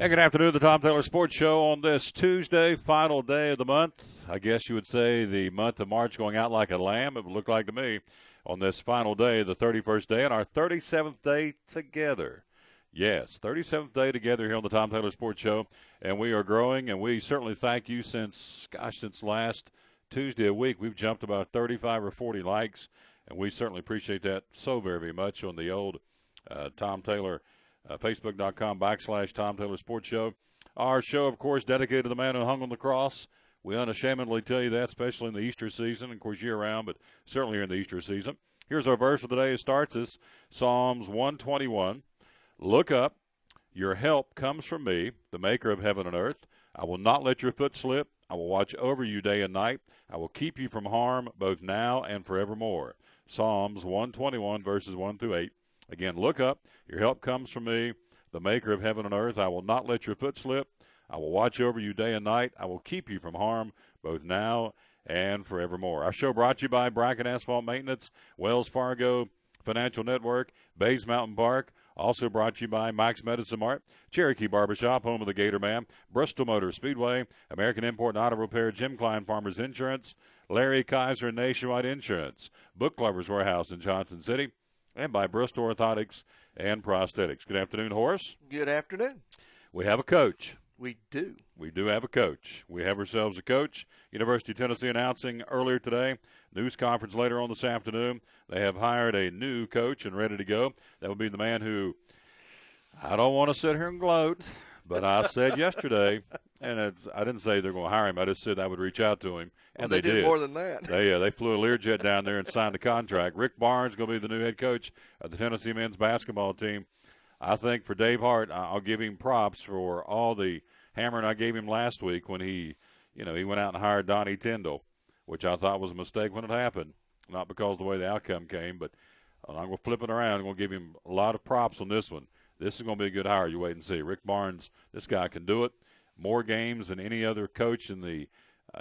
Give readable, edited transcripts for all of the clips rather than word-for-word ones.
And good afternoon, the Tom Taylor Sports Show on this Tuesday, final day of the month. I guess you would say the month of March going out like a lamb, it would look like to me, on this final day, the 31st day, and our 37th day together. Yes, 37th day together here on the Tom Taylor Sports Show, and we are growing, and we certainly thank you since last Tuesday a week. We've jumped about 35 or 40 likes, and we certainly appreciate that so very, very much on the old Tom Taylor Facebook.com/Tom Taylor Sports Show. Our show, of course, dedicated to the man who hung on the cross. We unashamedly tell you that, especially in the Easter season, of course, year-round, but certainly here in the Easter season. Here's our verse of the day. It starts as Psalms 121. Look up. Your help comes from me, the maker of heaven and earth. I will not let your foot slip. I will watch over you day and night. I will keep you from harm both now and forevermore. Psalms 121, verses 1 through 8. Again, look up. Your help comes from me, the maker of heaven and earth. I will not let your foot slip. I will watch over you day and night. I will keep you from harm both now and forevermore. Our show brought to you by Bracken Asphalt Maintenance, Wells Fargo Financial Network, Bays Mountain Park. Also brought to you by Mike's Medicine Mart, Cherokee Barbershop, home of the Gator Man, Bristol Motor Speedway, American Import and Auto Repair, Jim Klein Farmers Insurance, Larry Kaiser Nationwide Insurance, Book Lovers Warehouse in Johnson City, and by Bristol Orthotics and Prosthetics. Good afternoon, Horace. Good afternoon. We have a coach. We do. We do have a coach. We have ourselves a coach. University of Tennessee announcing earlier today, news conference later on this afternoon, they have hired a new coach and ready to go. That would be the man who, I don't want to sit here and gloat, but I said yesterday, and I didn't say they're going to hire him. I just said I would reach out to him. And they did more than that. They flew a Learjet down there and signed the contract. Rick Barnes is going to be the new head coach of the Tennessee men's basketball team. I think for Dave Hart, I'll give him props for all the hammering I gave him last week when he went out and hired Donnie Tyndall, which I thought was a mistake when it happened. Not because of the way the outcome came, but I'm going to flip it around. I'm going to give him a lot of props on this one. This is going to be a good hire. You wait and see. Rick Barnes, this guy can do it. More games than any other coach in the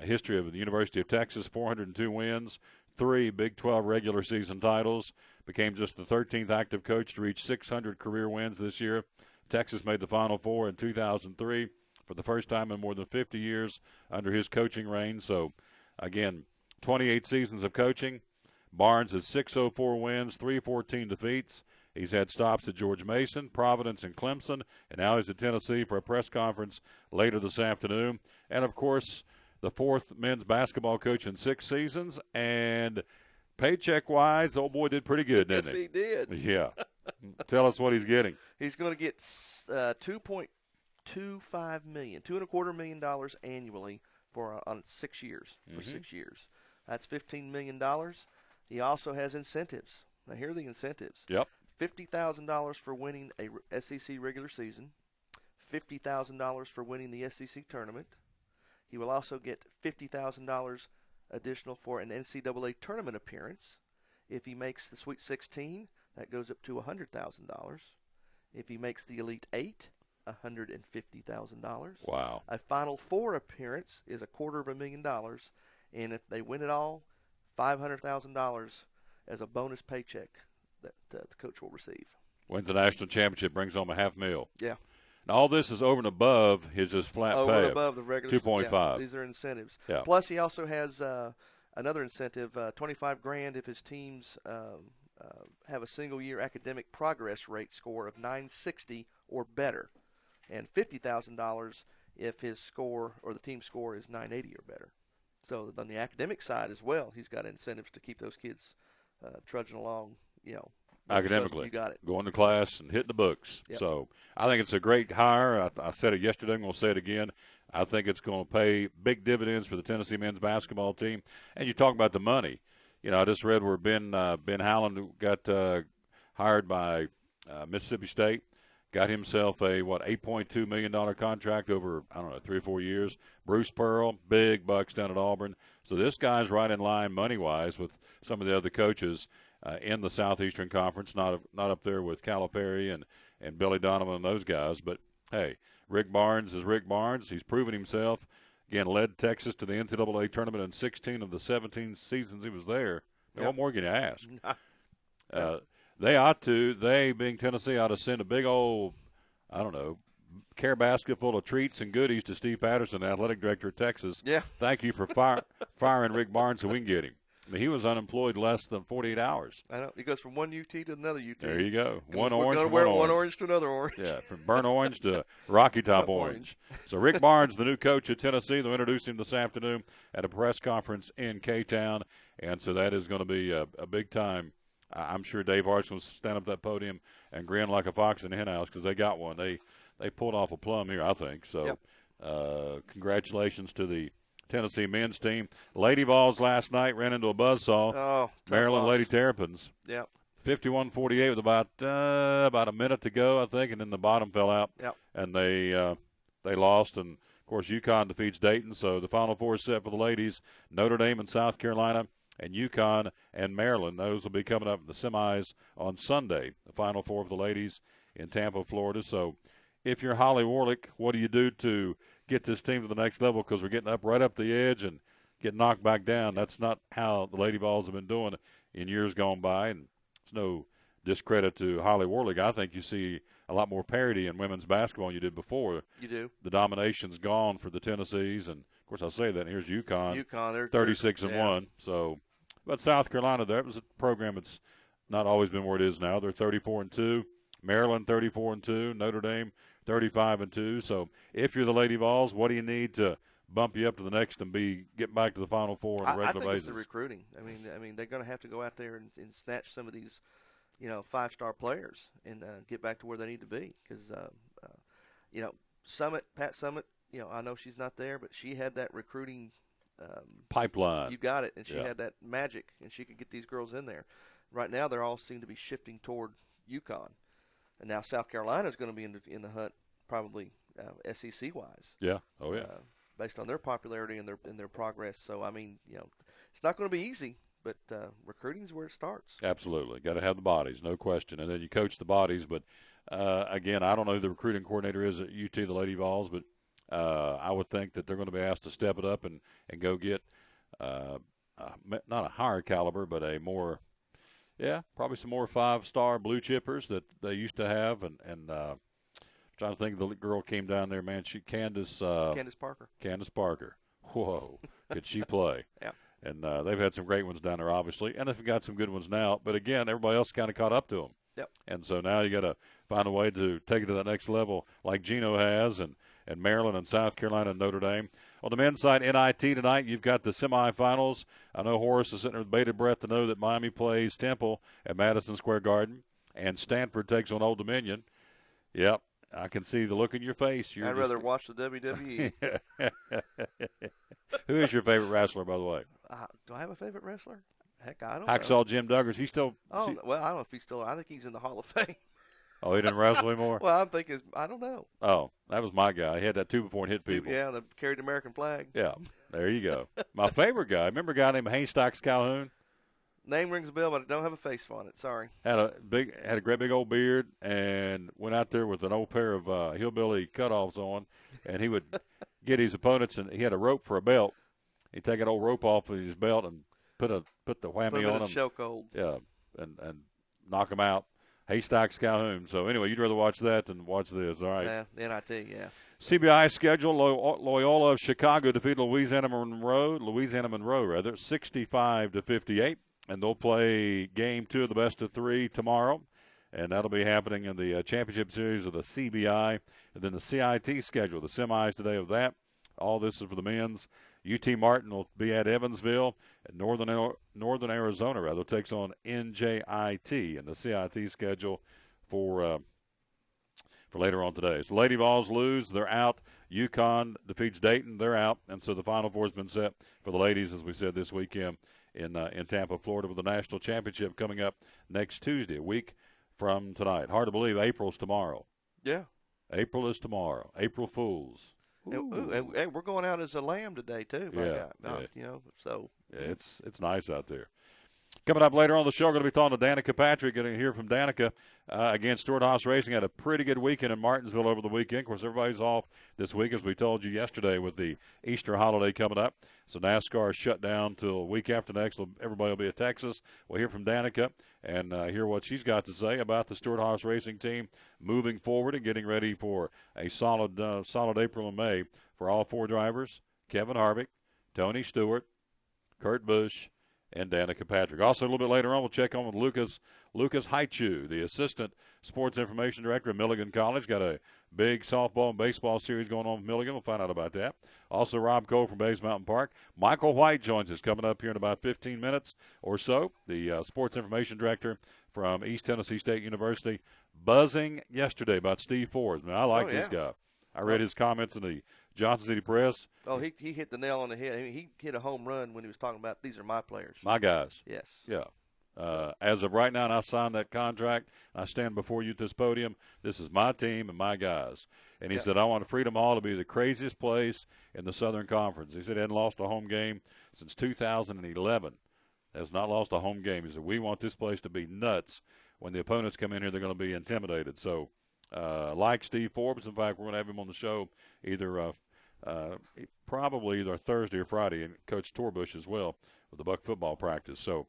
history of the University of Texas, 402 wins, 3 Big 12 regular season titles, became just the 13th active coach to reach 600 career wins this year. Texas made the Final Four in 2003 for the first time in more than 50 years under his coaching reign. So, again, 28 seasons of coaching. Barnes has 604 wins, 314 defeats. He's had stops at George Mason, Providence, and Clemson, and now he's at Tennessee for a press conference later this afternoon. And, of course, the 4th men's basketball coach in 6 seasons, and paycheck-wise, the old boy did pretty good, didn't he? Yes, he did. Yeah. Tell us what he's getting. He's going to get $2.25 million, $2.25 million annually on 6 years. For 6 years, that's $15 million. He also has incentives. Now here are the incentives. Yep. $50,000 for winning a SEC regular season, $50,000 for winning the SEC tournament. He will also get $50,000 additional for an NCAA tournament appearance. If he makes the Sweet 16, that goes up to $100,000. If he makes the Elite 8, $150,000. Wow. A Final Four appearance is $250,000, and if they win it all, $500,000 as a bonus paycheck that the coach will receive. Wins the national championship, brings home $500,000. Yeah. Now, all this is over and above his flat pay. Over and above the regular 2.5. Yeah, these are incentives. Yeah. Plus, he also has another incentive, $25,000 if his teams have a single-year academic progress rate score of 960 or better, and $50,000 if his score or the team score is 980 or better. So on the academic side as well, he's got incentives to keep those kids trudging along, academically. You got it. Going to class and hitting the books. Yep. So I think it's a great hire. I said it yesterday. I'm going to say it again. I think it's going to pay big dividends for the Tennessee men's basketball team. And you talk about the money. I just read where Ben Howland got hired by Mississippi State. Got himself a, $8.2 million contract over, 3 or 4 years. Bruce Pearl, big bucks down at Auburn. So this guy's right in line money-wise with some of the other coaches in the Southeastern Conference, not up there with Calipari and Billy Donovan and those guys. But, hey, Rick Barnes is Rick Barnes. He's proven himself. Again, led Texas to the NCAA tournament in 16 of the 17 seasons he was there. Yep. What more can you ask? They being Tennessee, ought to send a big old, care basket full of treats and goodies to Steve Patterson, athletic director of Texas. Yeah. Thank you for firing Rick Barnes so we can get him. I mean, he was unemployed less than 48 hours. I know. He goes from one UT to another UT. There you go. We're going to wear one orange to another orange. Yeah, from burnt orange to Rocky Top orange. So Rick Barnes, the new coach at Tennessee, they'll introduce him this afternoon at a press conference in K-Town. And so that is going to be a big time. I'm sure Dave Hart's going to stand up that podium and grin like a fox in the hen house because they got one. They pulled off a plum here, I think. So congratulations to the Tennessee men's team. Lady Vols last night ran into a buzzsaw. Oh, Maryland loss. Lady Terrapins. Yep. 51-48 with about a minute to go, I think, and then the bottom fell out. Yep. And they lost. And, of course, UConn defeats Dayton. So the Final Four is set for the ladies. Notre Dame and South Carolina and UConn and Maryland. Those will be coming up in the semis on Sunday. The Final Four for the ladies in Tampa, Florida. So if you're Holly Warlick, what do you do to get this team to the next level? Because we're getting right up the edge and getting knocked back down. That's not how the Lady Vols have been doing in years gone by. And it's no discredit to Holly Warlick. I think you see a lot more parity in women's basketball than you did before. You do. The domination's gone for the Tennessees. And, of course, I say that. And here's UConn. They're 36-1. So, but South Carolina, that was a program that's not always been where it is now. They're 34-2. Maryland 34-2. Notre Dame 35-2. So if you're the Lady Vols, what do you need to bump you up to the next and get back to the Final Four on a regular basis? I think it's the recruiting. I mean, they're going to have to go out there and snatch some of these, 5-star players and get back to where they need to be. Because, Pat Summitt, I know she's not there, but she had that recruiting pipeline. You got it, and she had that magic, and she could get these girls in there. Right now, they all seem to be shifting toward UConn. And now South Carolina is going to be in the hunt, probably SEC wise. Yeah. Oh yeah. Based on their popularity and their progress. So I mean, it's not going to be easy, but recruiting is where it starts. Absolutely, got to have the bodies, no question, and then you coach the bodies. But again, I don't know who the recruiting coordinator is at UT, the Lady Vols, but I would think that they're going to be asked to step it up and go get not a higher caliber, but a more. Yeah, probably some more 5-star blue chippers that they used to have, and I'm trying to think of the girl came down there, man. Candace Parker. Candace Parker. Whoa, could she play? Yeah. And they've had some great ones down there, obviously, and they've got some good ones now. But again, everybody else kind of caught up to them. Yep. And so now you got to find a way to take it to that next level, like Gino has, and Maryland and South Carolina and Notre Dame. On the men's side, NIT tonight, you've got the semifinals. I know Horace is sitting there with bated breath to know that Miami plays Temple at Madison Square Garden, and Stanford takes on Old Dominion. Yep, I can see the look in your face. I'd rather watch the WWE. Who is your favorite wrestler, by the way? Do I have a favorite wrestler? Heck, I don't Hacksaw know. Jim Duggar. He's still. Oh, well, I don't know if he's still. I think he's in the Hall of Fame. Oh, he didn't wrestle anymore? Well, I'm thinking, I don't know. Oh, that was my guy. He had that 2 before and hit people. Yeah, they carried the American flag. Yeah, there you go. My favorite guy. Remember a guy named Haystacks Calhoun? Name rings a bell, but I don't have a face on it. Sorry. Had a great big old beard and went out there with an old pair of hillbilly cutoffs on, and he would get his opponents, and he had a rope for a belt. He'd take an old rope off of his belt and put the whammy on him. Show cold. Yeah, and knock him out. Haystacks Calhoun. So, anyway, you'd rather watch that than watch this. All right. Yeah, NIT, yeah. CBI schedule, Loyola of Chicago defeated Louisiana Monroe, 65-58. And they'll play game 2 of the best of 3 tomorrow. And that'll be happening in the championship series of the CBI. And then the CIT schedule, the semis today of that. All this is for the men's. UT Martin will be at Evansville, and Northern Arizona takes on NJIT, and the CIT schedule for later on today. So Lady Vols lose, they're out. UConn defeats Dayton, they're out, and so the Final Four has been set for the ladies, as we said, this weekend in Tampa, Florida, with the national championship coming up next Tuesday, a week from tonight. Hard to believe April's tomorrow. Yeah. April is tomorrow. April Fools. And we're going out as a lamb today too. So Yeah, it's nice out there. Coming up later on the show, we're going to be talking to Danica Patrick. Going to hear from Danica. Again, Stewart Haas Racing had a pretty good weekend in Martinsville over the weekend. Of course, everybody's off this week, as we told you yesterday, with the Easter holiday coming up. So NASCAR is shut down till week after next. Everybody will be at Texas. We'll hear from Danica and hear what she's got to say about the Stewart Haas Racing team moving forward and getting ready for a solid April and May for all four drivers: Kevin Harvick, Tony Stewart, Kurt Busch, and Danica Patrick. Also, a little bit later on, we'll check on with Lucas Hitechew, the Assistant Sports Information Director at Milligan College. Got a big softball and baseball series going on with Milligan. We'll find out about that. Also, Rob Cole from Bays Mountain Park. Michael White joins us coming up here in about 15 minutes or so, the Sports Information Director from East Tennessee State University. Buzzing yesterday about Steve Forbes. Man, I like this guy. I read his comments in the Johnson City Press. Oh, he hit the nail on the head. I mean, he hit a home run when he was talking about, these are my players. My guys. Yes. Yeah. As of right now, and I signed that contract, I stand before you at this podium, this is my team and my guys. And he said, I want Freedom Hall to be the craziest place in the Southern Conference. He said he hadn't lost a home game since 2011. Has not lost a home game. He said, we want this place to be nuts. When the opponents come in here, they're going to be intimidated. So, like Steve Forbes, in fact, we're going to have him on the show probably either Thursday or Friday, and Coach Torbush as well with the Buck football practice. So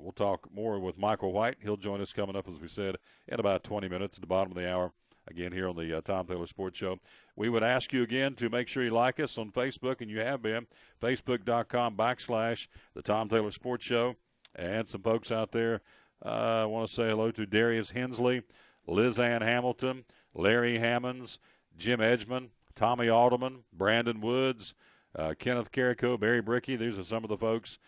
we'll talk more with Michael White. He'll join us coming up, as we said, in about 20 minutes at the bottom of the hour, again here on the Tom Taylor Sports Show. We would ask you again to make sure you like us on Facebook, and you have been, facebook.com/the Tom Taylor Sports Show. And some folks out there, I want to say hello to Darius Hensley, Liz Ann Hamilton, Larry Hammonds, Jim Edgman, Tommy Alderman, Brandon Woods, Kenneth Carrico, Barry Brickey. These are some of the folks.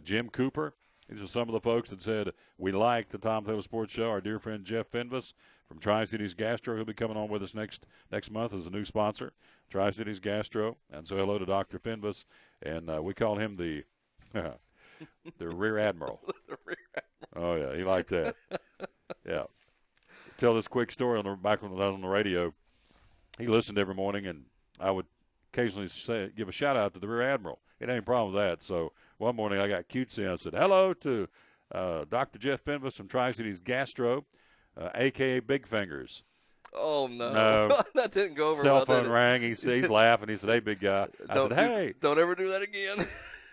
Jim Cooper. These are some of the folks that said we like the Tom Taylor Sports Show. Our dear friend Jeff Fenvis from Tri-Cities Gastro, who'll be coming on with us next month as a new sponsor, Tri-Cities Gastro. And so hello to Dr. Fenvis. And we call him the Rear Admiral. The Rear Admiral. Oh, yeah, he liked that. Yeah. Tell this quick story back when I was on the radio. He listened every morning, and I would occasionally give a shout-out to the Rear Admiral. It ain't any problem with that. So one morning I got cutesy, and I said, hello to Dr. Jeff Fenvis from Tri-Cities Gastro, a.k.a. Big Fingers. Oh, no. No. That didn't go over Cell well, phone rang. He's laughing. He said, hey, big guy. I said, hey. Don't ever do that again.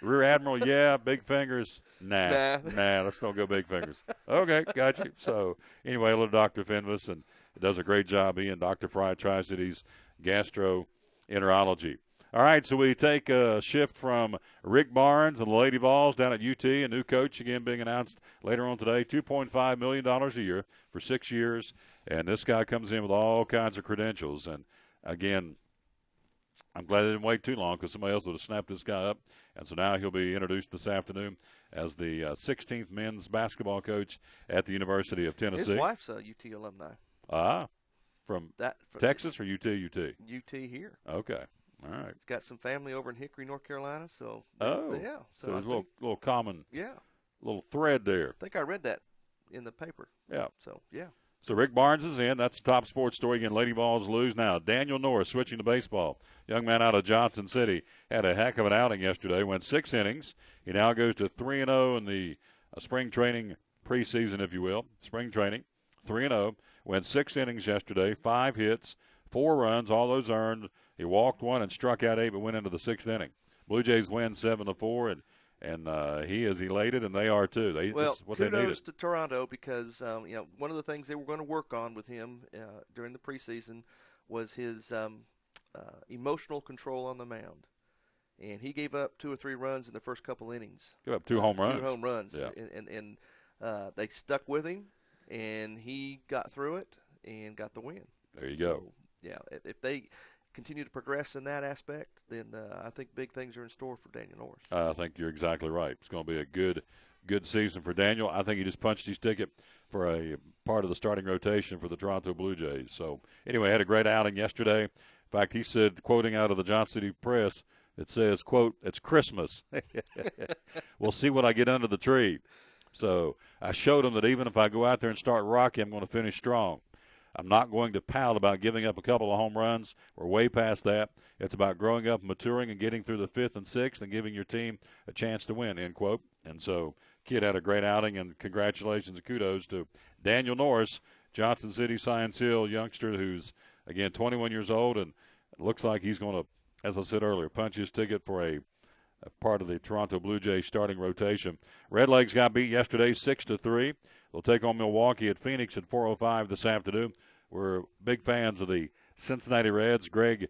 Rear Admiral, yeah. Big Fingers, nah, let's don't go Big Fingers. Okay, got you. So anyway, hello to Dr. Fenvis, and does a great job. He and Dr. Fry, Tri-Cities Gastroenterology. All right, so we take a shift from Rick Barnes and the Lady Vols down at UT, a new coach again being announced later on today, $2.5 million a year for 6 years. And this guy comes in with all kinds of credentials. And, again, I'm glad they didn't wait too long because somebody else would have snapped this guy up. And so now he'll be introduced this afternoon as the 16th men's basketball coach at the University of Tennessee. His wife's a UT alumni. From Texas or UT? UT here. Okay. All right. He's got some family over in Hickory, North Carolina. So yeah. So there's a little common little thread there. I think I read that in the paper. Yeah. So, yeah. So Rick Barnes is in. That's the top sports story. Again, Lady Vols lose now. Daniel Norris switching to baseball. Young man out of Johnson City had a heck of an outing yesterday. Went 6 innings. He now goes to 3-0 in the spring training preseason, if you will. Spring training, 3-0. Went 6 innings yesterday, 5 hits, 4 runs, all those earned. He walked 1 and struck out 8, but went into the 6th inning. Blue Jays win 7-4, and he is elated, and they are too. This is what they needed. Kudos to Toronto because one of the things they were going to work on with him during the preseason was his emotional control on the mound. And he gave up 2 or 3 runs in the first couple innings. Gave up 2 home runs. 2 home runs. Yeah. And they stuck with him, and he got through it and got the win. There you go. Yeah, if they continue to progress in that aspect, then I think big things are in store for Daniel Norris. I think you're exactly right. It's going to be a good season for Daniel. I think he just punched his ticket for a part of the starting rotation for the Toronto Blue Jays. So, anyway, had a great outing yesterday. In fact, he said, quoting out of the Johnson City Press, it says, quote, it's Christmas. We'll see what I get under the tree. So I showed him that even if I go out there and start rocky, I'm going to finish strong. I'm not going to pout about giving up a couple of home runs. We're way past that. It's about growing up, maturing, and getting through the 5th and 6th and giving your team a chance to win, end quote. And so kid had a great outing, and congratulations and kudos to Daniel Norris, Johnson City Science Hill youngster who's, again, 21 years old, and it looks like he's going to, as I said earlier, punch his ticket for a part of the Toronto Blue Jays starting rotation. Redlegs got beat yesterday 6-3. They'll take on Milwaukee at Phoenix at 4:05 this afternoon. We're big fans of the Cincinnati Reds. Greg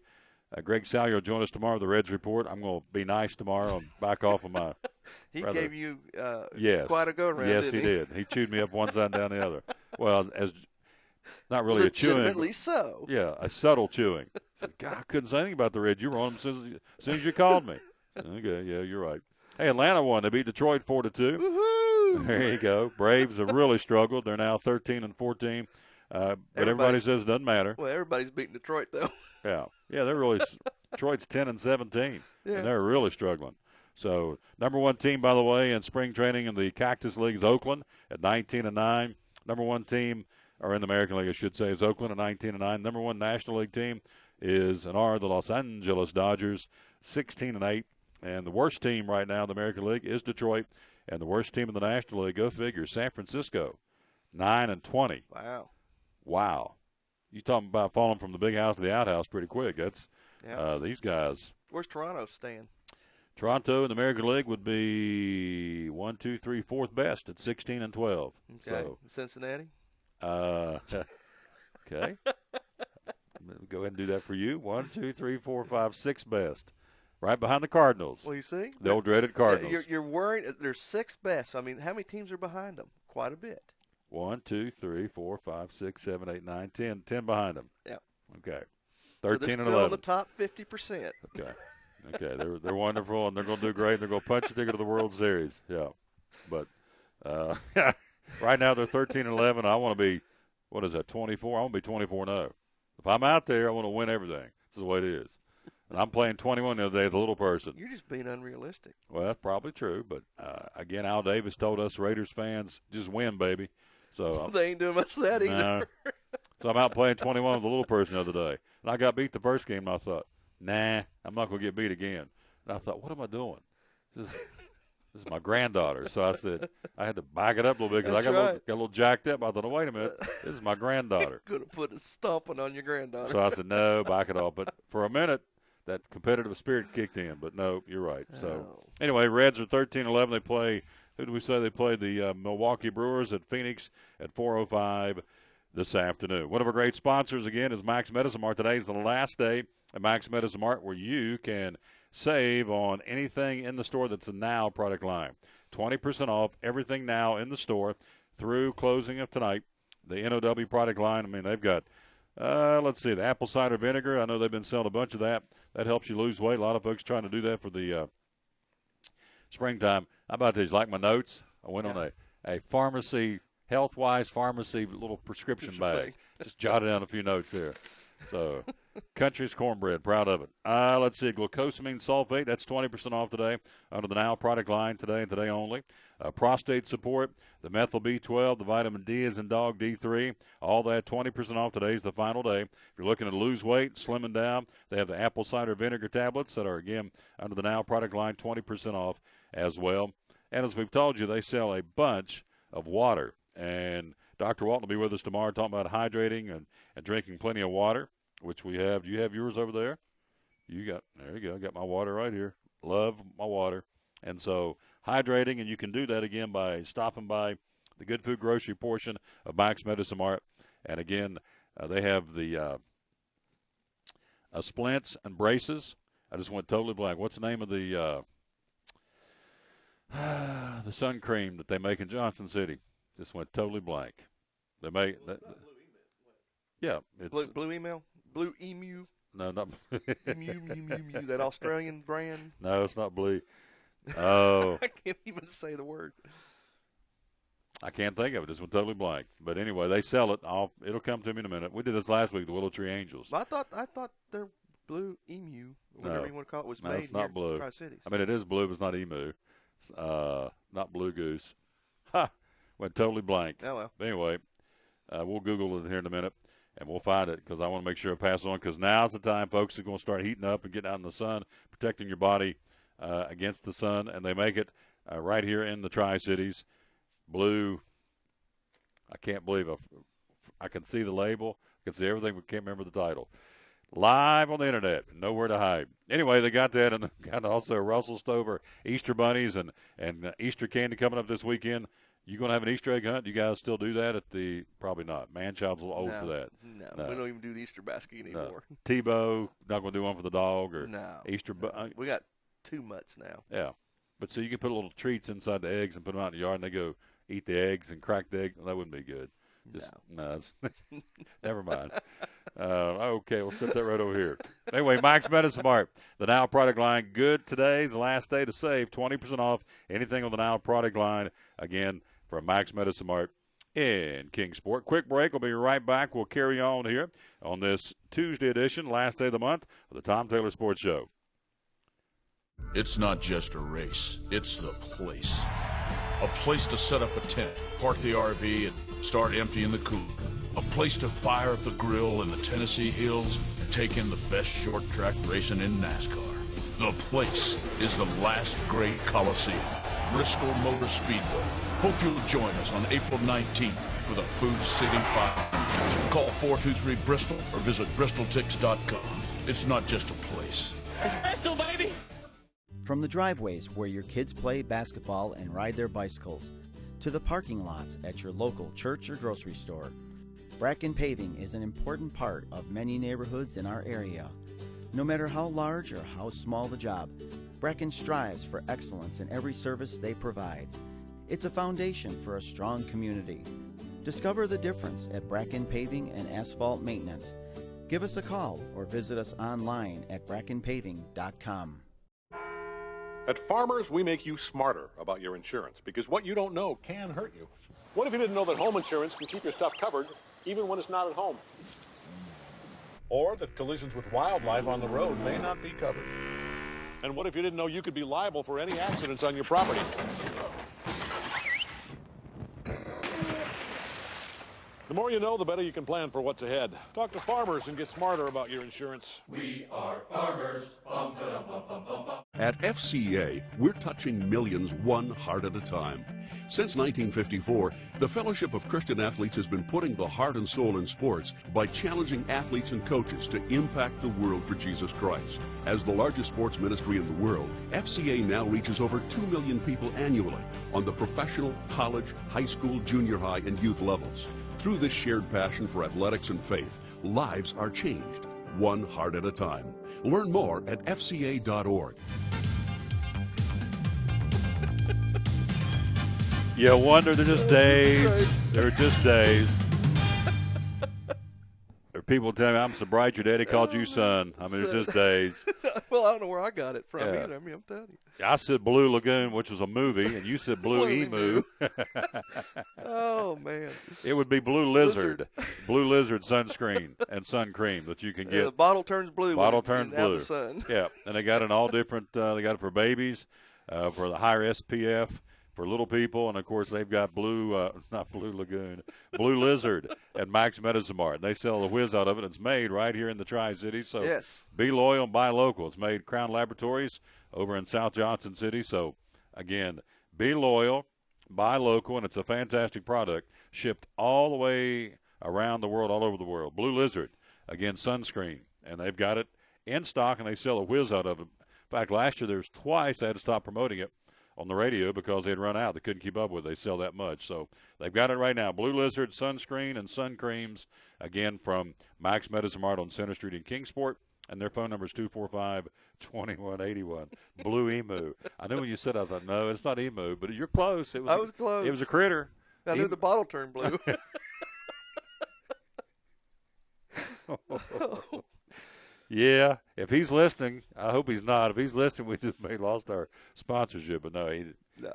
Salyer will join us tomorrow, the Reds Report. I'm going to be nice tomorrow and back off of my He rather, gave you yes, quite a go-around, yes, didn't he did. He chewed me up one side and down the other. Well, as not really a chewing. Legitimately so. Yeah, a subtle chewing. I said, God, I couldn't say anything about the Reds. You were on them as soon as you called me. Said, okay, yeah, you're right. Hey, Atlanta won. They beat Detroit 4-2. Woohoo! There you go. Braves have really struggled. They're now 13-14. But everybody says it doesn't matter. Well, everybody's beating Detroit, though. Yeah, they're really – Detroit's 10-17, yeah. and they're really struggling. So, number one team, by the way, in spring training in the Cactus League is Oakland at 19-9. Number one team, or in the American League, I should say, is Oakland at 19-9. Number one National League team is the Los Angeles Dodgers, 16-8. And the worst team right now in the American League is Detroit. And the worst team in the National League, go figure, San Francisco, 9-20. Wow. You talking about falling from the big house to the outhouse pretty quick. That's these guys. Where's Toronto stand? Toronto in the American League would be 4th best at 16-12. Okay. So Cincinnati? Okay. Go ahead and do that for you. 6th best. Right behind the Cardinals. Well, you see? The old dreaded Cardinals. Yeah, you're worried. There's 6th best. I mean, how many teams are behind them? Quite a bit. 1, 2, 3, 4, 5, 6, 7, 8, 9, 10. 10 behind them. Yeah. Okay. 13 so they're and still 11. in the top 50%. Okay. Okay. They're wonderful, and they're going to do great. They're going to punch a ticket to the World Series. Yeah. But right now they're 13-11. I want to be, 24? I want to be 24-0. If I'm out there, I want to win everything. This is the way it is. And I'm playing 21 the other day, the little person. You're just being unrealistic. Well, that's probably true. But, again, Al Davis told us Raiders fans, just win, baby. So they ain't doing much of that either. So I'm out playing 21 with the little person the other day. And I got beat the first game, and I thought, nah, I'm not going to get beat again. And I thought, what am I doing? This is my granddaughter. So I said, I had to back it up a little bit because I got a little jacked up. I thought, oh, wait a minute, this is my granddaughter. Could have put a stomping on your granddaughter. So I said, no, back it off. But for a minute, that competitive spirit kicked in. But no, you're right. So anyway, Reds are 13-11. They play, who did we say? They play the Milwaukee Brewers at Phoenix at 4:05 this afternoon. One of our great sponsors, again, is Max Medicine Mart. Today is the last day at Max Medicine Mart where you can save on anything in the store that's a Now product line. 20% off everything Now in the store through closing of tonight. The NOW product line, I mean, they've got, let's see, the apple cider vinegar. I know they've been selling a bunch of that. That helps you lose weight. A lot of folks trying to do that for the springtime. How about this? Like my notes? I went on a pharmacy, health-wise pharmacy little prescription bag. Just jotted down a few notes there. So, Country's Cornbread, proud of it. Let's see, glucosamine sulfate, that's 20% off today under the Now product line today and today only. Prostate support, the methyl B12, the vitamin D is in dog D3, all that 20% off. Today's the final day. If you're looking to lose weight, slimming down, they have the apple cider vinegar tablets that are, again, under the Now product line, 20% off as well. And as we've told you, they sell a bunch of water. And Dr. Walton will be with us tomorrow talking about hydrating and drinking plenty of water, which we have. Do you have yours over there? There you go. I got my water right here. Love my water. And so hydrating, and you can do that, again, by stopping by the Good Food Grocery portion of Max Medicine Mart. And, again, they have the splints and braces. I just went totally blank. What's the name of the sun cream that they make in Johnson City? Just went totally blank. They make that. Yeah, it's Blue Email, Blue Emu. No, not Emu, that Australian brand. No, it's not Blue. Oh, I can't even say the word. I can't think of it. Just went totally blank. But anyway, they sell it. It'll come to me in a minute. We did this last week, the Willow Tree Angels. I thought their Blue Emu, whatever you want to call it, was made it's not here blue. in Tri-Cities. I mean, it is blue, but it's not emu. It's not blue goose. Ha! Went totally blank. Oh, well. But anyway, we'll Google it here in a minute, and we'll find it because I want to make sure I pass it on, because now's the time folks are going to start heating up and getting out in the sun, protecting your body against the sun, and they make it right here in the Tri-Cities. Blue, I can't believe I can see the label. I can see everything, but can't remember the title. Live on the internet, nowhere to hide. Anyway, they got that, and they got also Russell Stover Easter bunnies and Easter candy coming up this weekend. You going to have an Easter egg hunt? You guys still do that at the – probably not. Manchild's a little old for that. No, we don't even do the Easter basket anymore. No. Tebow, not going to do one for the dog or no. Easter We got 2 mutts now. Yeah. But so you can put little treats inside the eggs and put them out in the yard, and they go eat the eggs and crack the egg. Well, that wouldn't be good. No. Never mind. Okay, we'll set that right over here. Anyway, Mike's Medicine Mart, the Now product line. Good today, the last day to save 20% off anything on the Now product line. Again, from Mike's Medicine Mart in Kingsport. Quick break. We'll be right back. We'll carry on here on this Tuesday edition, last day of the month, of the Tom Taylor Sports Show. It's not just a race, it's the place. A place to set up a tent, park the RV, and start emptying the cooler. A place to fire up the grill in the Tennessee hills and take in the best short track racing in NASCAR. The place is the last great Coliseum, Bristol Motor Speedway. Hope you'll join us on April 19th for the Food City 500. Call 423-BRISTOL or visit bristoltix.com. It's not just a place. It's Bristol, baby! From the driveways where your kids play basketball and ride their bicycles, to the parking lots at your local church or grocery store, Bracken Paving is an important part of many neighborhoods in our area. No matter how large or how small the job, Bracken strives for excellence in every service they provide. It's a foundation for a strong community. Discover the difference at Bracken Paving and Asphalt Maintenance. Give us a call or visit us online at brackenpaving.com. At Farmers, we make you smarter about your insurance because what you don't know can hurt you. What if you didn't know that home insurance can keep your stuff covered even when it's not at home? Or that collisions with wildlife on the road may not be covered? And what if you didn't know you could be liable for any accidents on your property? The more you know, the better you can plan for what's ahead. Talk to Farmers and get smarter about your insurance. We are farmers. Bum, ba-dum, bum, bum, bum, bum. At FCA, we're touching millions one heart at a time. Since 1954, the Fellowship of Christian Athletes has been putting the heart and soul in sports by challenging athletes and coaches to impact the world for Jesus Christ. As the largest sports ministry in the world, FCA now reaches over 2 million people annually on the professional, college, high school, junior high, and youth levels. Through this shared passion for athletics and faith, lives are changed, one heart at a time. Learn more at fca.org. You wonder, they're just days. They're just days. There are people tell me, I'm so bright your daddy called you son. I mean, it's just days. Well, I don't know where I got it from Yeah. either. I mean, I'm telling you. I said Blue Lagoon, which was a movie, and you said Blue Emu. Oh, man. It would be Blue Lizard. Blue Lizard sunscreen and sun cream that you can get. The bottle turns blue. Bottle when turns it's out in blue. the sun. Yeah, and they got it in all different. They got it for babies, for the higher SPF, for little people, and of course they've got not Blue Lagoon, Blue Lizard at Mike's Medicine Mart. They sell the whiz out of it. It's made right here in the Tri-Cities. So Yes. Be loyal and buy local. It's made Crown Laboratories over in South Johnson City. So again, be loyal, buy local, and it's a fantastic product shipped all the way around the world, all over the world. Blue Lizard, again, sunscreen, and they've got it in stock, and they sell a whiz out of it. In fact, last year there was twice they had to stop promoting it on the radio because they had run out. They couldn't keep up with it. They sell that much. So they've got it right now. Blue Lizard sunscreen and sun creams, again, from Mike's Medicine Mart on Center Street in Kingsport. And their phone number is 245-2181. Blue Emu. I knew when you said, I thought, no, it's not emu, but you're close. I was close. It was a critter. I knew the bottle turned blue. Yeah, if he's listening, I hope he's not. If he's listening, we just may lost our sponsorship. But no,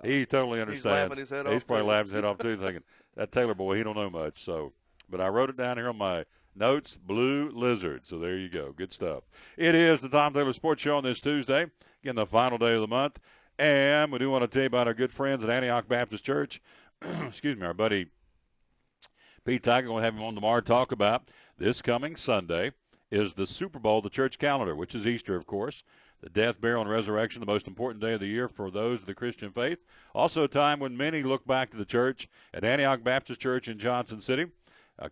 he totally understands. He's laughing his head off. He's probably laughing his head off too, thinking that Taylor boy, he don't know much. So, but I wrote it down here on my notes, Blue Lizard. So there you go. Good stuff. It is the Tom Taylor Sports Show on this Tuesday. Again, the final day of the month. And we do want to tell you about our good friends at Antioch Baptist Church. Excuse me, our buddy Pete Tiger, going to have him on tomorrow to talk about this coming Sunday is the Super Bowl, the church calendar, which is Easter, of course. the death, burial, and resurrection, the most important day of the year for those of the Christian faith. Also a time when many look back to the church at Antioch Baptist Church in Johnson City.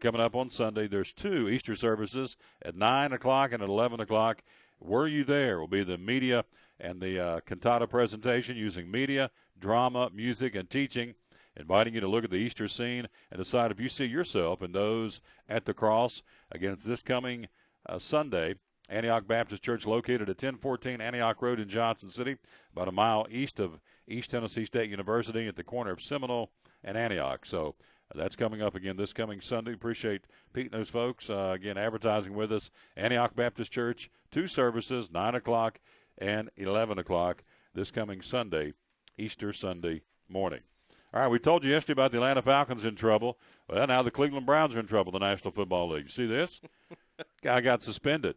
Coming up on Sunday, there's 2 Easter services at 9 o'clock and at 11 o'clock. Were you there? Will be the media and the cantata presentation using media, drama, music, and teaching, inviting you to look at the Easter scene and decide if you see yourself in those at the cross. Again, it's this coming Sunday. Antioch Baptist Church, located at 1014 Antioch Road in Johnson City, about a mile east of East Tennessee State University at the corner of Seminole and Antioch. So that's coming up again this coming Sunday. Appreciate Pete and those folks, again, advertising with us. Antioch Baptist Church, 2 services, 9 o'clock and 11 o'clock this coming Sunday, Easter Sunday morning. All right, we told you yesterday about the Atlanta Falcons in trouble. Well, now the Cleveland Browns are in trouble, the National Football League. You see this? Guy got suspended.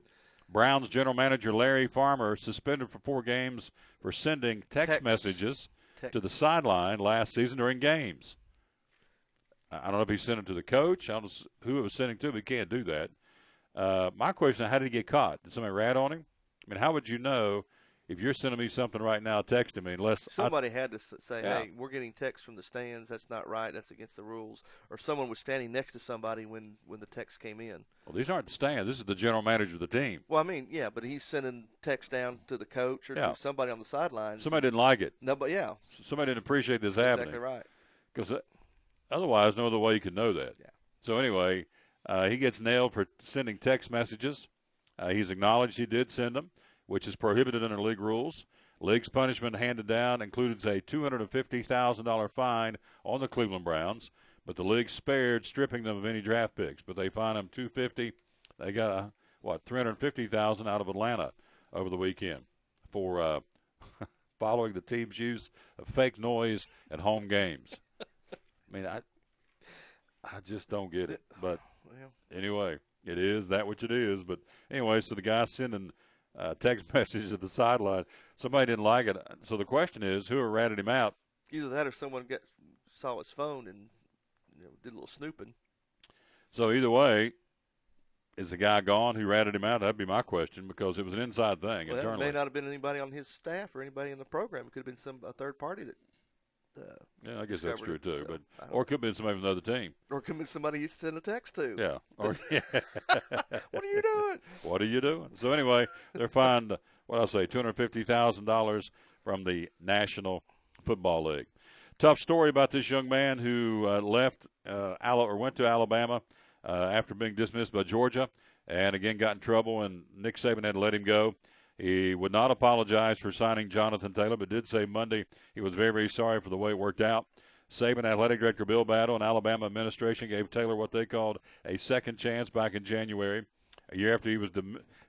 Browns general manager Larry Farmer suspended for 4 games for sending text messages to the sideline last season during games. I don't know if he sent them to the coach. I don't know who it was sending to, but he can't do that. My question is, how did he get caught? Did somebody rat on him? I mean, how would you know if you're sending me something right now, texting me, unless somebody had to say, hey, we're getting texts from the stands. That's not right. That's against the rules. Or someone was standing next to somebody when the text came in. Well, these aren't the stands. This is the general manager of the team. Well, I mean, yeah, but he's sending text down to the coach or to somebody on the sidelines. Somebody didn't like it. No, but yeah. Somebody didn't appreciate this happening. Exactly right. Because otherwise, no other way you could know that. Yeah. So anyway, he gets nailed for sending text messages. He's acknowledged he did send them, which is prohibited under league rules. League's punishment handed down includes a $250,000 fine on the Cleveland Browns, but the league spared stripping them of any draft picks. But they fined them $250,000. They got $350,000 out of Atlanta over the weekend for following the team's use of fake noise at home games. I mean, I just don't get it. But anyway, it is that which it is. But anyway, so the guy sending text messages at the sideline, somebody didn't like it. So the question is, who ratted him out? Either that or someone saw his phone and did a little snooping. So either way, is the guy gone who ratted him out? That'd be my question, because it was an inside thing internally. It may not have been anybody on his staff or anybody in the program. It could have been a third party that I guess that's true too. So, or it could have been somebody from another team. Or it could have been somebody you send a text to. Yeah. Or, What are you doing? What are you doing? So anyway, they're fined, $250,000 from the National Football League. Tough story about this young man who went to Alabama after being dismissed by Georgia, and again got in trouble, and Nick Saban had to let him go. He would not apologize for signing Jonathan Taylor, but did say Monday he was very, very sorry for the way it worked out. Saban athletic director Bill Battle and Alabama administration gave Taylor what they called a second chance back in January, a year after he was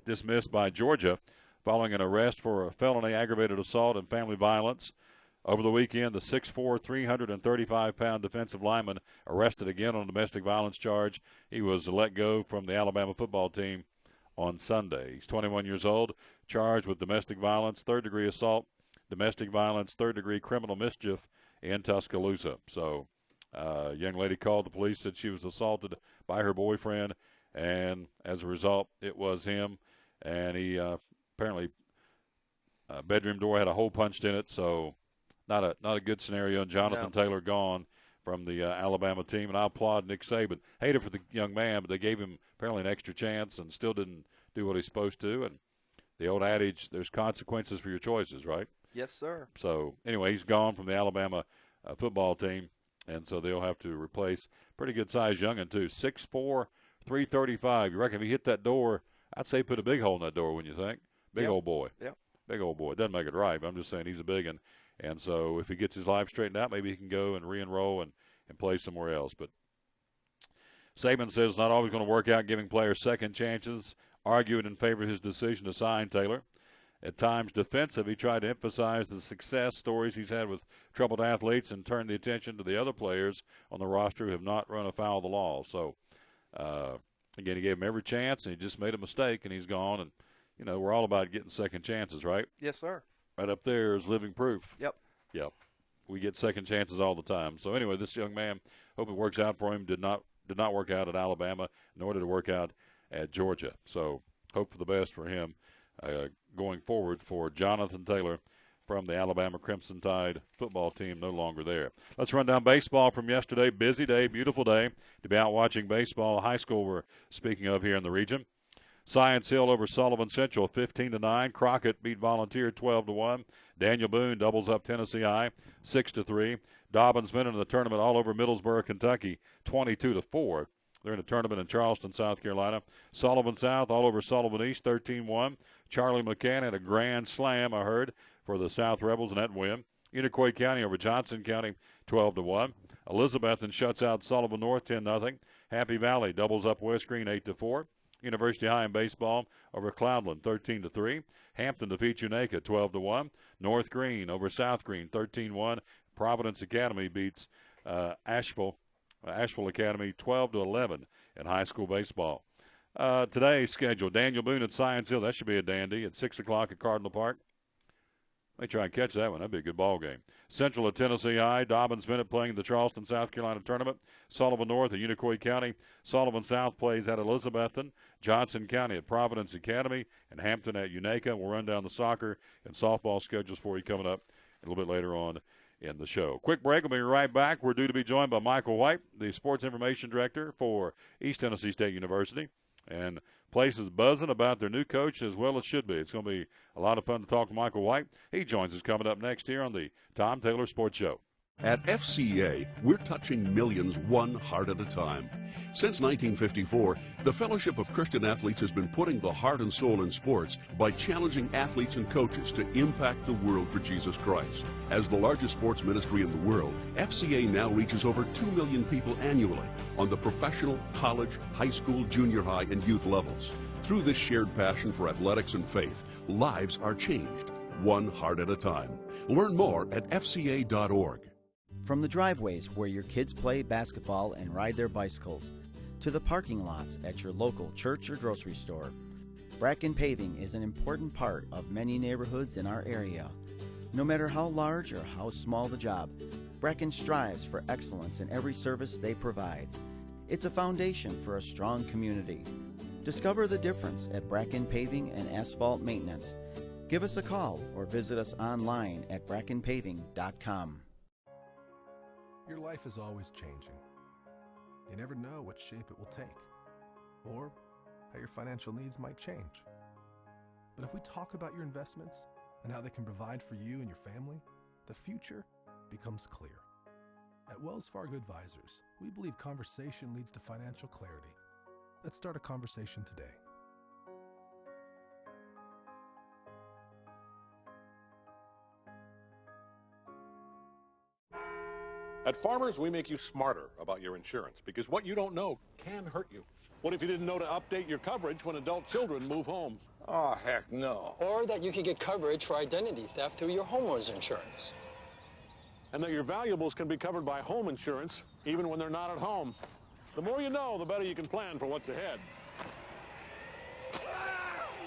dismissed by Georgia following an arrest for a felony aggravated assault and family violence. Over the weekend, the 6'4", 335-pound defensive lineman arrested again on a domestic violence charge. He was let go from the Alabama football team on Sunday. He's 21 years old, charged with domestic violence, third-degree assault, domestic violence, third-degree criminal mischief in Tuscaloosa. So a young lady called the police, said she was assaulted by her boyfriend, and as a result, it was him. And he apparently bedroom door had a hole punched in it, so not a good scenario. And Jonathan Taylor gone from the Alabama team, and I applaud Nick Saban. Hated for the young man, but they gave him apparently an extra chance and still didn't do what he's supposed to. And the old adage, there's consequences for your choices, right? Yes, sir. So anyway, he's gone from the Alabama football team, and so they'll have to replace pretty good-sized youngin' too. 6'4", 335. You reckon if he hit that door, I'd say put a big hole in that door, wouldn't you think? Big old boy. Yep. Big old boy. It doesn't make it right, but I'm just saying he's a big one. And so if he gets his life straightened out, maybe he can go and re-enroll and play somewhere else. But Saban says it's not always going to work out, giving players second chances, arguing in favor of his decision to sign Taylor. At times defensive, he tried to emphasize the success stories he's had with troubled athletes and turn the attention to the other players on the roster who have not run afoul of the law. So, again, he gave him every chance, and he just made a mistake, and he's gone. And, we're all about getting second chances, right? Yes, sir. Right up there is living proof. Yep. We get second chances all the time. So, anyway, this young man, hope it works out for him, did not work out at Alabama, nor did it work out at Georgia. So, hope for the best for him going forward for Jonathan Taylor from the Alabama Crimson Tide football team, no longer there. Let's run down baseball from yesterday. Busy day, beautiful day to be out watching baseball. High school we're speaking of here in the region. Science Hill over Sullivan Central 15-9. Crockett beat Volunteer 12-1. Daniel Boone doubles up Tennessee High 6-3. Dobbins been in the tournament all over Middlesboro, Kentucky 22-4. They're in a tournament in Charleston, South Carolina. Sullivan South all over Sullivan East 13-1. Charlie McCann had a grand slam, I heard, for the South Rebels in that win. Unicoi County over Johnson County 12-1. Elizabethton shuts out Sullivan North 10-0. Happy Valley doubles up West Green 8-4. University High in baseball over Cloudland 13-3. Hampton defeats Unaka 12-1. North Green over South Green 13-1. Providence Academy beats Asheville Academy 12-11 in high school baseball. Today's schedule: Daniel Boone at Science Hill. That should be a dandy at 6 o'clock at Cardinal Park. Let me try and catch that one. That'd be a good ball game. Central at Tennessee High. Dobbins Bennett playing the Charleston, South Carolina tournament. Sullivan North at Unicoi County. Sullivan South plays at Elizabethton. Johnson County at Providence Academy. And Hampton at Unaka. We'll run down the soccer and softball schedules for you coming up a little bit later on in the show. Quick break. We'll be right back. We're due to be joined by Michael White, the Sports Information Director for East Tennessee State University. And place is buzzing about their new coach, as well as should be. It's going to be a lot of fun to talk to Michael White. He joins us coming up next here on the Tom Taylor Sports Show. At FCA, we're touching millions one heart at a time. Since 1954, the Fellowship of Christian Athletes has been putting the heart and soul in sports by challenging athletes and coaches to impact the world for Jesus Christ. As the largest sports ministry in the world, FCA now reaches over 2 million people annually on the professional, college, high school, junior high, and youth levels. Through this shared passion for athletics and faith, lives are changed, one heart at a time. Learn more at fca.org. From the driveways where your kids play basketball and ride their bicycles, to the parking lots at your local church or grocery store, Bracken Paving is an important part of many neighborhoods in our area. No matter how large or how small the job, Bracken strives for excellence in every service they provide. It's a foundation for a strong community. Discover the difference at Bracken Paving and Asphalt Maintenance. Give us a call or visit us online at brackenpaving.com. Your life is always changing. You never know what shape it will take, or how your financial needs might change. But if we talk about your investments and how they can provide for you and your family, the future becomes clear. At Wells Fargo Advisors, we believe conversation leads to financial clarity. Let's start a conversation today. At Farmers, we make you smarter about your insurance because what you don't know can hurt you. What if you didn't know to update your coverage when adult children move home? Oh, heck no. Or that you could get coverage for identity theft through your homeowner's insurance. And that your valuables can be covered by home insurance even when they're not at home. The more you know, the better you can plan for what's ahead.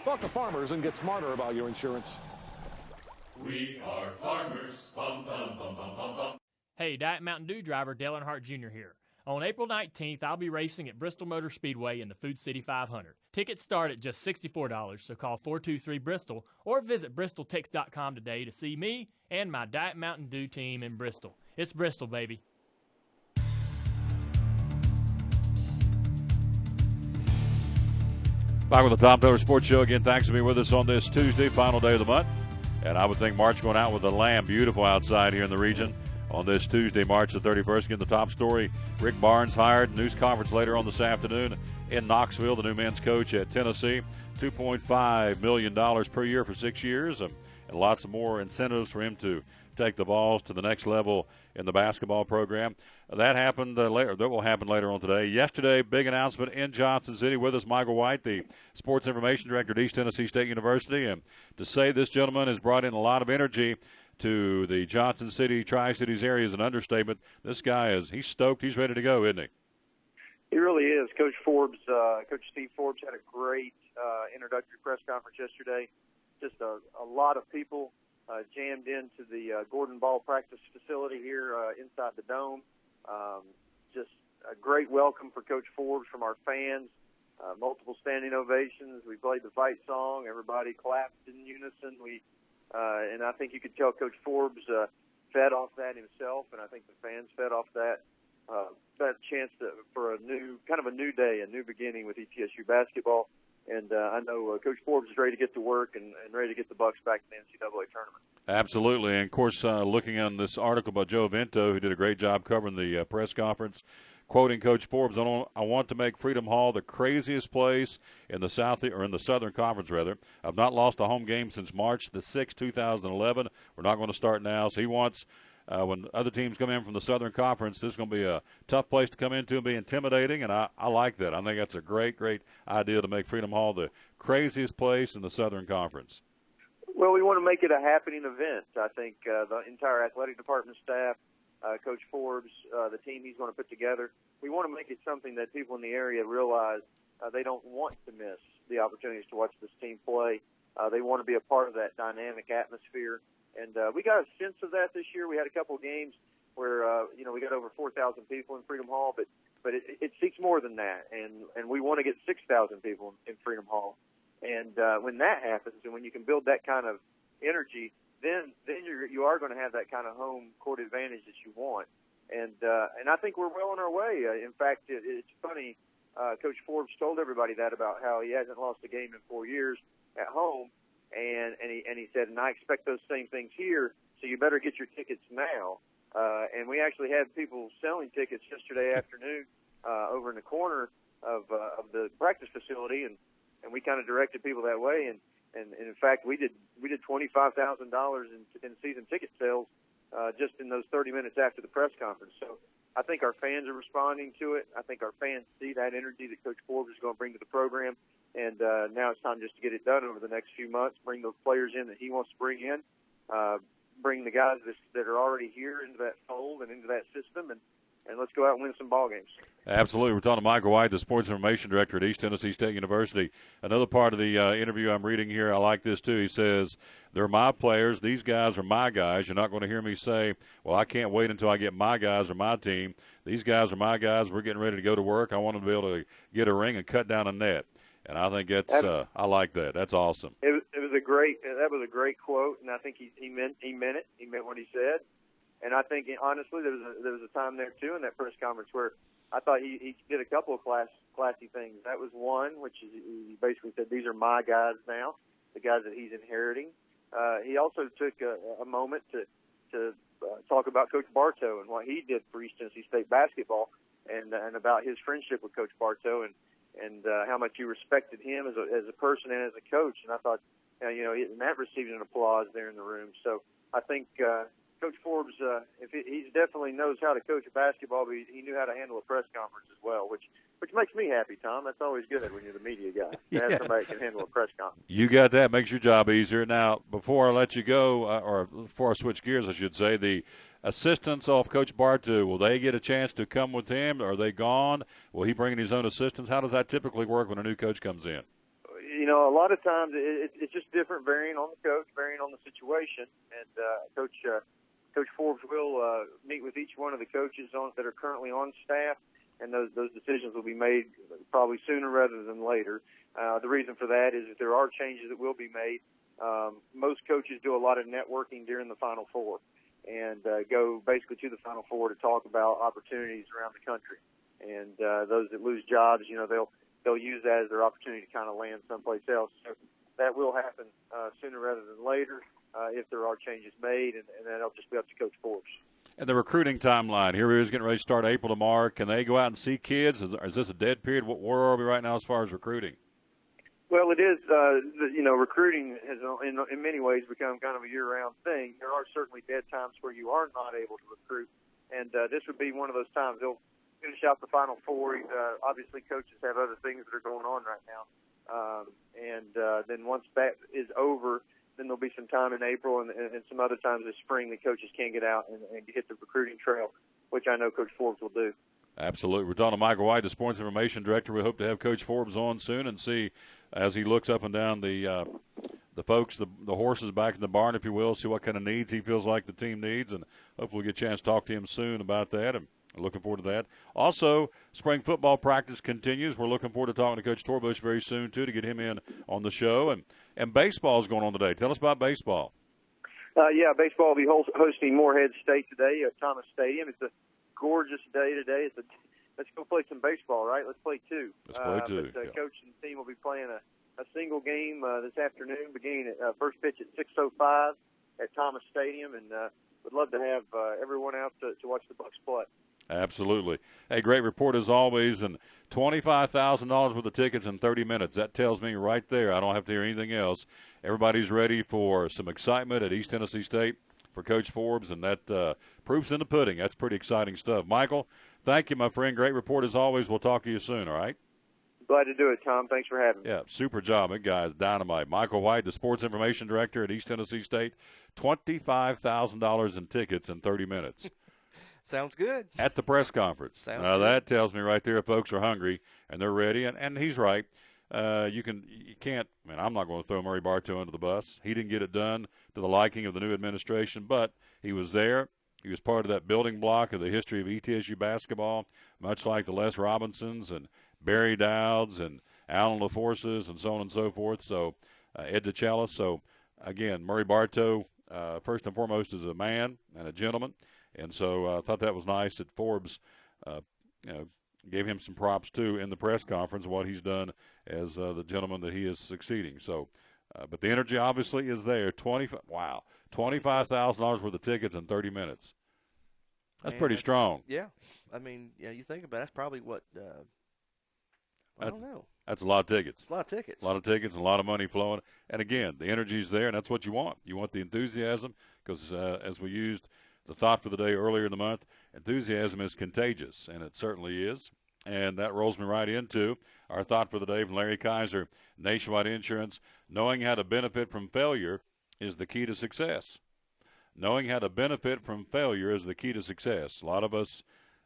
Talk to Farmers and get smarter about your insurance. We are farmers. Bum, bum, bum, bum, bum, bum. Hey, Diet Mountain Dew driver Dale Earnhardt Jr. here. On April 19th, I'll be racing at Bristol Motor Speedway in the Food City 500. Tickets start at just $64, so call 423-BRISTOL or visit bristoltix.com today to see me and my Diet Mountain Dew team in Bristol. It's Bristol, baby. Back with the Tom Taylor Sports Show again. Thanks for being with us on this Tuesday, final day of the month. And I would think March going out with a lamb. Beautiful outside here in the region on this Tuesday, March the 31st. Again, the top story, Rick Barnes hired. News conference later on this afternoon in Knoxville, the new men's coach at Tennessee. $2.5 million per year for 6 years, and lots of more incentives for him to take the Vols to the next level in the basketball program. That happened later. That will happen later on today. Yesterday, big announcement in Johnson City. With us, Michael White, the Sports Information Director at East Tennessee State University. And to say this gentleman has brought in a lot of energy to the Johnson City, Tri-Cities area is an understatement. This guy he's stoked. He's ready to go, isn't he? He really is. Coach Steve Forbes had a great introductory press conference yesterday. Just a lot of people jammed into the Gordon Ball practice facility here inside the Dome. Just a great welcome for Coach Forbes from our fans. multiple standing ovations. We played the fight song. Everybody clapped in unison. And I think you could tell Coach Forbes fed off that himself, and I think the fans fed off that. That chance for a new day, a new beginning with ETSU basketball. And I know Coach Forbes is ready to get to work and ready to get the Bucks back in the NCAA tournament. Absolutely. And, of course, looking on this article by Joe Vento, who did a great job covering the press conference, quoting Coach Forbes, I want to make Freedom Hall the craziest place in the Southern Conference, rather. I've not lost a home game since March the 6th, 2011. We're not going to start now. So he wants, when other teams come in from the Southern Conference, this is going to be a tough place to come into and be intimidating, and I like that. I think that's a great, great idea to make Freedom Hall the craziest place in the Southern Conference. Well, we want to make it a happening event. I think the entire athletic department staff, Coach Forbes, the team he's going to put together, we want to make it something that people in the area realize they don't want to miss the opportunities to watch this team play. They want to be a part of that dynamic atmosphere. And we got a sense of that this year. We had a couple of games where, we got over 4,000 people in Freedom Hall, but it seeks more than that. And we want to get 6,000 people in Freedom Hall. And when that happens, and when you can build that kind of energy, then you are going to have that kind of home court advantage that you want. And I think we're well on our way. In fact, it's funny. Coach Forbes told everybody that about how he hasn't lost a game in 4 years at home, and he said, and I expect those same things here. So you better get your tickets now. And we actually had people selling tickets yesterday afternoon over in the corner of the practice facility, and we kind of directed people that way. And in fact, we did $25,000 in season ticket sales just in those 30 minutes after the press conference. So I think our fans are responding to it. I think our fans see that energy that Coach Forbes is going to bring to the program. And now it's time just to get it done over the next few months, bring those players in that he wants to bring in, bring the guys that are already here into that fold and into that system, and let's go out and win some ball games. Absolutely. We're talking to Michael White, the Sports Information Director at East Tennessee State University. Another part of the interview I'm reading here, I like this too. He says, they're my players. These guys are my guys. You're not going to hear me say, well, I can't wait until I get my guys or my team. These guys are my guys. We're getting ready to go to work. I want them to be able to get a ring and cut down a net. And I think that's I like that. That's awesome. That was a great quote, and I think he meant it. He meant what he said. And I think, honestly, there was a time there, too, in that press conference where I thought he did a couple of classy things. That was one, which is he basically said, these are my guys now, the guys that he's inheriting. He also took a moment to talk about Coach Bartow and what he did for East Tennessee State basketball and about his friendship with Coach Bartow and how much he respected him as a person and as a coach. And I thought, and that received an applause there in the room. So I think Coach Forbes, he definitely knows how to coach a basketball, but he knew how to handle a press conference as well, which makes me happy, Tom. That's always good when you're the media guy to have somebody who can handle a press conference. You got that. Makes your job easier. Now, before I let you go, or before I switch gears, I should say, the assistants off Coach Bartow, will they get a chance to come with him? Are they gone? Will he bring in his own assistants? How does that typically work when a new coach comes in? A lot of times it's just different, varying on the coach, varying on the situation. And Coach Forbes will meet with each one of the coaches that are currently on staff, and those decisions will be made probably sooner rather than later. The reason for that is that there are changes that will be made. Most coaches do a lot of networking during the Final Four and go basically to the Final Four to talk about opportunities around the country. And those that lose jobs, they'll use that as their opportunity to kind of land someplace else. So that will happen sooner rather than later if there are changes made, and that'll just be up to Coach Forbes. And the recruiting timeline, here he is getting ready to start April tomorrow. Can they go out and see kids? Is this a dead period? Where are we right now as far as recruiting? Well, it is. Recruiting has in many ways become kind of a year-round thing. There are certainly dead times where you are not able to recruit, and this would be one of those times. They'll finish out the Final Four. Obviously, coaches have other things that are going on right now, and then once that is over, then there'll be some time in April and some other times this spring that coaches can get out and hit the recruiting trail, which I know Coach Forbes will do. Absolutely. We're talking to Michael White, the Sports Information Director. We hope to have Coach Forbes on soon and see as he looks up and down the folks, the horses back in the barn, if you will, see what kind of needs he feels like the team needs, and hopefully we'll get a chance to talk to him soon about that. And Looking forward to that. Also, spring football practice continues. We're looking forward to talking to Coach Torbush very soon, too, to get him in on the show. And baseball is going on today. Tell us about baseball. Baseball will be hosting Morehead State today at Thomas Stadium. It's a gorgeous day today. Let's go play some baseball, right? Let's play two. Let's play two. Coach and the team will be playing a single game this afternoon, beginning at first pitch at 6:05 at Thomas Stadium, and would love to have everyone out to watch the Bucs play. Absolutely. Hey, great report as always, and $25,000 worth of tickets in 30 minutes. That tells me right there I don't have to hear anything else. Everybody's ready for some excitement at East Tennessee State for Coach Forbes, and that proof's in the pudding. That's pretty exciting stuff. Michael, thank you, my friend. Great report as always. We'll talk to you soon, all right? Glad to do it, Tom. Thanks for having me. Yeah, super job. That guy's dynamite. Michael White, the sports information director at East Tennessee State, $25,000 in tickets in 30 minutes. Sounds good. At the press conference. Sounds good. That tells me right there folks are hungry and they're ready, and he's right. You can't. I mean, I'm not going to throw Murray Bartow under the bus. He didn't get it done to the liking of the new administration, but he was there. He was part of that building block of the history of ETSU basketball, much like the Les Robinsons and Barry Dowds and Alan LaForces and so on and so forth. So Ed DeChellis. So again, Murray Bartow, first and foremost, is a man and a gentleman. And so I thought that was nice that Forbes, gave him some props, too, in the press conference, what he's done as the gentleman that he is succeeding. So, but the energy obviously is there. $25,000 worth of tickets in 30 minutes. That's pretty strong. Yeah. I mean, you think about it, that's probably what I don't know. That's a lot of tickets. It's a lot of tickets. A lot of tickets and a lot of money flowing. And, again, the energy's there, and that's what you want. You want the enthusiasm because, as we used the thought for the day earlier in the month, enthusiasm is contagious, and it certainly is. And that rolls me right into our thought for the day from Larry Kaiser, Nationwide Insurance. Knowing how to benefit from failure is the key to success. Knowing how to benefit from failure is the key to success. A lot of us,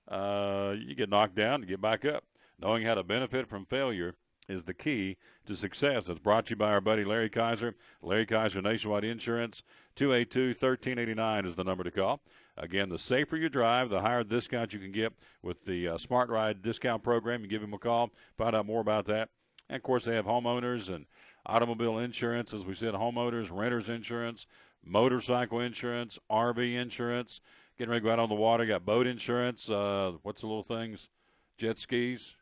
you get knocked down, you get back up. Knowing how to benefit from failure is the key to success. That's brought to you by our buddy Larry Kaiser. Larry Kaiser Nationwide Insurance. 282-1389 is the number to call. Again, the safer you drive, the higher discount you can get with the Smart Ride discount program. You give him a call, find out more about that. And, of course, they have homeowners and automobile insurance, as we said, homeowners, renters insurance, motorcycle insurance, RV insurance. Getting ready to go out on the water, got boat insurance. What's the little things? Jet skis.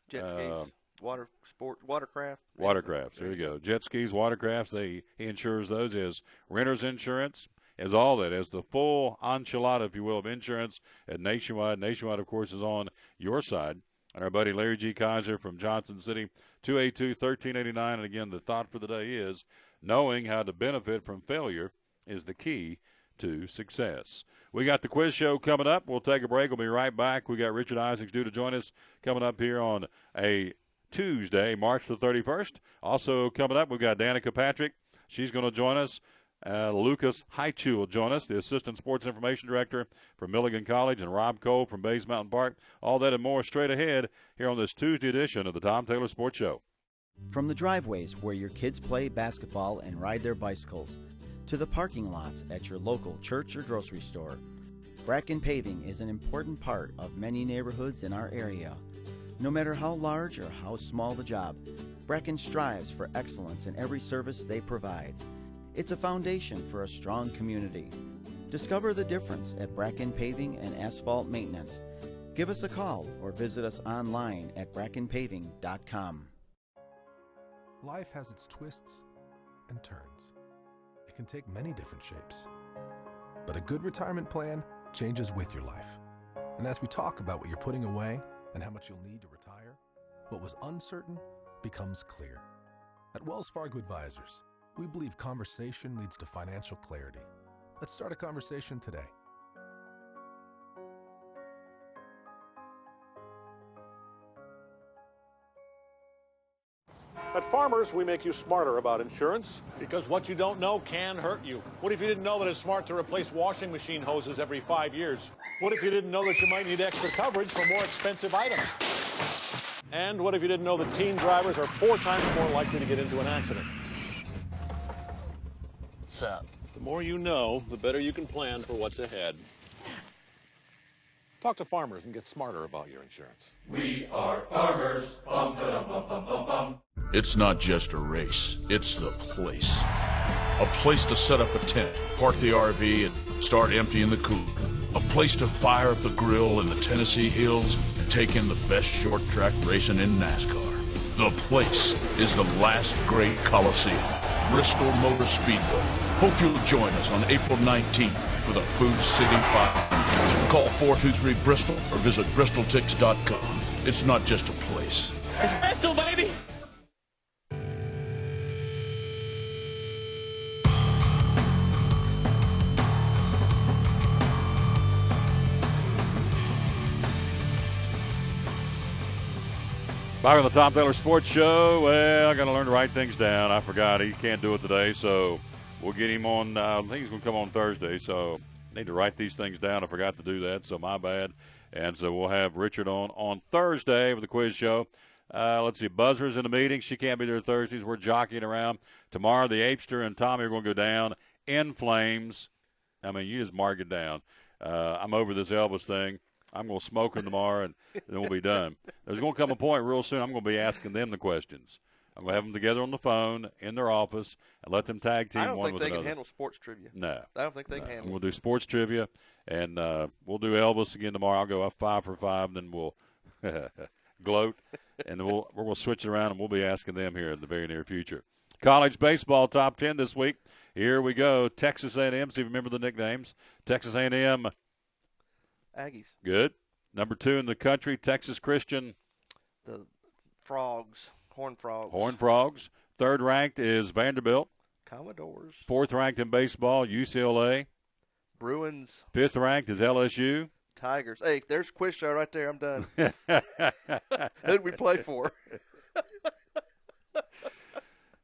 Watercraft. Watercrafts, there you go. Jet skis, watercrafts, he insures those as renter's insurance, as all that, as the full enchilada, if you will, of insurance at Nationwide. Nationwide, of course, is on your side. And our buddy Larry G. Kaiser from Johnson City, 282-1389. And, again, the thought for the day is knowing how to benefit from failure is the key to success. We got the quiz show coming up. We'll take a break. We'll be right back. We got Richard Isaacs due to join us coming up here on a Tuesday, March the 31st. Also coming up, we've got Danica Patrick. She's going to join us. Lucas Hitechew will join us, the Assistant Sports Information Director from Milligan College, and Rob Cole from Bays Mountain Park. All that and more straight ahead here on this Tuesday edition of the Tom Taylor Sports Show. From the driveways where your kids play basketball and ride their bicycles, to the parking lots at your local church or grocery store, Bracken Paving is an important part of many neighborhoods in our area. No matter how large or how small the job, Bracken strives for excellence in every service they provide. It's a foundation for a strong community. Discover the difference at Bracken Paving and Asphalt Maintenance. Give us a call or visit us online at brackenpaving.com. Life has its twists and turns. It can take many different shapes. But a good retirement plan changes with your life. And as we talk about what you're putting away and how much you'll need to retire, what was uncertain becomes clear. At Wells Fargo Advisors, we believe conversation leads to financial clarity. Let's start a conversation today. At Farmers, we make you smarter about insurance because what you don't know can hurt you. What if you didn't know that it's smart to replace washing machine hoses every 5 years? What if you didn't know that you might need extra coverage for more expensive items? And what if you didn't know that teen drivers are 4 times more likely to get into an accident? What's up? The more you know, the better you can plan for what's ahead. Talk to farmers and get smarter about your insurance. We are farmers. Bum, ba-dum, bum, bum, bum, bum. It's not just a race, it's the place. A place to set up a tent, park the RV, and start emptying the cooler. A place to fire up the grill in the Tennessee hills and take in the best short track racing in NASCAR. The place is the last great Coliseum, Bristol Motor Speedway. Hope you'll join us on April 19th for the Food City 500. Call 423-BRISTOL or visit bristoltix.com. It's not just a place. It's Bristol, baby! Back on the Tom Taylor Sports Show. Well, I got to learn to write things down. I forgot he can't do it today, so we'll get him on. I think he's going to come on Thursday, so I need to write these things down. I forgot to do that, so my bad. And so we'll have Richard on Thursday for the quiz show. Let's see, Buzzer's in the meeting. She can't be there Thursdays. We're jockeying around. Tomorrow, the Apester and Tommy are going to go down in flames. I mean, you just mark it down. I'm over this Elvis thing. I'm going to smoke them tomorrow, and then we'll be done. There's going to come a point real soon I'm going to be asking them the questions. I'm going to have them together on the phone in their office and let them tag team one with another. I don't think they can handle sports trivia. No. I don't think they can handle it. We'll do sports trivia, and we'll do Elvis again tomorrow. I'll go up 5 for 5, then we'll gloat, and then we're going to switch it around, and we'll be asking them here in the very near future. College baseball top 10 this week. Here we go. Texas A&M. See if you remember the nicknames. Texas A&M. Aggies. Good. Number 2 in the country, Texas Christian. The Frogs. Horned Frogs. Horned Frogs. 3rd ranked is Vanderbilt. Commodores. 4th ranked in baseball, UCLA. Bruins. 5th ranked is LSU. Tigers. Hey, there's quiz show right there. I'm done. Who did we play for?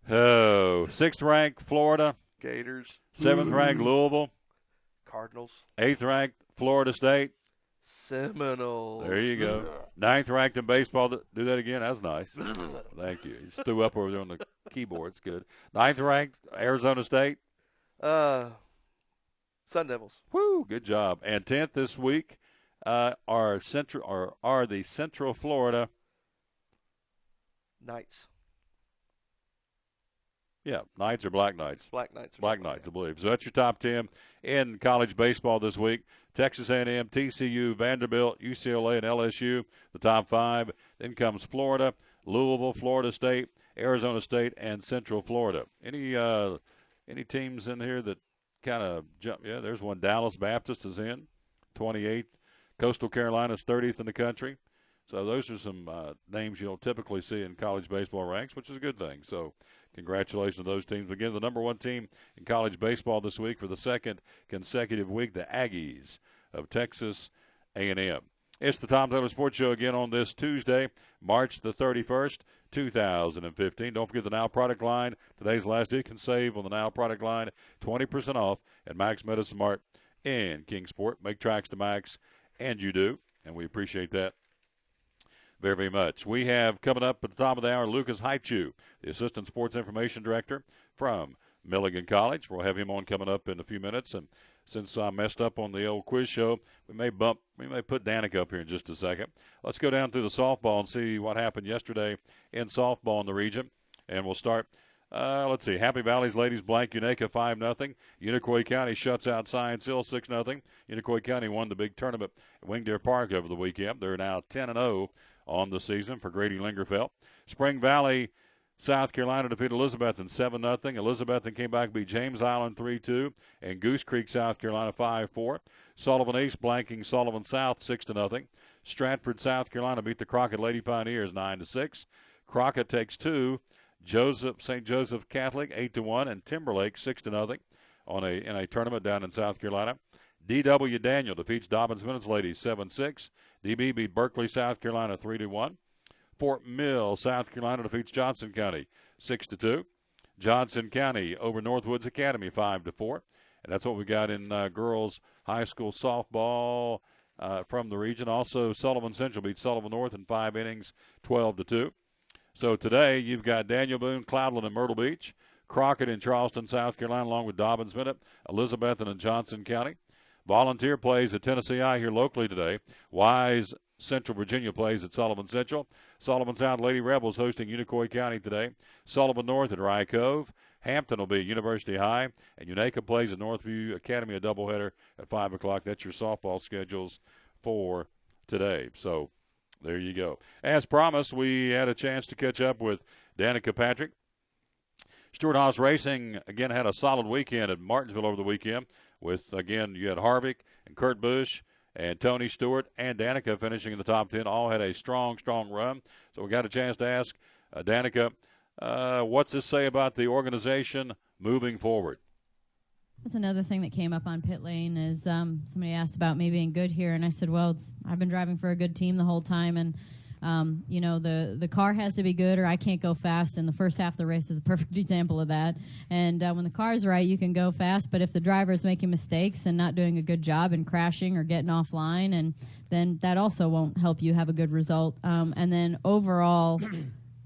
Oh, 6th ranked Florida. Gators. 7th ranked Louisville. Cardinals. 8th ranked Florida State. Seminoles. There you go. 9th ranked in baseball. Do that again. That's nice. Thank you. You threw up over there on the keyboard. It's good. 9th ranked Arizona State. Sun Devils. Woo, good job. And 10th this week are the Central Florida Knights. Yeah, Knights or Black Knights? Black Knights. Black Knights, I believe. So that's your top 10 in college baseball this week. Texas A&M, TCU, Vanderbilt, UCLA, and LSU, the top 5. Then comes Florida, Louisville, Florida State, Arizona State, and Central Florida. Any teams in here that kind of jump? Yeah, there's one. Dallas Baptist is in, 28th. Coastal Carolina's 30th in the country. So those are some names you don't typically see in college baseball ranks, which is a good thing. So congratulations to those teams. Again, the number 1 team in college baseball this week for the 2nd consecutive week, the Aggies of Texas A&M. It's the Tom Taylor Sports Show again on this Tuesday, March the 31st, 2015. Don't forget the Now product line. Today's last day. You can save on the Now product line 20% off at Max Medicine Mart in Kingsport. Make tracks to Max, and you do, and we appreciate that very, very much. We have coming up at the top of the hour Lucas Hitechew, the Assistant Sports Information Director from Milligan College. We'll have him on coming up in a few minutes. And since I messed up on the old quiz show, we may put Danica up here in just a second. Let's go down through the softball and see what happened yesterday in softball in the region. And we'll start. Let's see. Happy Valley's ladies blank Unaka 5-0. Unicoi County shuts out Science Hill 6-0. Unicoi County won the big tournament at Wingdeer Park over the weekend. They're now 10-0 on the season for Grady Lingerfeld. Spring Valley, South Carolina defeated Elizabethton 7-0. Elizabethton came back to beat James Island 3-2 and Goose Creek, South Carolina 5-4. Sullivan East blanking Sullivan South 6-0. Stratford, South Carolina beat the Crockett Lady Pioneers 9-6. Crockett takes 2. St. Joseph Catholic 8-1 and Timberlake 6-0 in a tournament down in South Carolina. D.W. Daniel defeats Dobbins Minutes Ladies 7-6. DB beat Berkeley, South Carolina 3-1. Fort Mill, South Carolina defeats Johnson County 6-2. Johnson County over Northwoods Academy 5-4. And that's what we got in girls high school softball from the region. Also, Sullivan Central beat Sullivan North in 5 innings 12-2. So today you've got Daniel Boone, Cloudland, and Myrtle Beach. Crockett in Charleston, South Carolina, along with Dobbins Minute, Elizabethton, and Johnson County. Volunteer plays at Tennessee I here locally today. Wise Central Virginia plays at Sullivan Central. Sullivan Sound Lady Rebels hosting Unicoi County today. Sullivan North at Rye Cove. Hampton will be at University High. And Unaka plays at Northview Academy, a doubleheader at 5 o'clock. That's your softball schedules for today. So there you go. As promised, we had a chance to catch up with Danica Patrick. Stewart Haas Racing, again, had a solid weekend at Martinsville over the weekend with, again, you had Harvick and Kurt Busch and Tony Stewart and Danica finishing in the top 10. All had a strong, strong run. So we got a chance to ask Danica, what's this say about the organization moving forward? That's another thing that came up on pit lane is somebody asked about me being good here, and I said, well, I've been driving for a good team the whole time, and the car has to be good or I can't go fast, and the first half of the race is a perfect example of that. And when the car's right, you can go fast, but if the driver is making mistakes and not doing a good job and crashing or getting offline, and then that also won't help you have a good result. And then overall,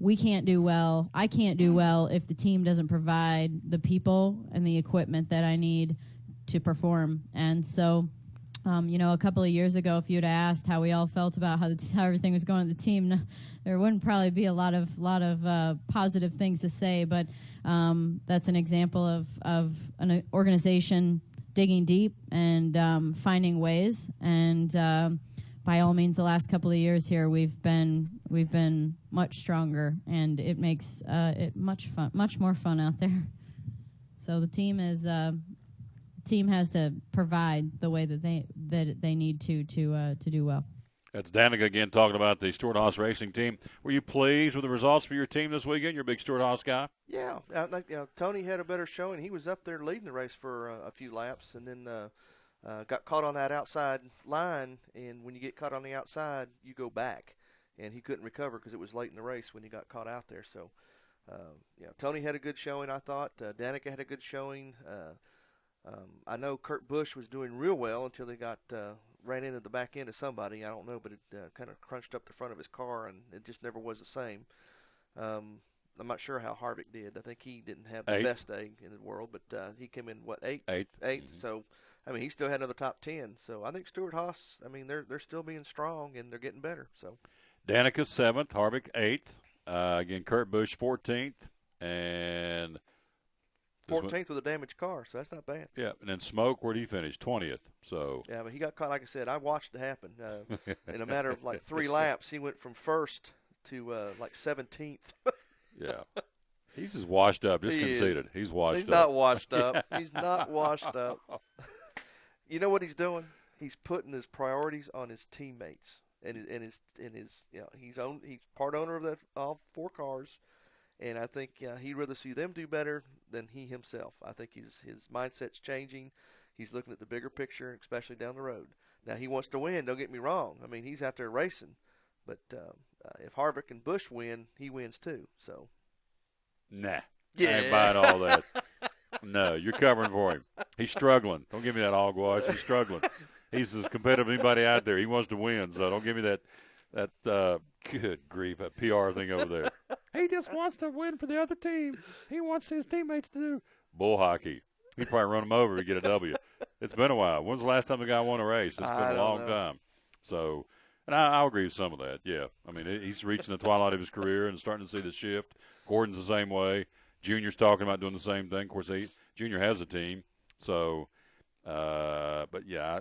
we can't do well. I can't do well if the team doesn't provide the people and the equipment that I need to perform. And so a couple of years ago, if you'd asked how we all felt about how everything was going to the team, there wouldn't probably be a lot of positive things to say. But that's an example of an organization digging deep and finding ways. And by all means, the last couple of years here, we've been much stronger, and it makes it much more fun out there. So the team is. Team has to provide the way that they need to do well. That's Danica again talking about the Stewart Haas Racing team. Were you pleased with the results for your team this weekend? You're a big Stewart Haas guy. Yeah, Tony had a better showing. He was up there leading the race for a few laps, and then got caught on that outside line. And when you get caught on the outside, you go back, and he couldn't recover because it was late in the race when he got caught out there. So, Tony had a good showing. I thought Danica had a good showing. I know Kurt Busch was doing real well until they ran into the back end of somebody. I don't know, but it kind of crunched up the front of his car, and it just never was the same. I'm not sure how Harvick did. I think he didn't have the best day in the world, but he came in, eighth? Eighth. Mm-hmm. So, he still had another top 10. So I think Stewart Haas, they're still being strong, and they're getting better. So Danica 7th, Harvick 8th. Again, Kurt Busch 14th, and 14th with a damaged car, so that's not bad. Yeah, and then Smoke, where did he finish? 20th. So yeah, but he got caught. Like I said, I watched it happen. In a matter of 3 laps, he went from first to 17th. Yeah, he's just washed up, just conceited. He's washed up. He's not washed up. He's not washed up. You know what he's doing? He's putting his priorities on his teammates and his he's part owner of all 4 cars. And I think he'd rather see them do better than he himself. I think his mindset's changing. He's looking at the bigger picture, especially down the road. Now, he wants to win, don't get me wrong. He's out there racing. But if Harvick and Busch win, he wins too. So, nah. Yeah. I ain't buying all that. No, you're covering for him. He's struggling. Don't give me that hogwash. He's struggling. He's as competitive as anybody out there. He wants to win, so don't give me that good grief, that PR thing over there. He just wants to win for the other team. He wants his teammates to do bull hockey. He'd probably run them over to get a W. It's been a while. When's the last time the guy won a race? It's been a long time. So, and I'll agree with some of that, yeah. He's reaching the twilight of his career and starting to see the shift. Gordon's the same way. Junior's talking about doing the same thing. Of course, Junior has a team. So, but, yeah,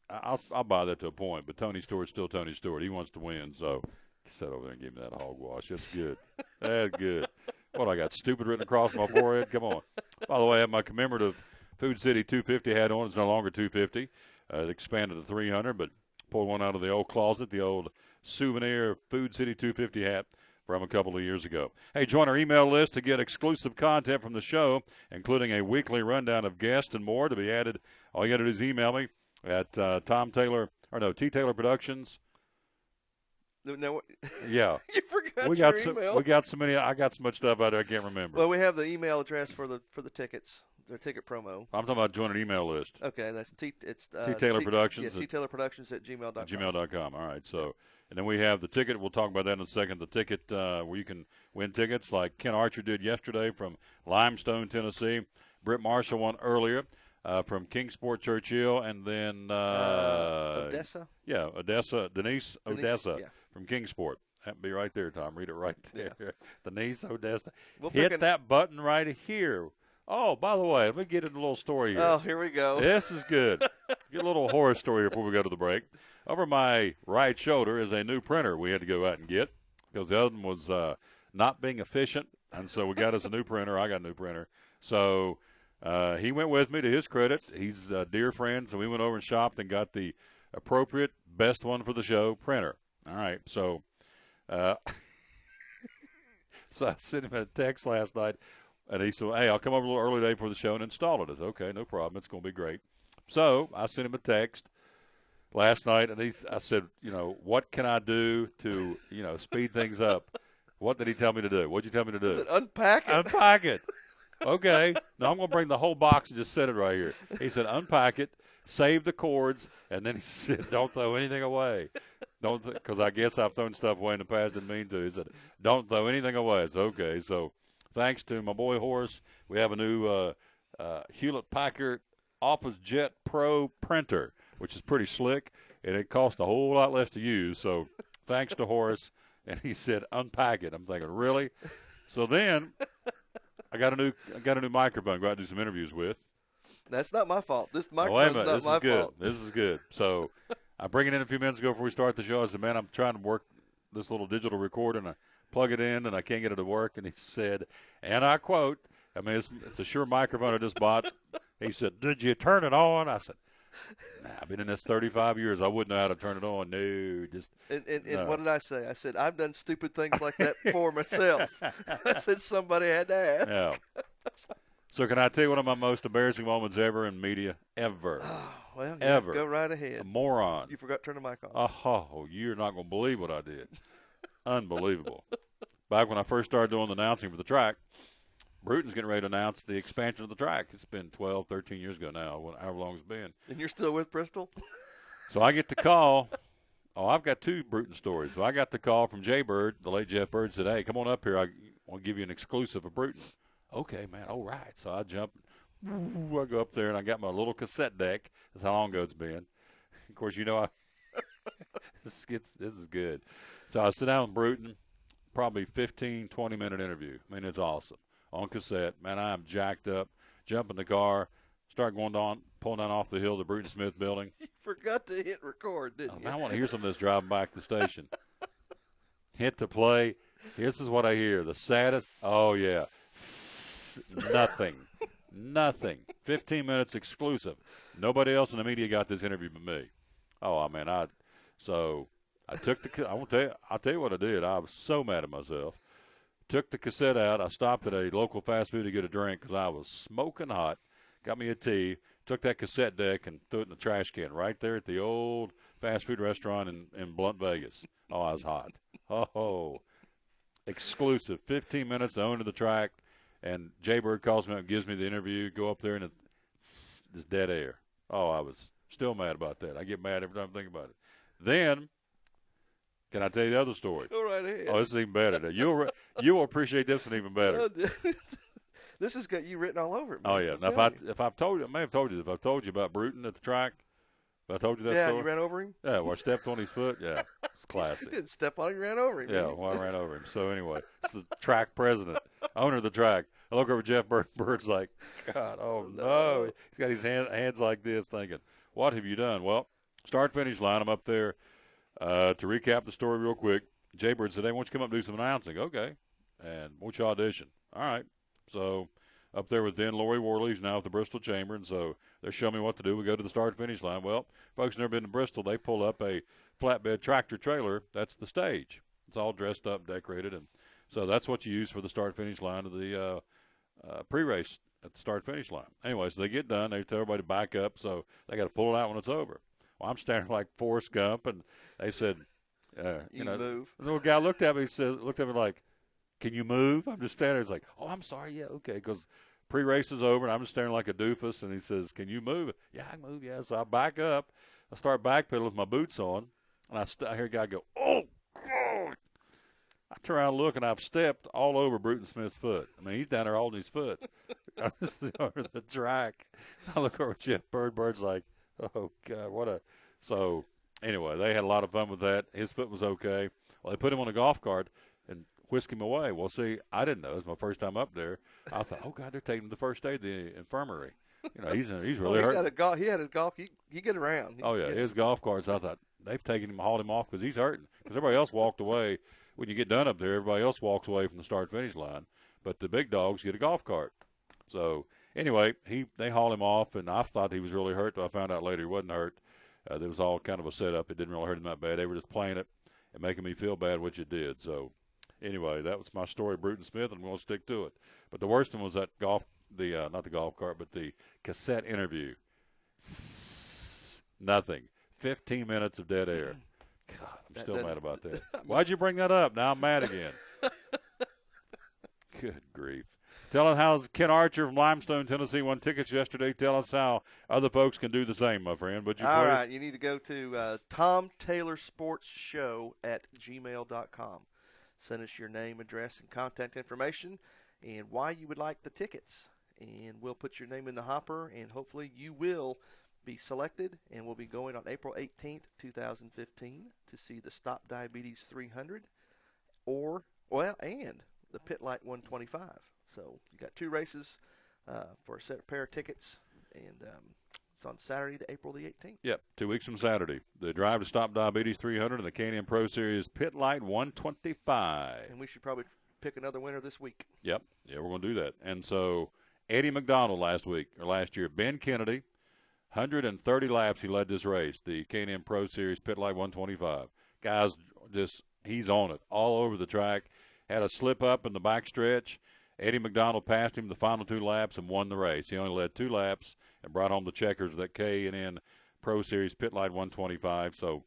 I'll buy that to a point. But Tony Stewart's still Tony Stewart. He wants to win, so sit over there and give me that hogwash. That's good. That's good. What, I got stupid written across my forehead? Come on. By the way, I have my commemorative Food City 250 hat on. It's no longer 250. It expanded to 300, but pulled one out of the old closet, the old souvenir Food City 250 hat from a couple of years ago. Hey, join our email list to get exclusive content from the show, including a weekly rundown of guests and more to be added. All you got to do is email me at T. Taylor Productions. No, yeah. You forgot your email. We got so many. I got so much stuff out there I can't remember. Well, we have the email address for the tickets, their ticket promo. I'm talking about joining an email list. Okay, that's T Taylor Productions. Yeah, TTaylorProductions at gmail.com. Gmail.com. All right. So, and then we have the ticket. We'll talk about that in a second. The ticket where you can win tickets like Ken Archer did yesterday from Limestone, Tennessee. Britt Marshall won earlier. from Kingsport Churchill, and then Odessa. Yeah, Denise Odessa yeah. from Kingsport. That'd be right there, Tom. Read it right there. Yeah. Denise Odessa. We'll Hit that button right here. Oh, by the way, let me get into a little story here. Oh, here we go. This is good. Get a little horror story before we go to the break. Over my right shoulder is a new printer we had to go out and get because the other one was not being efficient, and so we got us a new printer. I got a new printer. So he went with me, to his credit. He's a dear friend, so we went over and shopped and got the appropriate, best one for the show printer. All right, so so I sent him a text last night, and he said, hey, I'll come over a little early today for the show and install it. I said, okay, no problem. It's going to be great. So I sent him a text last night, and I said, what can I do to, speed things up? What did he tell me to do? What did you tell me to do? He said, unpack it. Unpack it. Okay. Now I'm going to bring the whole box and just set it right here. He said, unpack it, save the cords, and then he said, don't throw anything away. Because I guess I've thrown stuff away in the past, didn't mean to. He said, don't throw anything away. It's okay. So thanks to my boy Horace, we have a new Hewlett-Packard Office Jet Pro printer, which is pretty slick, and it costs a whole lot less to use. So thanks to Horace. And he said, unpack it. I'm thinking, really? So then I got a new microphone to go out and do some interviews with. That's not my fault. This microphone's not this my is good. fault. This is good. So I bring it in a few minutes ago before we start the show. I said, man, I'm trying to work this little digital recorder, and I plug it in, and I can't get it to work. And he said, and I quote, I mean, it's a sure microphone I just bought. He said, did you turn it on? I said, nah, I've been in this 35 years. I wouldn't know how to turn it on. No, just. And no. what did I say? I said, I've done stupid things like that for myself. I said somebody had to ask. Yeah. So can I tell you one of my most embarrassing moments ever in media? Ever. Oh, well, ever. Go right ahead. A moron. You forgot to turn the mic on. Oh, you're not going to believe what I did. Unbelievable. Back when I first started doing the announcing for the track, Bruton's getting ready to announce the expansion of the track. It's been 12, 13 years ago now, however long it's been. And you're still with Bristol? So I get the call. Oh, I've got two Bruton stories. So I got the call from Jay Bird, the late Jeff Bird, said, hey, come on up here. I want to give you an exclusive of Bruton. Okay, man, all right. So I jump. I go up there, and I got my little cassette deck. That's how long ago it's been. Of course, this is good. So I sit down with Bruton, probably 15, 20-minute interview. I mean, it's awesome. On cassette. Man, I am jacked up. Jump in the car, start pulling down off the hill to Bruton Smith building. You forgot to hit record, didn't you? Man, I want to hear some of this driving back to the station. Hit the play. This is what I hear. The saddest. Oh, yeah. Nothing. Nothing. 15 minutes exclusive. Nobody else in the media got this interview but me. Oh, man, I'll tell you what I did. I was so mad at myself. Took the cassette out. I stopped at a local fast food to get a drink because I was smoking hot. Got me a tea. Took that cassette deck and threw it in the trash can right there at the old fast food restaurant in Blunt, Vegas. Oh, I was hot. Oh, exclusive. 15 minutes to own the track. And Jay Bird calls me up and gives me the interview. Go up there and it's dead air. Oh, I was still mad about that. I get mad every time I think about it. Then, can I tell you the other story? Go right ahead. Oh, this is even better. You will appreciate this one even better. This has got you written all over it, man. Oh, yeah. Now, if I've told you, I may have told you, if I've told you about Bruton at the track, if I told you that story. Yeah, you ran over him? Yeah, where I stepped on his foot. Yeah, it's classic. You didn't step on him, you ran over him. Yeah, well, I ran over him. So, anyway, it's the track president, owner of the track. I look over at Jeff Bird. Bird's like, God, oh, no. He's got his hands like this thinking, what have you done? Well, start-finish line, I'm up there. To recap the story real quick, Jay Bird said, hey, why don't you come up and do some announcing? Okay. And why don't you audition? All right. So up there with then Lori Worley, who's now at the Bristol Chamber, and so they're showing me what to do. We go to the start-finish line. Well, folks never been to Bristol. They pull up a flatbed tractor trailer. That's the stage. It's all dressed up, decorated, and so that's what you use for the start-finish line of the pre-race at the start-finish line. Anyway, so they get done. They tell everybody to back up, so they got to pull it out when it's over. Well, I'm standing like Forrest Gump, and they said, you know, move. The little guy looked at me like, can you move? I'm just standing there. He's like, oh, I'm sorry. Yeah, okay, because pre-race is over, and I'm just staring like a doofus, and he says, can you move? Yeah, I can move, yeah. So I back up. I start backpedaling with my boots on, and I hear a guy go, oh, God. I turn around and look, and I've stepped all over Bruton Smith's foot. I mean, he's down there holding his foot. This is over the track. I look over at Jeff Bird. Bird's like, oh, God, what a – so, anyway, they had a lot of fun with that. His foot was okay. Well, they put him on a golf cart and whisked him away. Well, see, I didn't know. It was my first time up there. I thought, oh, God, they're taking him to first aid, the infirmary. You know, he's really hurt. He had his golf. He get around. Oh, yeah, his golf carts. I thought they've taken him, hauled him off because he's hurting. Because everybody else walked away. When you get done up there, everybody else walks away from the start-finish line. But the big dogs get a golf cart. So, anyway, they haul him off, and I thought he was really hurt, though I found out later he wasn't hurt. It was all kind of a setup. It didn't really hurt him that bad. They were just playing it and making me feel bad, which it did. So, anyway, that was my story, Bruton Smith, and I'm going to stick to it. But the worst one was that not the golf cart, but the cassette interview. Nothing. 15 minutes of dead air. God, I'm still mad about that. Why'd you bring that up? Now I'm mad again. Good grief. Tell us how Ken Archer from Limestone, Tennessee, won tickets yesterday. Tell us how other folks can do the same, my friend. Would you All please? right, you need to go to TomTaylorSportsShow@gmail.com. Send us your name, address, and contact information and why you would like the tickets. And we'll put your name in the hopper, and hopefully you will be selected. And we'll be going on April 18th, 2015 to see the Stop Diabetes 300 and the Pit Light 125. So you got two races for a pair of tickets, and it's on Saturday, April the 18th. Yep, 2 weeks from Saturday. The Drive to Stop Diabetes 300 and the K&N Pro Series Pit Light 125. And we should probably pick another winner this week. Yep, yeah, we're going to do that. And so Eddie McDonald last year, Ben Kennedy, 130 laps he led this race, the K&N Pro Series Pit Light 125. Guys, he's on it all over the track. Had a slip up in the backstretch. Eddie McDonald passed him the final 2 laps and won the race. He only led 2 laps and brought home the checkers of that K&N Pro Series Pit Light 125. So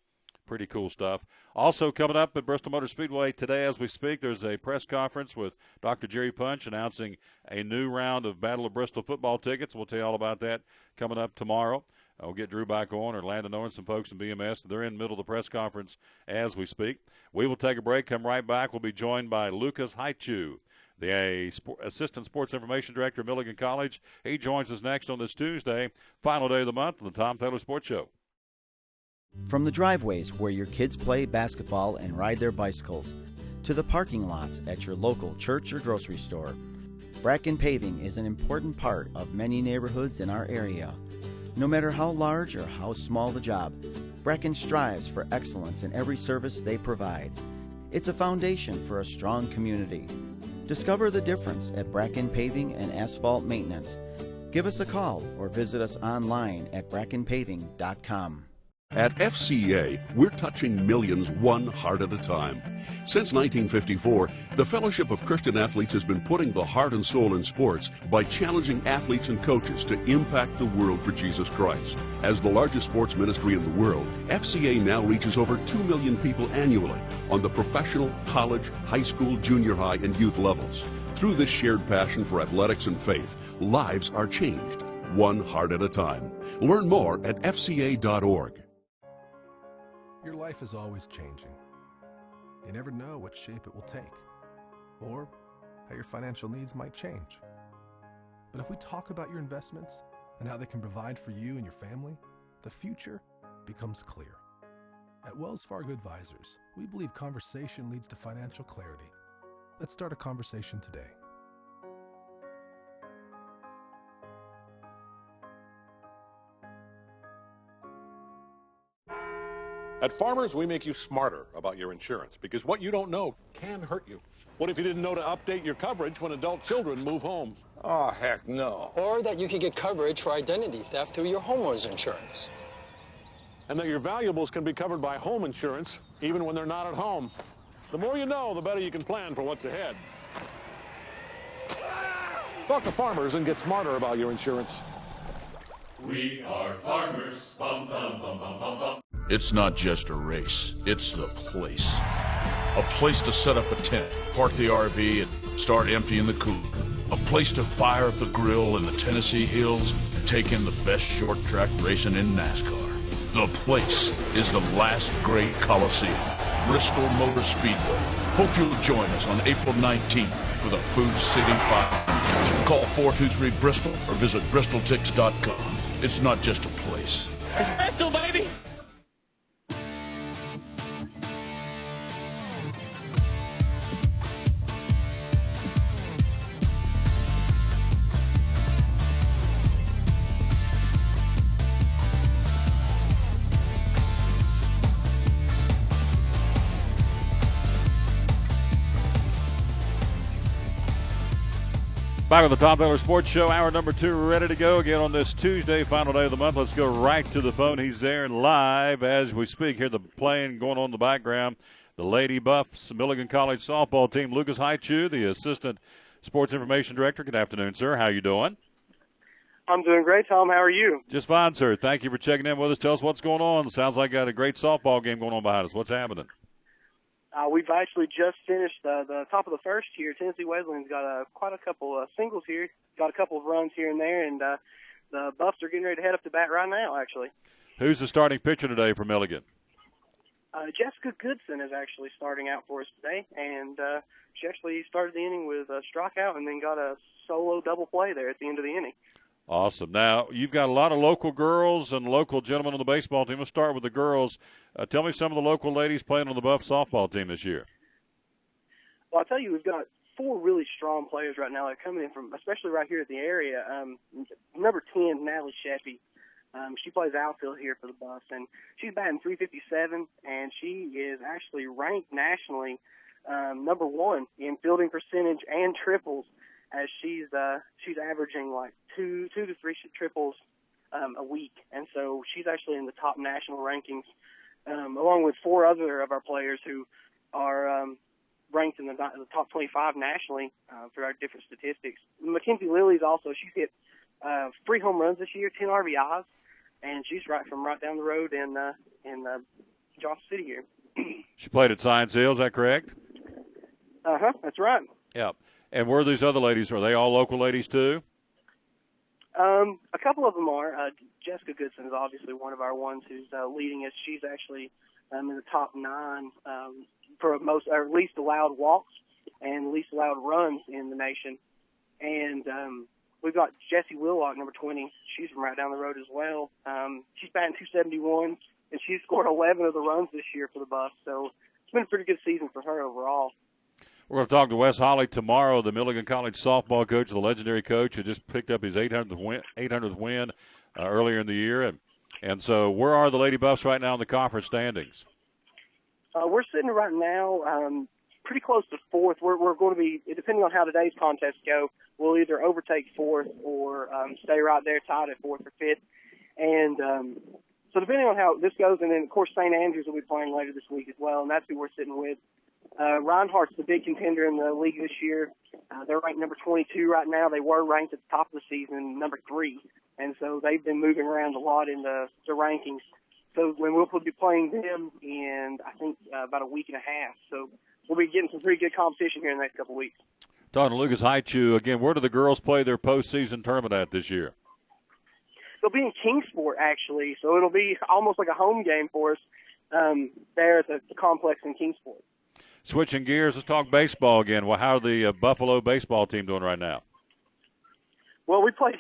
pretty cool stuff. Also coming up at Bristol Motor Speedway today as we speak, there's a press conference with Dr. Jerry Punch announcing a new round of Battle of Bristol football tickets. We'll tell you all about that coming up tomorrow. We'll get Drew back on, or Landon Owen, some folks in BMS. They're in the middle of the press conference as we speak. We will take a break, come right back. We'll be joined by Lucas Hitechew, the Assistant Sports Information Director at Milligan College. He joins us next on this Tuesday, final day of the month, on the Tom Taylor Sports Show. From the driveways where your kids play basketball and ride their bicycles, to the parking lots at your local church or grocery store, Bracken Paving is an important part of many neighborhoods in our area. No matter how large or how small the job, Bracken strives for excellence in every service they provide. It's a foundation for a strong community. Discover the difference at Bracken Paving and Asphalt Maintenance. Give us a call or visit us online at brackenpaving.com. At FCA, we're touching millions one heart at a time. Since 1954, the Fellowship of Christian Athletes has been putting the heart and soul in sports by challenging athletes and coaches to impact the world for Jesus Christ. As the largest sports ministry in the world, FCA now reaches over 2 million people annually on the professional, college, high school, junior high, and youth levels. Through this shared passion for athletics and faith, lives are changed, one heart at a time. Learn more at fca.org. Your life is always changing. You never know what shape it will take, or how your financial needs might change. But if we talk about your investments and how they can provide for you and your family, the future becomes clear. At Wells Fargo Advisors, we believe conversation leads to financial clarity. Let's start a conversation today. At Farmers, we make you smarter about your insurance because what you don't know can hurt you. What if you didn't know to update your coverage when adult children move home? Oh, heck no. Or that you could get coverage for identity theft through your homeowner's insurance. And that your valuables can be covered by home insurance even when they're not at home. The more you know, the better you can plan for what's ahead. Talk to Farmers and get smarter about your insurance. We are farmers. Bum, bum, bum, bum, bum, bum. It's not just a race, it's the place. A place to set up a tent, park the RV, and start emptying the coop. A place to fire up the grill in the Tennessee hills and take in the best short track racing in NASCAR. The place is the last great Coliseum, Bristol Motor Speedway. Hope you'll join us on April 19th for the Food City 500. Call 423-BRISTOL or visit bristoltix.com. It's not just a place. It's Bristol, baby! Back on the Tom Taylor Sports Show, hour number 2, ready to go again on this Tuesday, final day of the month. Let's go right to the phone. He's there live as we speak. Hear the playing going on in the background. The Lady Buffs Milligan College softball team. Lucas Hitechew, the Assistant Sports Information Director. Good afternoon, sir. How you doing? I'm doing great, Tom. How are you? Just fine, sir. Thank you for checking in with us. Tell us what's going on. Sounds like you got a great softball game going on behind us. What's happening? We've actually just finished the top of the first here. Tennessee Wesleyan's got quite a couple of singles here, got a couple of runs here and there, and the Buffs are getting ready to head up to bat right now, actually. Who's the starting pitcher today for Milligan? Jessica Goodson is actually starting out for us today, and she actually started the inning with a strikeout and then got a solo double play there at the end of the inning. Awesome. Now, you've got a lot of local girls and local gentlemen on the baseball team. Let's start with the girls. Tell me some of the local ladies playing on the Buff softball team this year. Well, I'll tell you, we've got 4 really strong players right now that are coming in from, especially right here at the area. Number 10, Natalie Sheppy. She plays outfield here for the Buffs, and she's batting .357, and she is actually ranked nationally number 1 in fielding percentage and triples, as she's averaging like 2 to 3 triples a week, and so she's actually in the top national rankings, along with 4 other of our players who are ranked in the top 25 nationally for our different statistics. Mackenzie Lilly's also, she's hit 3 home runs this year, 10 RBIs, and she's right down the road in Johnson City here. She played at Science Hill, is that correct? That's right. Yep. And where are these other ladies? Are they all local ladies too? A couple of them are. Jessica Goodson is obviously one of our ones who's leading us. She's actually in the top 9 for most, or least allowed walks and least allowed runs in the nation. And we've got Jessie Willock, number 20. She's from right down the road as well. She's batting .271, and she's scored 11 of the runs this year for the Buffs. So it's been a pretty good season for her overall. We're going to talk to Wes Holly tomorrow, the Milligan College softball coach, the legendary coach who just picked up his 800th win earlier in the year. And so where are the Lady Buffs right now in the conference standings? We're sitting right now pretty close to 4th. We're going to be, depending on how today's contests go, we'll either overtake 4th or stay right there tied at 4th or 5th. And so depending on how this goes, and then, of course, St. Andrews will be playing later this week as well, and that's who we're sitting with. Reinhardt's the big contender in the league this year. They're ranked number 22 right now. They were ranked at the top of the season, number 3. And so they've been moving around a lot in the rankings. So when we'll be playing them in, I think, about a week and a half. So we'll be getting some pretty good competition here in the next couple of weeks. Talking to Lucas Hitechew, again, where do the girls play their postseason tournament at this year? They'll be in Kingsport, actually. So it'll be almost like a home game for us there at the complex in Kingsport. Switching gears, let's talk baseball again. Well, how are the Buffalo baseball team doing right now? Well, we played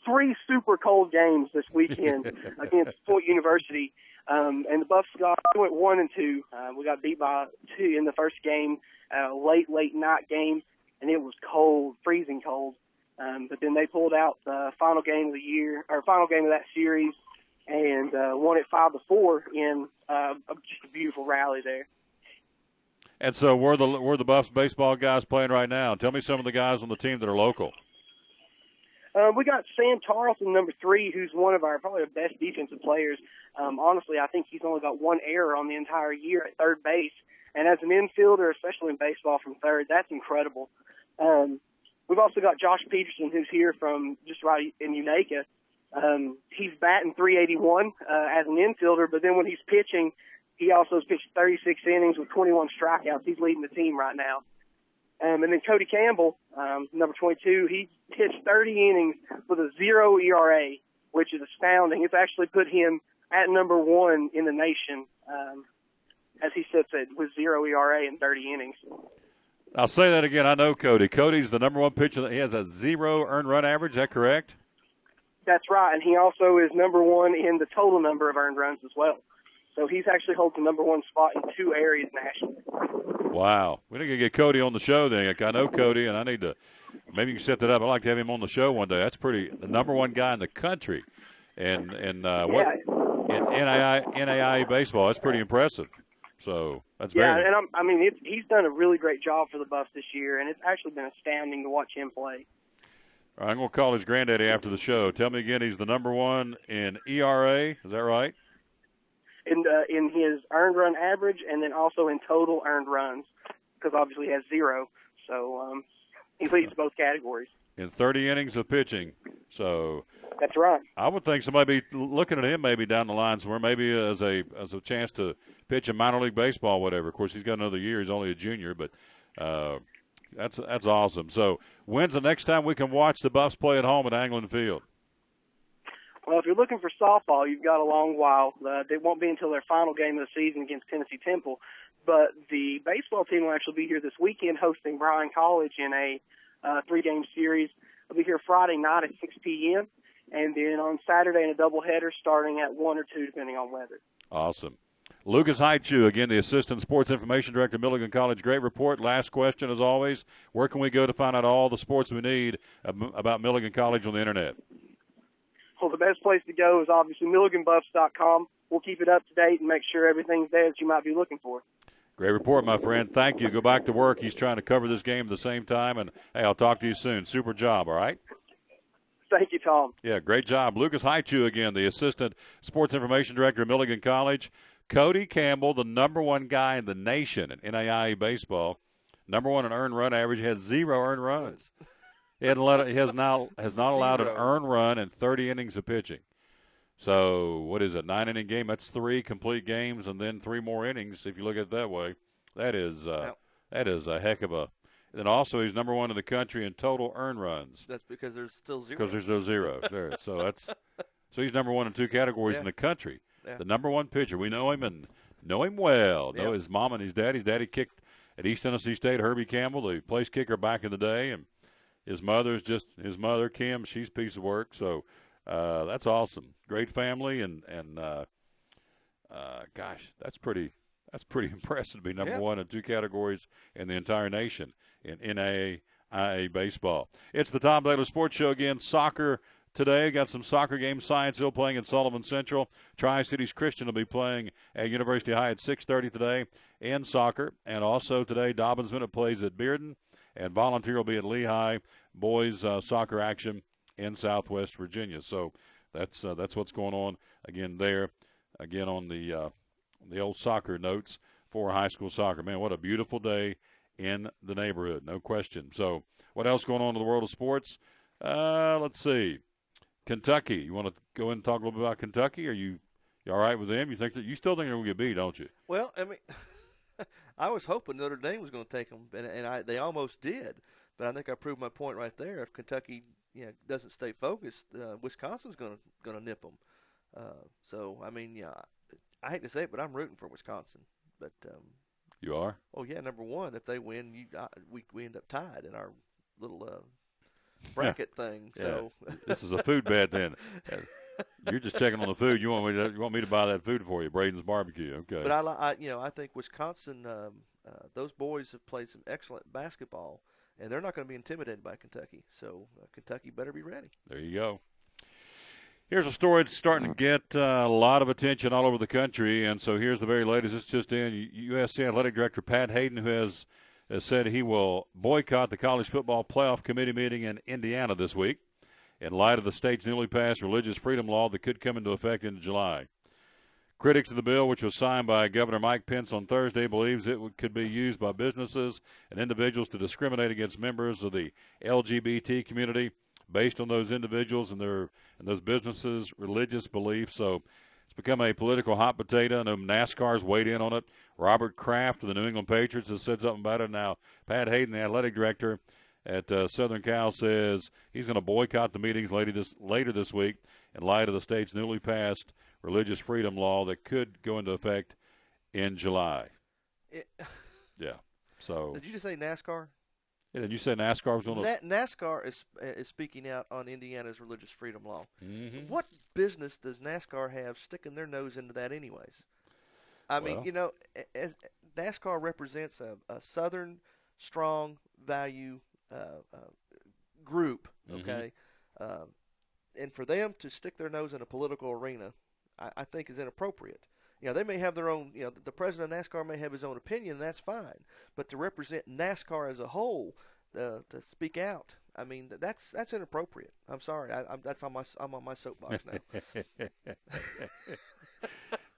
3 super cold games this weekend against Fort University, and the Buffs went 1-2. We got beat by 2 in the first game, late night game, and it was cold, freezing cold. But then they pulled out the final game of the year, or final game of that series, and won it 5-4 in just a beautiful rally there. And so where are the Buffs baseball guys playing right now? Tell me some of the guys on the team that are local. We got Sam Tarleton, number 3, who's one of our probably the best defensive players. Honestly, I think he's only got 1 error on the entire year at third base. And as an infielder, especially in baseball from third, that's incredible. We've also got Josh Peterson, who's here from just right in Unaka. He's batting .381 as an infielder, but then when he's pitching, he also has pitched 36 innings with 21 strikeouts. He's leading the team right now. And then Cody Campbell, number 22, he pitched 30 innings with a 0 ERA, which is astounding. It's actually put him at number 1 in the nation as he sits at with 0 ERA in 30 innings. I'll say that again. I know Cody. Cody's the number one pitcher. He has a 0 earned run average. Is that correct? That's right, and he also is number one in the total number of earned runs as well. So he's actually holds the number one spot in 2 areas nationally. Wow. We need to get Cody on the show then. I know Cody, and I need to – maybe you can set that up. I'd like to have him on the show one day. That's the number one guy in the country. And in NAIA baseball, that's pretty impressive. So that's very – and he's done a really great job for the Buffs this year, and it's actually been astounding to watch him play. All right, I'm going to call his granddaddy after the show. Tell me again, he's the number one in ERA. Is that right? In his earned run average, and then also in total earned runs, because obviously he has 0. So he leads both categories. In 30 innings of pitching. So that's right. I would think somebody be looking at him maybe down the line somewhere, maybe as a chance to pitch in minor league baseball, whatever. Of course, he's got another year. He's only a junior, but that's awesome. So when's the next time we can watch the Buffs play at home at Anglin Field? Well, if you're looking for softball, you've got a long while. It won't be until their final game of the season against Tennessee Temple. But the baseball team will actually be here this weekend hosting Bryan College in a 3-game series. They'll be here Friday night at 6 p.m. and then on Saturday in a doubleheader starting at 1 or 2, depending on weather. Awesome. Lucas Hitechew, again, the Assistant Sports Information Director, Milligan College. Great report. Last question, as always. Where can we go to find out all the sports we need about Milligan College on the Internet? Well, the best place to go is obviously MilliganBuffs.com. We'll keep it up to date and make sure everything's there that you might be looking for. Great report, my friend. Thank you. Go back to work. He's trying to cover this game at the same time. And, hey, I'll talk to you soon. Super job, all right? Thank you, Tom. Yeah, great job. Lucas Hitechew, again, the Assistant Sports Information Director at Milligan College. Cody Campbell, the number one guy in the nation in NAIA baseball. Number one in earned run average. He has 0 earned runs. He has not allowed an earned run in 30 innings of pitching. So what is it, 9-inning game? That's 3 complete games and then 3 more innings. If you look at it that way, that is a heck of a. And then also he's number one in the country in total earned runs. That's because there's still 0. Because there's no 0 there. So he's number one in 2 categories in the country. Yeah. The number one pitcher. We know him and know him well. Know his mom and his dad. His daddy kicked at East Tennessee State. Herbie Campbell, the place kicker back in the day, and his mother, Kim, she's a piece of work. So that's awesome. Great family, and gosh, that's pretty impressive to be number one in 2 categories in the entire nation in NAIA baseball. It's the Tom Baylor Sports Show again. Soccer today. Got some soccer games. Science Hill playing in Sullivan Central. Tri-Cities Christian will be playing at University High at 6:30 today in soccer. And also today, Dobbins Minute plays at Bearden. And Volunteer will be at Lehigh. Boys soccer action in Southwest Virginia. So that's what's going on again there. Again on the old soccer notes for high school soccer. Man, what a beautiful day in the neighborhood, no question. So what else going on in the world of sports? Let's see. Kentucky. You want to go in and talk a little bit about Kentucky? Are you all right with them? You still think they're going to get beat, don't you? Well, I mean, I was hoping Notre Dame was going to take them, and they almost did. But I think I proved my point right there. If Kentucky, doesn't stay focused, Wisconsin's going to nip them. So I mean, I hate to say it, but I'm rooting for Wisconsin. But you are? Oh yeah, number one. If they win, we end up tied in our little bracket thing. Yeah. So this is a food bet then. You're just checking on the food. You want me to buy that food for you, Braden's Barbecue. Okay. But I think Wisconsin. Those boys have played some excellent basketball, and they're not going to be intimidated by Kentucky. So Kentucky better be ready. There you go. Here's a story that's starting to get a lot of attention all over the country, and so here's the very latest. It's just in. USC Athletic Director Pat Hayden, who has said he will boycott the College Football Playoff Committee meeting in Indiana this week in light of the state's newly passed religious freedom law that could come into effect in July. Critics of the bill, which was signed by Governor Mike Pence on Thursday, believes it could be used by businesses and individuals to discriminate against members of the LGBT community based on those individuals and those businesses' religious beliefs. So it's become a political hot potato. I know NASCAR's weighed in on it. Robert Kraft of the New England Patriots has said something about it. Now, Pat Hayden, the athletic director at Southern Cal, says he's going to boycott the meetings later this week in light of the state's newly passed religious freedom law that could go into effect in July. It, yeah. So did you just say NASCAR? Yeah, did you say NASCAR was going to? NASCAR is speaking out on Indiana's religious freedom law. Mm-hmm. What business does NASCAR have sticking their nose into that, anyways? I mean, you know, as NASCAR represents a Southern strong value group, okay, and for them to stick their nose in a political arena, I think is inappropriate. You know, they may have their own, you know, the president of NASCAR may have his own opinion, and that's fine. But to represent NASCAR as a whole, to speak out, I mean, that's inappropriate. I'm sorry. I'm on my soapbox now.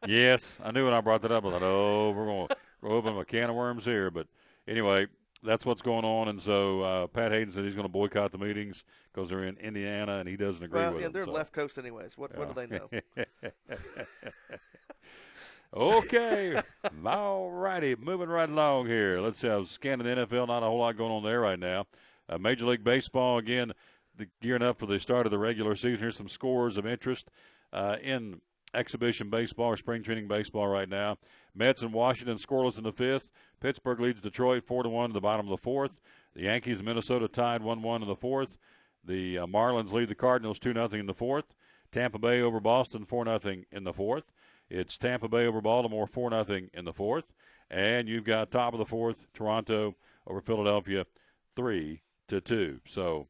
Yes, I knew when I brought that up. I thought, oh, we're opening a can of worms here. But anyway, that's what's going on. And so Pat Hayden said he's going to boycott the meetings because they're in Indiana, and he doesn't agree with them. Well, they're left coast anyways. What do they know? Okay, all righty, moving right along here. Let's see, I was scanning the NFL, not a whole lot going on there right now. Major League Baseball, again, gearing up for the start of the regular season. Here's some scores of interest in exhibition baseball or spring training baseball right now. Mets and Washington scoreless in the fifth. Pittsburgh leads Detroit 4-1 to the bottom of the fourth. The Yankees and Minnesota tied 1-1 in the fourth. The Marlins lead the Cardinals 2-0 in the fourth. Tampa Bay over Boston 4-0 in the fourth. It's Tampa Bay over Baltimore 4-0 in the fourth. And you've got top of the fourth, Toronto over Philadelphia 3-2. So,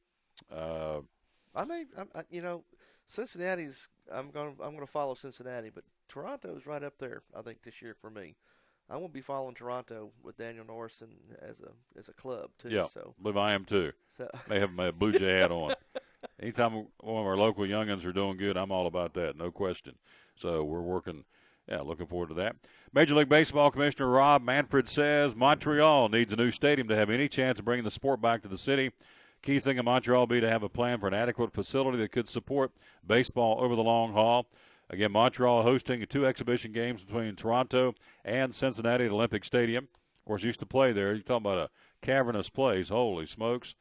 you know, Cincinnati's. I'm going to follow Cincinnati, but Toronto's right up there. I think this year for me. I'm going to be following Toronto with Daniel Norris and as a club too. Yeah, so. I believe I am too. So. May have my Blue Jay hat on. Anytime one of our local youngins are doing good, I'm all about that, no question. So we're working, looking forward to that. Major League Baseball Commissioner Rob Manfred says Montreal needs a new stadium to have any chance of bringing the sport back to the city. Key thing in Montreal will be to have a plan for an adequate facility that could support baseball over the long haul. Again, Montreal hosting 2 exhibition games between Toronto and Cincinnati at Olympic Stadium. Of course, used to play there. You're talking about a cavernous place. Holy smokes.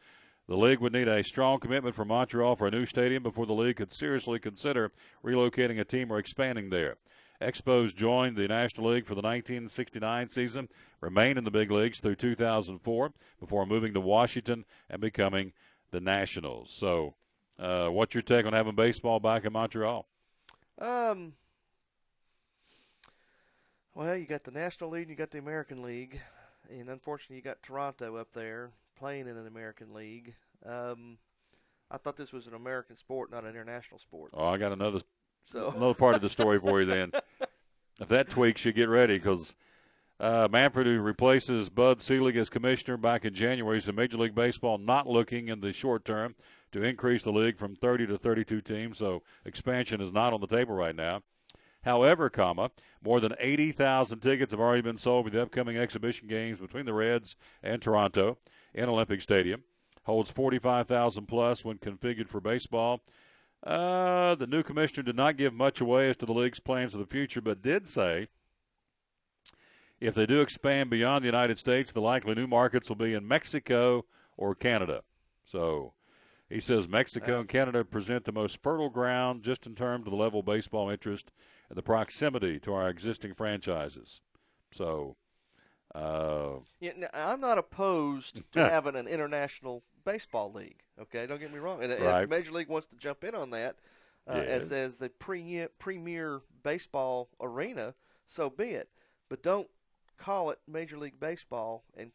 The league would need a strong commitment from Montreal for a new stadium before the league could seriously consider relocating a team or expanding there. Expos joined the National League for the 1969 season, remained in the big leagues through 2004 before moving to Washington and becoming the Nationals. So what's your take on having baseball back in Montreal? Well, you got the National League and you got the American League, and unfortunately you got Toronto up there playing in an American League. I thought this was an American sport, not an international sport. Oh, I got another part of the story for you then. If that tweaks, you get ready because Manfred, who replaces Bud Selig as commissioner back in January, said Major League Baseball not looking in the short term to increase the league from 30 to 32 teams, so expansion is not on the table right now. However, more than 80,000 tickets have already been sold for the upcoming exhibition games between the Reds and Toronto in Olympic Stadium. Holds 45,000 plus when configured for baseball. The new commissioner did not give much away as to the league's plans for the future, but did say if they do expand beyond the United States, the likely new markets will be in Mexico or Canada. So he says Mexico and Canada present the most fertile ground just in terms of the level of baseball interest and the proximity to our existing franchises. So I'm not opposed to having an international baseball league. Okay, don't get me wrong. And if Major League wants to jump in on that as the premier baseball arena, so be it. But don't call it Major League Baseball and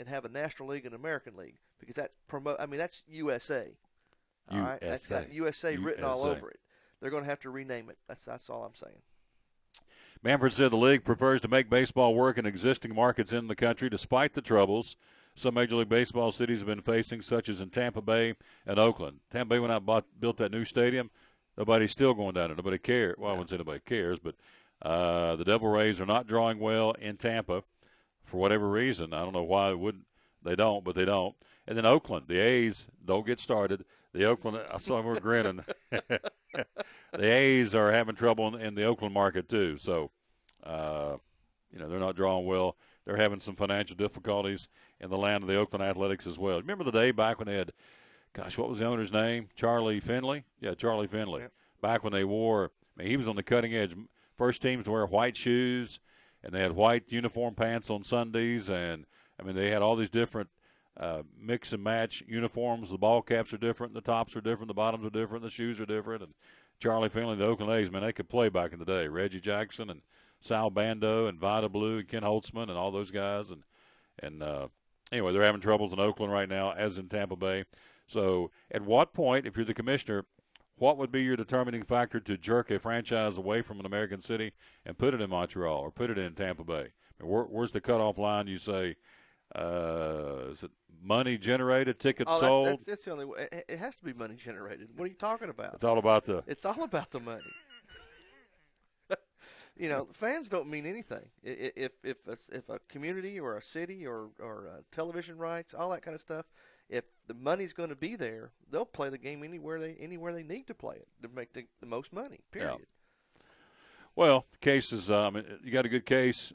have a National League and American League because that's USA. All right, that's got USA written all over it. They're going to have to rename it. That's all I'm saying. Manfred said the league prefers to make baseball work in existing markets in the country despite the troubles some Major League Baseball cities have been facing, such as in Tampa Bay and Oakland. Tampa Bay went out and built that new stadium. Nobody's still going down there. Nobody cares. Well, I wouldn't say nobody cares, but the Devil Rays are not drawing well in Tampa for whatever reason. I don't know why they don't, but they don't. And then Oakland, the A's, don't get started. The Oakland, I saw them were grinning. The A's are having trouble in the Oakland market too. So, they're not drawing well. They're having some financial difficulties in the land of the Oakland Athletics as well. Remember the day back when they had, what was the owner's name? Charlie Finley? Yeah, Charlie Finley. Yep. Back when they wore, he was on the cutting edge. First teams to wear white shoes. and they had white uniform pants on Sundays, and I mean they had all these different mix and match uniforms. The ball caps are different, the tops are different, the bottoms are different, the shoes are different. And Charlie Finley, the Oakland A's, man, they could play back in the day. Reggie Jackson and Sal Bando and Vida Blue and Ken Holtzman and all those guys. And anyway, they're having troubles in Oakland right now, as in Tampa Bay. So at what point, if you're the commissioner, what would be your determining factor to jerk a franchise away from an American city and put it in Montreal or put it in Tampa Bay? I mean, where's the cutoff line? You say, is it money generated, tickets sold? That's the only way. It has to be money generated. What are you talking about? It's all about the money. You know, fans don't mean anything. If a community or a city or television rights, all that kind of stuff, if the money's going to be there, they'll play the game anywhere they need to play it to make the most money. Period. Yeah. Well, the case is, you got a good case.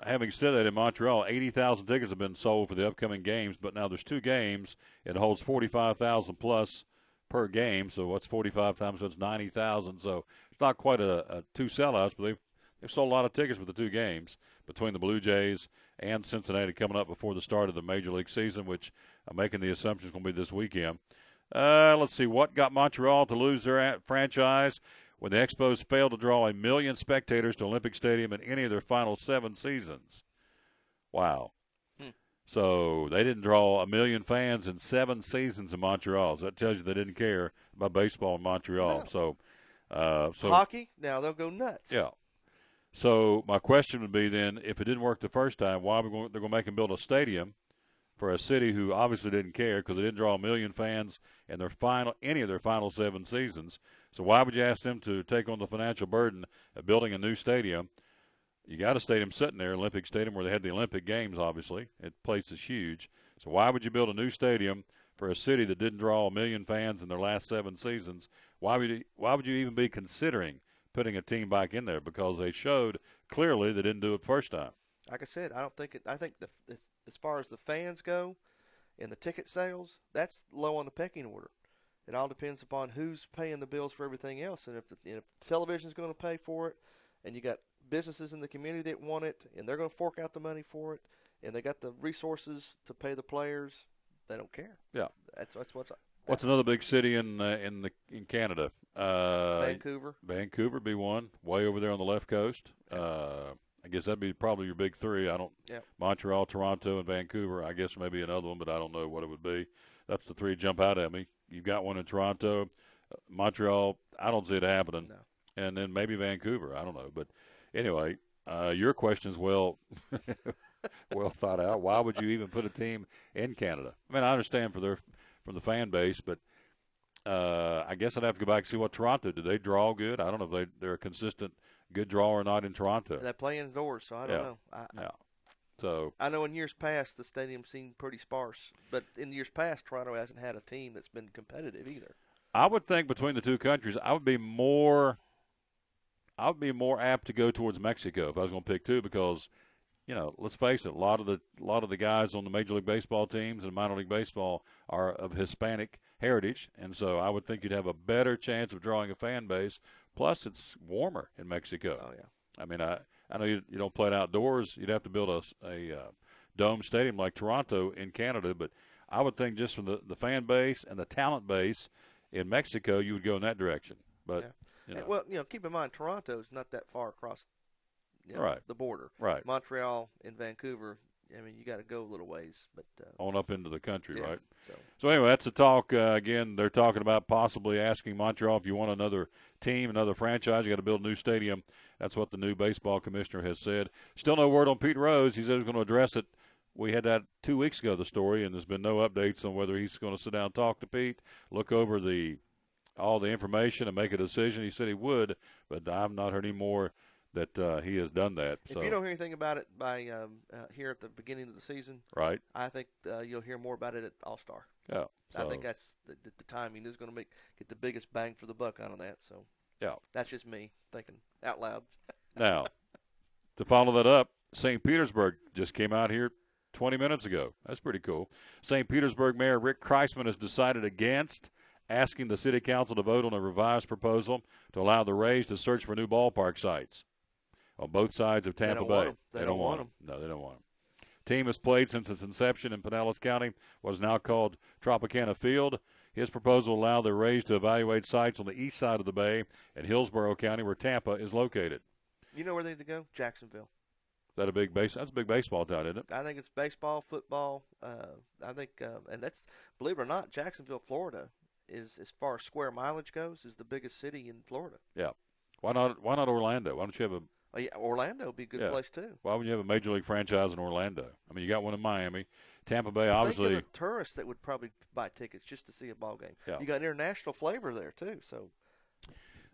Having said that, in Montreal, 80,000 tickets have been sold for the upcoming games, but now there's 2 games. It holds 45,000 plus per game. So what's 45 times? So it's 90,000. So it's not quite a 2 sellouts, but they've sold a lot of tickets for the 2 games between the Blue Jays and Cincinnati coming up before the start of the Major League season, which I'm making the assumption is going to be this weekend. Let's see. What got Montreal to lose their franchise? When the Expos failed to draw 1 million spectators to Olympic Stadium in any of their final 7 seasons. Wow. So they didn't draw 1 million fans in 7 seasons in Montreal. So that tells you they didn't care about baseball in Montreal. No. So hockey, now they'll go nuts. Yeah. So my question would be then, if it didn't work the first time, why they're going to make them build a stadium for a city who obviously didn't care because they didn't draw 1 million fans in any of their final 7 seasons. So why would you ask them to take on the financial burden of building a new stadium? You got a stadium sitting there, Olympic Stadium, where they had the Olympic Games, obviously. The place is huge. So why would you build a new stadium for a city that didn't draw 1 million fans in their last 7 seasons? Why would you even be considering putting a team back in there? Because they showed clearly they didn't do it first time. Like I said, I think as far as the fans go and the ticket sales, that's low on the pecking order. It all depends upon who's paying the bills for everything else. And if television's going to pay for it, and you got businesses in the community that want it, and they're going to fork out the money for it, and they got the resources to pay the players, they don't care. Yeah, that's what's another big city in Canada? Vancouver. Vancouver be one, way over there on the left coast. I guess that'd be probably your big 3. Montreal, Toronto, and Vancouver. I guess maybe another one, but I don't know what it would be. That's the 3 jump out at me. You've got one in Toronto, Montreal. I don't see it happening. No. And then maybe Vancouver. I don't know. But anyway, your question's well thought out. Why would you even put a team in Canada? I mean, I understand from the fan base, but I guess I'd have to go back and see what Toronto did. They draw good? I don't know if they're a consistent good drawer or not in Toronto. And they play indoors, so I don't know. So I know in years past the stadium seemed pretty sparse, but in years past Toronto hasn't had a team that's been competitive either. I would think between the 2 countries, I would be more apt to go towards Mexico if I was going to pick 2 because, let's face it, a lot of the guys on the Major League Baseball teams and minor league baseball are of Hispanic heritage, and so I would think you'd have a better chance of drawing a fan base. Plus, it's warmer in Mexico. Oh yeah. I mean, I know you don't play it outdoors. You'd have to build a dome stadium like Toronto in Canada, but I would think just from the fan base and the talent base in Mexico, you would go in that direction. But well, keep in mind Toronto's not that far across the border. Right. Montreal and Vancouver, I mean, you got to go a little ways, but on up into the country, right? So anyway, that's a talk. Again, they're talking about possibly asking Montreal if you want another team, another franchise, you got to build a new stadium. That's what the new baseball commissioner has said. Still no word on Pete Rose. He said he's going to address it. We had that 2 weeks ago, the story, and there's been no updates on whether he's going to sit down and talk to Pete, look over all the information and make a decision. He said he would, but I've not heard any more that he has done that. If you don't hear anything about it by here at the beginning of the season, right? I think you'll hear more about it at All-Star. Yeah, I think that's the timing is going to get the biggest bang for the buck out of that. So yeah, that's just me thinking out loud. Now, to follow that up, St. Petersburg just came out here 20 minutes ago. That's pretty cool. St. Petersburg Mayor Rick Kreisman has decided against asking the city council to vote on a revised proposal to allow the Rays to search for new ballpark sites. on both sides of Tampa Bay. They don't want them. No, they don't want them. Team has played since its inception in Pinellas County, what is now called Tropicana Field. His proposal will allow the Rays to evaluate sites on the east side of the bay in Hillsborough County, where Tampa is located. You know where they need to go? Jacksonville. That's a big baseball town, isn't it? I think it's baseball, football. I think, and that's, believe it or not, Jacksonville, Florida, is, as far as square mileage goes, is the biggest city in Florida. Yeah. Why not Orlando? Why don't you have a Orlando would be a good place too. Why wouldn't you have a major league franchise in Orlando? I mean, you got one in Miami, Tampa Bay. Obviously, think of the tourists that would probably buy tickets just to see a ball game. Yeah. You got international flavor there too. So,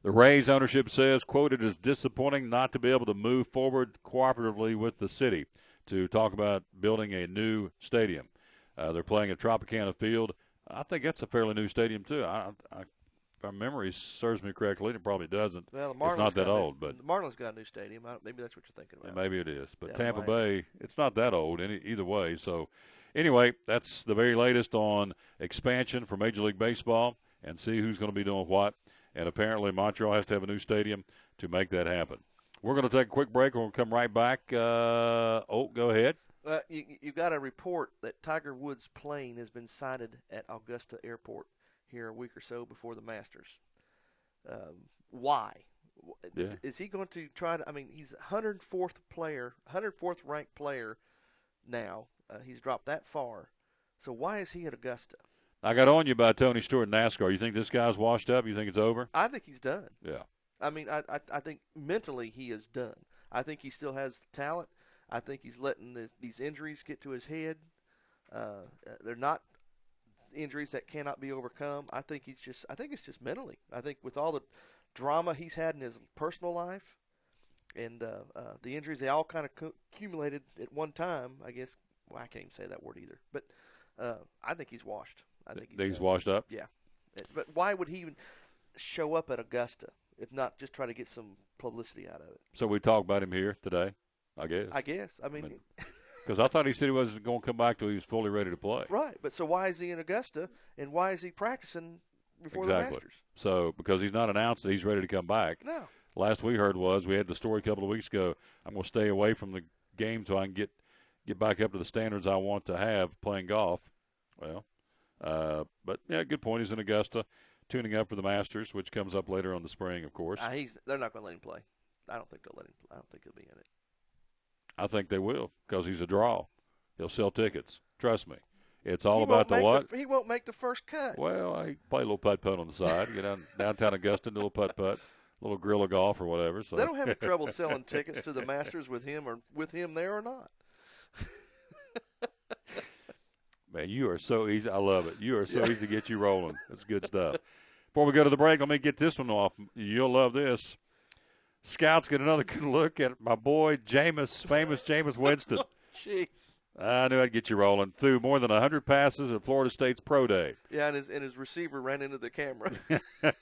the Rays ownership says, quote, "It is disappointing not to be able to move forward cooperatively with the city to talk about building a new stadium." They're playing at Tropicana Field. I think that's a fairly new stadium too. If my memory serves me correctly, it probably doesn't. Well, the it's not that old, but the Marlins got a new stadium. Maybe that's what you're thinking about. Maybe it is, but Yeah, Tampa Bay, it's not that old either way. So, anyway, that's the very latest on expansion for Major League Baseball, and see who's going to be doing what. And apparently, Montreal has to have a new stadium to make that happen. We're going to take a quick break, and we'll come right back. Go ahead. You got a report that Tiger Woods' plane has been sighted at Augusta Airport here a week or so before the Masters. Why? Yeah. Is he going to try to? I mean, he's 104th ranked player now. He's dropped that far. So why is he at Augusta? I got on you about Tony Stewart in NASCAR. You think this guy's washed up? You think it's over? I think he's done. Yeah. I mean, I think mentally he is done. I think he still has talent. I think he's letting these injuries get to his head. They're not injuries that cannot be overcome. I think it's just mentally. I think with all the drama he's had in his personal life and the injuries, they all kind of accumulated at one time. I guess I can't even say that word either. But I think he's washed. I think he's washed up. Yeah. But why would he even show up at Augusta if not just try to get some publicity out of it? So we talk about him here today, I guess. I mean, because I thought he said he wasn't going to come back till he was fully ready to play. Right. But so why is he in Augusta, and why is he practicing before the Masters? So because he's not announced that he's ready to come back. No. Last we heard was we had the story a couple of weeks ago. I'm going to stay away from the game so I can get back up to the standards I want to have playing golf. Well, but yeah, good point. He's in Augusta, tuning up for the Masters, which comes up later on the spring, of course. They're not going to let him play. I don't think they'll let him. I don't think he'll be in it. I think they will because he's a draw. He'll sell tickets. Trust me. It's all about the what? He won't make the first cut. Well, I play a little putt-putt on the side. Get downtown Augusta, do a little putt-putt, a little grill of golf or whatever. So they don't have any trouble selling tickets to the Masters with him there or not. Man, you are so easy. I love it. You are so easy to get you rolling. That's good stuff. Before we go to the break, let me get this one off. You'll love this. Scouts get another good look at my boy famous Jameis Winston. Jeez. I knew I'd get you rolling. Threw more than 100 passes at Florida State's Pro Day. Yeah, and his receiver ran into the camera. Here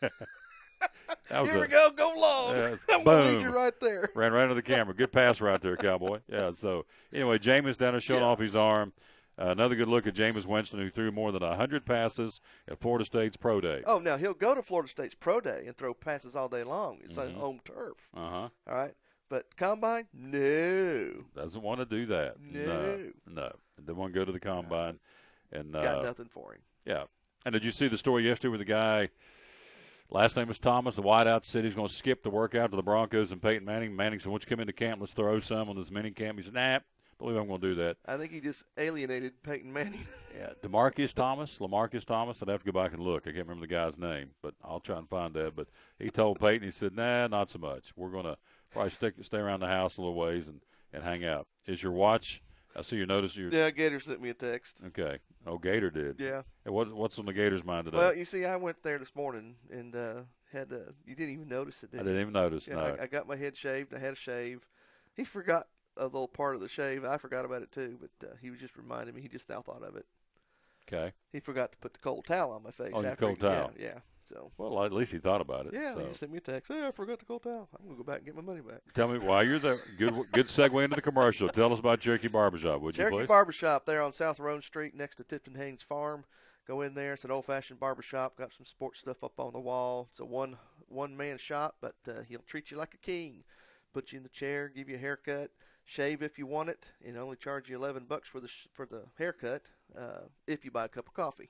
we go long. I'm going to lead you right there. Ran right into the camera. Good pass right there, Cowboy. Yeah, so anyway, Jameis down there showing off his arm. Another good look at Jameis Winston, who threw more than 100 passes at Florida State's Pro Day. Oh, now he'll go to Florida State's Pro Day and throw passes all day long. It's like home turf. Uh-huh. All right. But Combine, no. Doesn't want to do that. No. They want to go to the Combine. And got nothing for him. Yeah. And did you see the story yesterday with the guy, last name was Thomas, the wideout, said he's going to skip the workout to the Broncos and Peyton Manning. Manning said, "Won't you come into camp? Let's throw some on this mini camp." He said, "Nah, believe I'm going to do that." I think he just alienated Peyton Manning. Yeah, Lamarcus Thomas. I'd have to go back and look. I can't remember the guy's name, but I'll try and find that. But he told Peyton, he said, "Nah, not so much. We're going to probably stay around the house a little ways and hang out." Is your watch? I see you notice your. Yeah, Gator sent me a text. Okay. Oh, Gator did. Yeah. And what's on the Gator's mind today? Well, you see, I went there this morning and you didn't even notice it, did you? I didn't even notice. Yeah, no. I got my head shaved. I had a shave. He forgot a little part of the shave. I forgot about it too, but he was just reminding me. He just now thought of it. Okay. He forgot to put the cold towel on my face. Oh, after cold towel. Yeah. So. Well, at least he thought about it. Yeah, so. He just sent me a text. Hey, I forgot the cold towel. I'm going to go back and get my money back. Tell me, while you're there, good segue into the commercial. Tell us about Cherokee Barbershop, would you please? Cherokee Barbershop there on South Roan Street next to Tipton Haynes Farm. Go in there. It's an old-fashioned barbershop. Got some sports stuff up on the wall. It's a one-man shop, but he'll treat you like a king. put you in the chair, give you a haircut, shave if you want it, and only charge you $11 for the haircut if you buy a cup of coffee.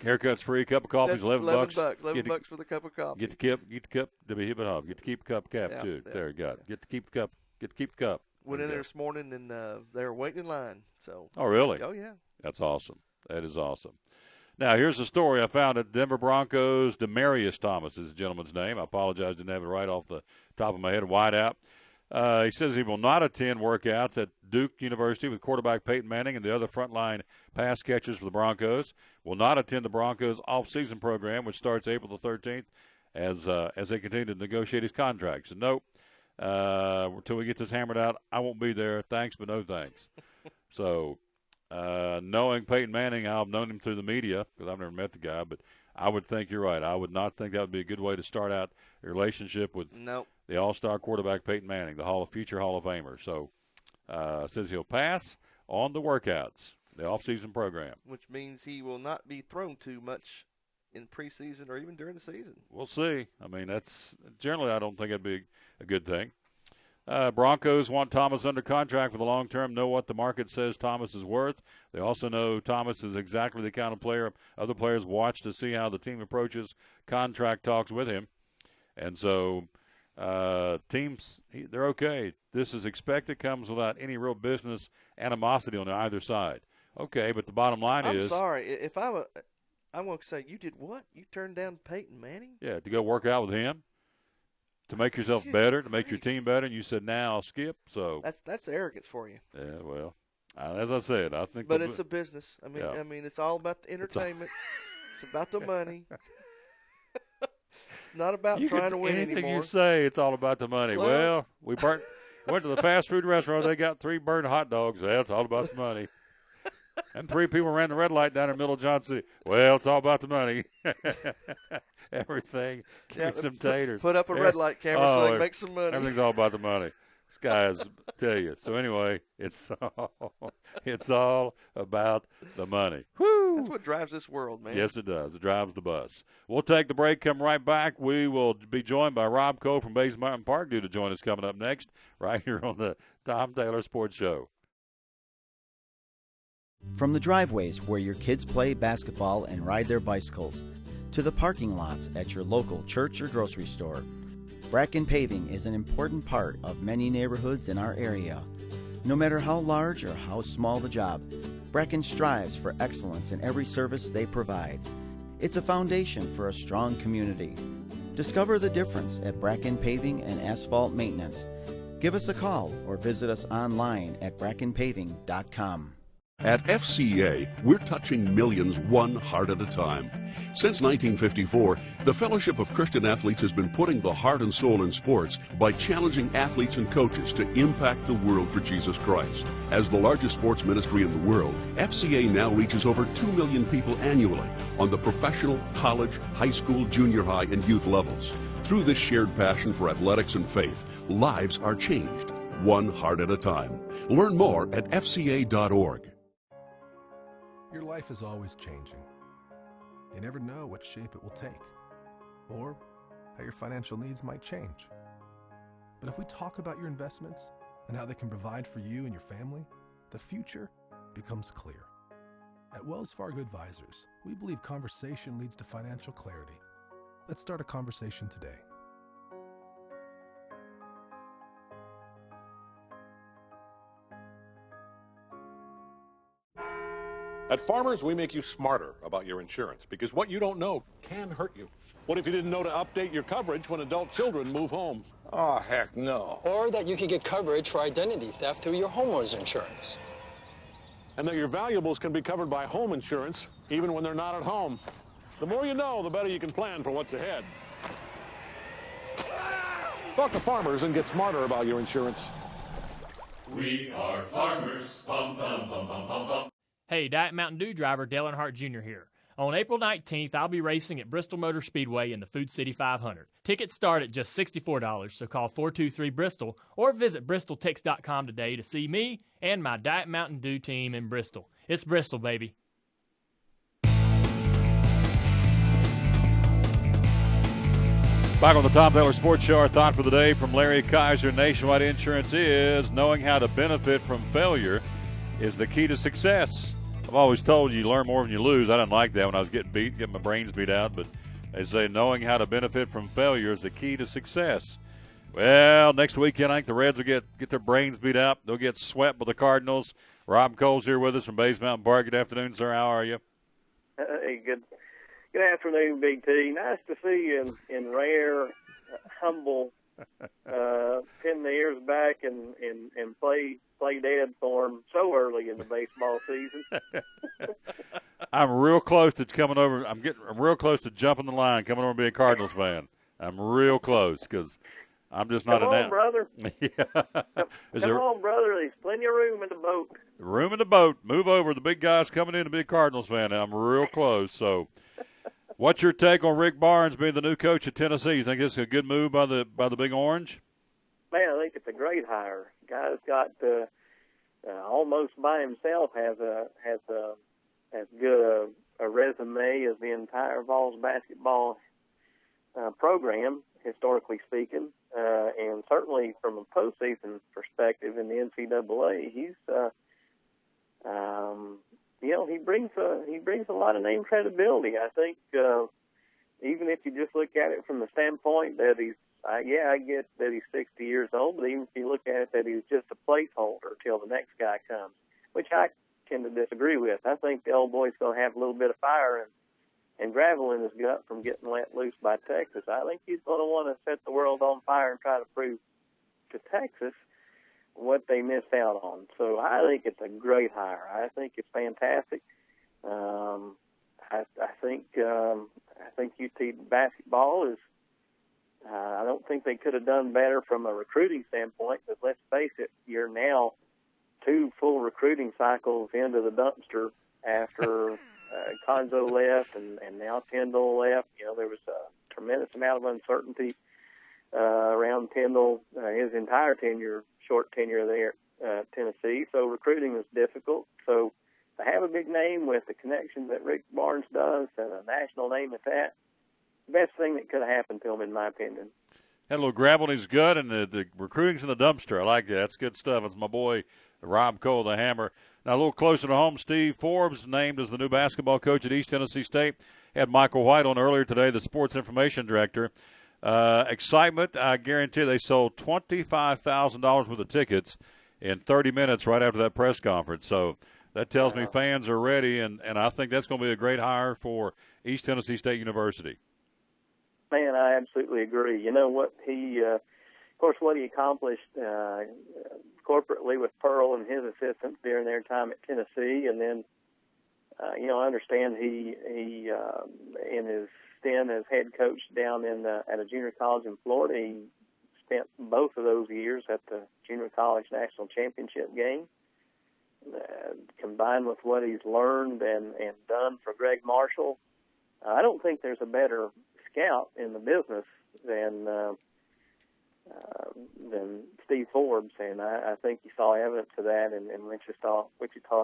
Haircut's free. Cup of coffee's $11. $11 for the cup of coffee. Get the cup. To be hip and hop. Get to keep the cup cap too. Yeah. There you go. Get to keep the cup. Get to keep the cup. Went in there this morning and they were waiting in line. So. Oh really? Oh yeah. That's awesome. That is awesome. Now here's a story I found at Denver Broncos. Demarius Thomas is the gentleman's name. I apologize, didn't have it right off the top of my head. Wide out. He says he will not attend workouts at Duke University with quarterback Peyton Manning and the other frontline pass catchers for the Broncos. Will not attend the Broncos off-season program, which starts April the 13th, as they continue to negotiate his contract. So, nope, until we get this hammered out, I won't be there. Thanks, but no thanks. So, knowing Peyton Manning, I've known him through the media because I've never met the guy, but I would think you're right. I would not think that would be a good way to start out a relationship with the all-star quarterback Peyton Manning, the future Hall of Famer. So, says he'll pass on the workouts, the off-season program. Which means he will not be thrown too much in preseason or even during the season. We'll see. I mean, that's generally I don't think it'd be a good thing. Broncos want Thomas under contract for the long term, know what the market says Thomas is worth. They also know Thomas is exactly the kind of player other players watch to see how the team approaches contract talks with him. And so teams, they're okay. This is expected, comes without any real business animosity on either side. Okay, but the bottom line is. I'm sorry. If I'm going to say, you did what? You turned down Peyton Manning? Yeah, to go work out with him? To make yourself better, to make your team better, and you said, "Now I'll skip." So that's arrogance for you. Yeah, well, as I said, I think. But it's a business. I mean, it's all about the entertainment. It's about the money. It's not about trying to win anything anymore. You say, it's all about the money. Well, we went to the fast food restaurant. They got 3 burned hot dogs. Well, it's all about the money. And 3 people ran the red light down in the middle of Johnson City. Well, it's all about the money. Everything. Give me some taters. Put up a red light camera so they can make some money. Everything's all about the money. This guy's tell you. So anyway, it's all about the money. Woo! That's what drives this world, man. Yes, it does. It drives the bus. We'll take the break. Come right back. We will be joined by Rob Cole from Bays Mountain Park due to join us coming up next right here on the Tom Taylor Sports Show. From the driveways where your kids play basketball and ride their bicycles, to the parking lots at your local church or grocery store, Bracken Paving is an important part of many neighborhoods in our area. No matter how large or how small the job, Bracken strives for excellence in every service they provide. It's a foundation for a strong community. Discover the difference at Bracken Paving and Asphalt Maintenance. Give us a call or visit us online at brackenpaving.com. At FCA, we're touching millions one heart at a time. Since 1954, the Fellowship of Christian Athletes has been putting the heart and soul in sports by challenging athletes and coaches to impact the world for Jesus Christ. As the largest sports ministry in the world, FCA now reaches over 2 million people annually on the professional, college, high school, junior high, and youth levels. Through this shared passion for athletics and faith, lives are changed, one heart at a time. Learn more at fca.org. Your life is always changing. You never know what shape it will take, or how your financial needs might change. But if we talk about your investments and how they can provide for you and your family, the future becomes clear. At Wells Fargo Advisors, we believe conversation leads to financial clarity. Let's start a conversation today. At Farmers, we make you smarter about your insurance because what you don't know can hurt you. What if you didn't know to update your coverage when adult children move home? Oh, heck no. Or that you could get coverage for identity theft through your homeowner's insurance. And that your valuables can be covered by home insurance even when they're not at home. The more you know, the better you can plan for what's ahead. Talk to Farmers and get smarter about your insurance. We are farmers. Bum, bum, bum, bum, bum, bum. Hey, Diet Mountain Dew driver Dale Earnhardt Jr. here. On April 19th, I'll be racing at Bristol Motor Speedway in the Food City 500. Tickets start at just $64, so call 423-BRISTOL or visit bristoltix.com today to see me and my Diet Mountain Dew team in Bristol. It's Bristol, baby. Back on the Tom Taylor Sports Show, our thought for the day from Larry Kaiser. Nationwide Insurance is knowing how to benefit from failure is the key to success. I've always told you learn more than you lose. I didn't like that when I was getting my brains beat out, but they say knowing how to benefit from failure is the key to success. Well, next weekend I think the Reds will get their brains beat out. They'll get swept by the Cardinals. Rob Cole's here with us from Bays Mountain Park. Good afternoon, sir. How are you? Hey, good afternoon, Big T. Nice to see you in rare, humble, pin the ears back and play dead form so early in the baseball season. I'm real close to coming over. I'm real close to jumping the line, coming over and being a Cardinals fan. I'm real close because I'm just not Come on, brother. Yeah. Come on, brother. There's plenty of room in the boat. Room in the boat. Move over. The big guy's coming in to be a Cardinals fan. I'm real close. So, what's your take on Rick Barnes being the new coach at Tennessee? You think this is a good move by the Big Orange? Man, I think it's a great hire. Guy's got almost by himself has as good a resume as the entire Vols basketball program, historically speaking, and certainly from a postseason perspective in the NCAA, he's he brings a lot of name credibility. I think even if you just look at it from the standpoint that I get that he's 60 years old, but even if you look at it that he's just a placeholder till the next guy comes, which I tend to disagree with. I think the old boy's going to have a little bit of fire and gravel in his gut from getting let loose by Texas. I think he's going to want to set the world on fire and try to prove to Texas what they missed out on. So I think it's a great hire. I think it's fantastic. I think UT basketball is. I don't think they could have done better from a recruiting standpoint. But let's face it, you're now 2 full recruiting cycles into the dumpster after Conzo left and now Tyndall left. There was a tremendous amount of uncertainty around Tyndall, his entire short tenure there at Tennessee. So recruiting was difficult. So to have a big name with the connections that Rick Barnes does and a national name at that, best thing that could have happened to him, in my opinion. Had a little gravel in his gut, and the recruiting's in the dumpster. I like that. That's good stuff. It's my boy Rob Cole, the Hammer. Now, a little closer to home, Steve Forbes named as the new basketball coach at East Tennessee State. Had Michael White on earlier today, the sports information director. Excitement, I guarantee they sold $25,000 worth of tickets in 30 minutes right after that press conference. So that tells me fans are ready, and I think that's going to be a great hire for East Tennessee State University. Man, I absolutely agree. You know what of course, what he accomplished corporately with Pearl and his assistants during their time at Tennessee, and then, I understand he in his stint as head coach down at a junior college in Florida, he spent both of those years at the junior college national championship game. Combined with what he's learned and done for Greg Marshall, I don't think there's a better scout in the business than Steve Forbes, and I think you saw evidence of that in Wichita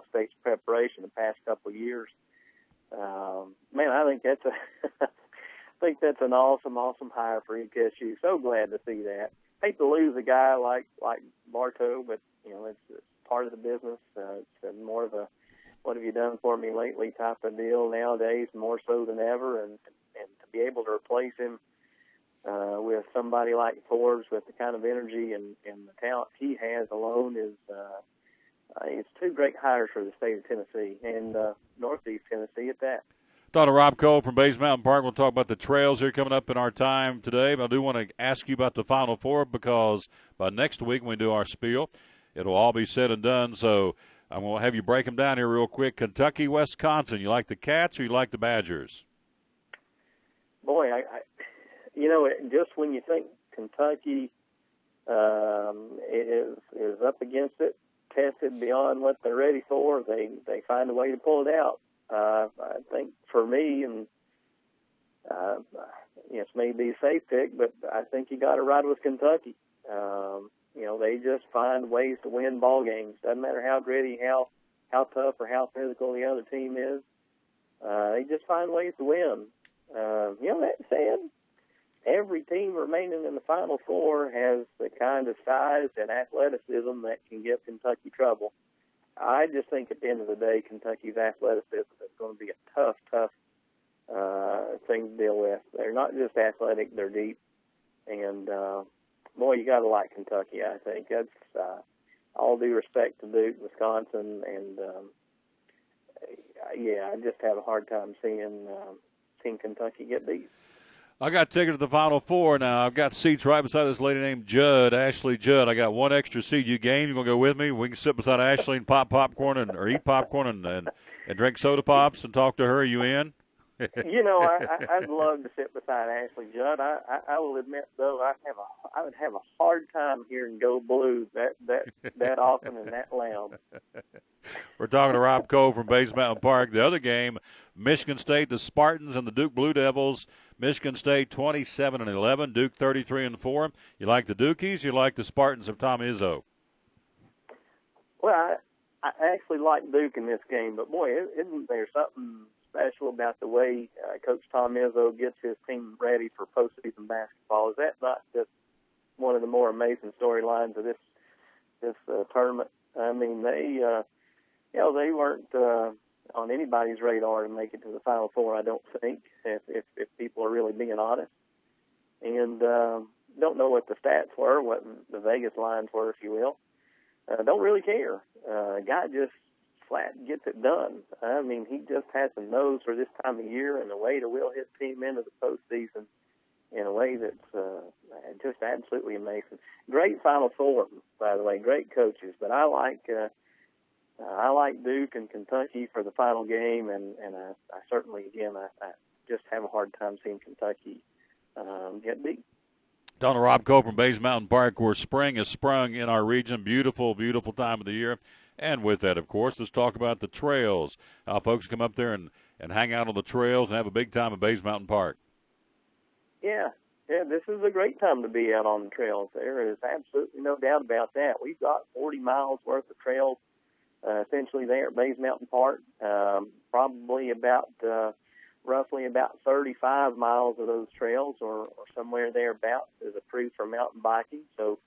State's preparation the past couple of years. Man, I think that's an awesome hire for Hitechew. So glad to see that. Hate to lose a guy like Bartow, but it's part of the business. It's more of a what have you done for me lately type of deal nowadays, more so than ever, and to be able to replace him with somebody like Forbes with the kind of energy and the talent he has alone is it's 2 great hires for the state of Tennessee and Northeast Tennessee at that. Talking to Rob Cole from Bays Mountain Park. We'll talk about the trails here coming up in our time today. But I do want to ask you about the Final Four because by next week when we do our spiel, it'll all be said and done. So I'm going to have you break them down here real quick. Kentucky, Wisconsin. You like the Cats or you like the Badgers? Boy, just when you think Kentucky is up against it, tested beyond what they're ready for, they find a way to pull it out. I think for me, and it may be a safe pick, but I think you got to ride with Kentucky. They just find ways to win ball games. Doesn't matter how gritty, how tough, or how physical the other team is. They just find ways to win. That said, every team remaining in the Final Four has the kind of size and athleticism that can give Kentucky trouble. I just think at the end of the day, Kentucky's athleticism is going to be a tough thing to deal with. They're not just athletic, they're deep. And, boy, you got to like Kentucky, I think. That's all due respect to Duke, Wisconsin, and, I just have a hard time seeing Kentucky get beat. I got tickets to the Final Four now. I've got seats right beside this lady named Judd, Ashley Judd. I got one extra seat. You game? You going to go with me? We can sit beside Ashley and pop popcorn or eat popcorn and drink soda pops and talk to her. Are you in? I'd love to sit beside Ashley Judd. I will admit, though, I would have a hard time hearing "Go Blue" that often and that loud. We're talking to Rob Cole from Bays Mountain Park. The other game, Michigan State, the Spartans and the Duke Blue Devils. Michigan State 27-11, Duke 33-4. You like the Dukies? You like the Spartans of Tom Izzo? Well, I actually like Duke in this game, but boy, isn't there something special about the way Coach Tom Izzo gets his team ready for postseason basketball? Is that not just one of the more amazing storylines of this tournament? I mean, they weren't on anybody's radar to make it to the Final Four, I don't think, if people are really being honest. And don't know what the stats were, what the Vegas lines were, if you will. Don't really care. Guy just flat gets it done. I mean, he just has a nose for this time of year and a way to will his team into the postseason in a way that's just absolutely amazing. Great Final Four, by the way, great coaches. But I like Duke and Kentucky for the final game, and I certainly, again, I just have a hard time seeing Kentucky get beat. Talking to Rob Cole from Bays Mountain Park, where spring has sprung in our region. Beautiful, beautiful time of the year. And with that, of course, let's talk about the trails, how folks come up there and hang out on the trails and have a big time at Bays Mountain Park. Yeah, this is a great time to be out on the trails. There is absolutely no doubt about that. We've got 40 miles worth of trails essentially there at Bays Mountain Park, probably roughly about 35 miles of those trails or somewhere thereabouts is approved for mountain biking. So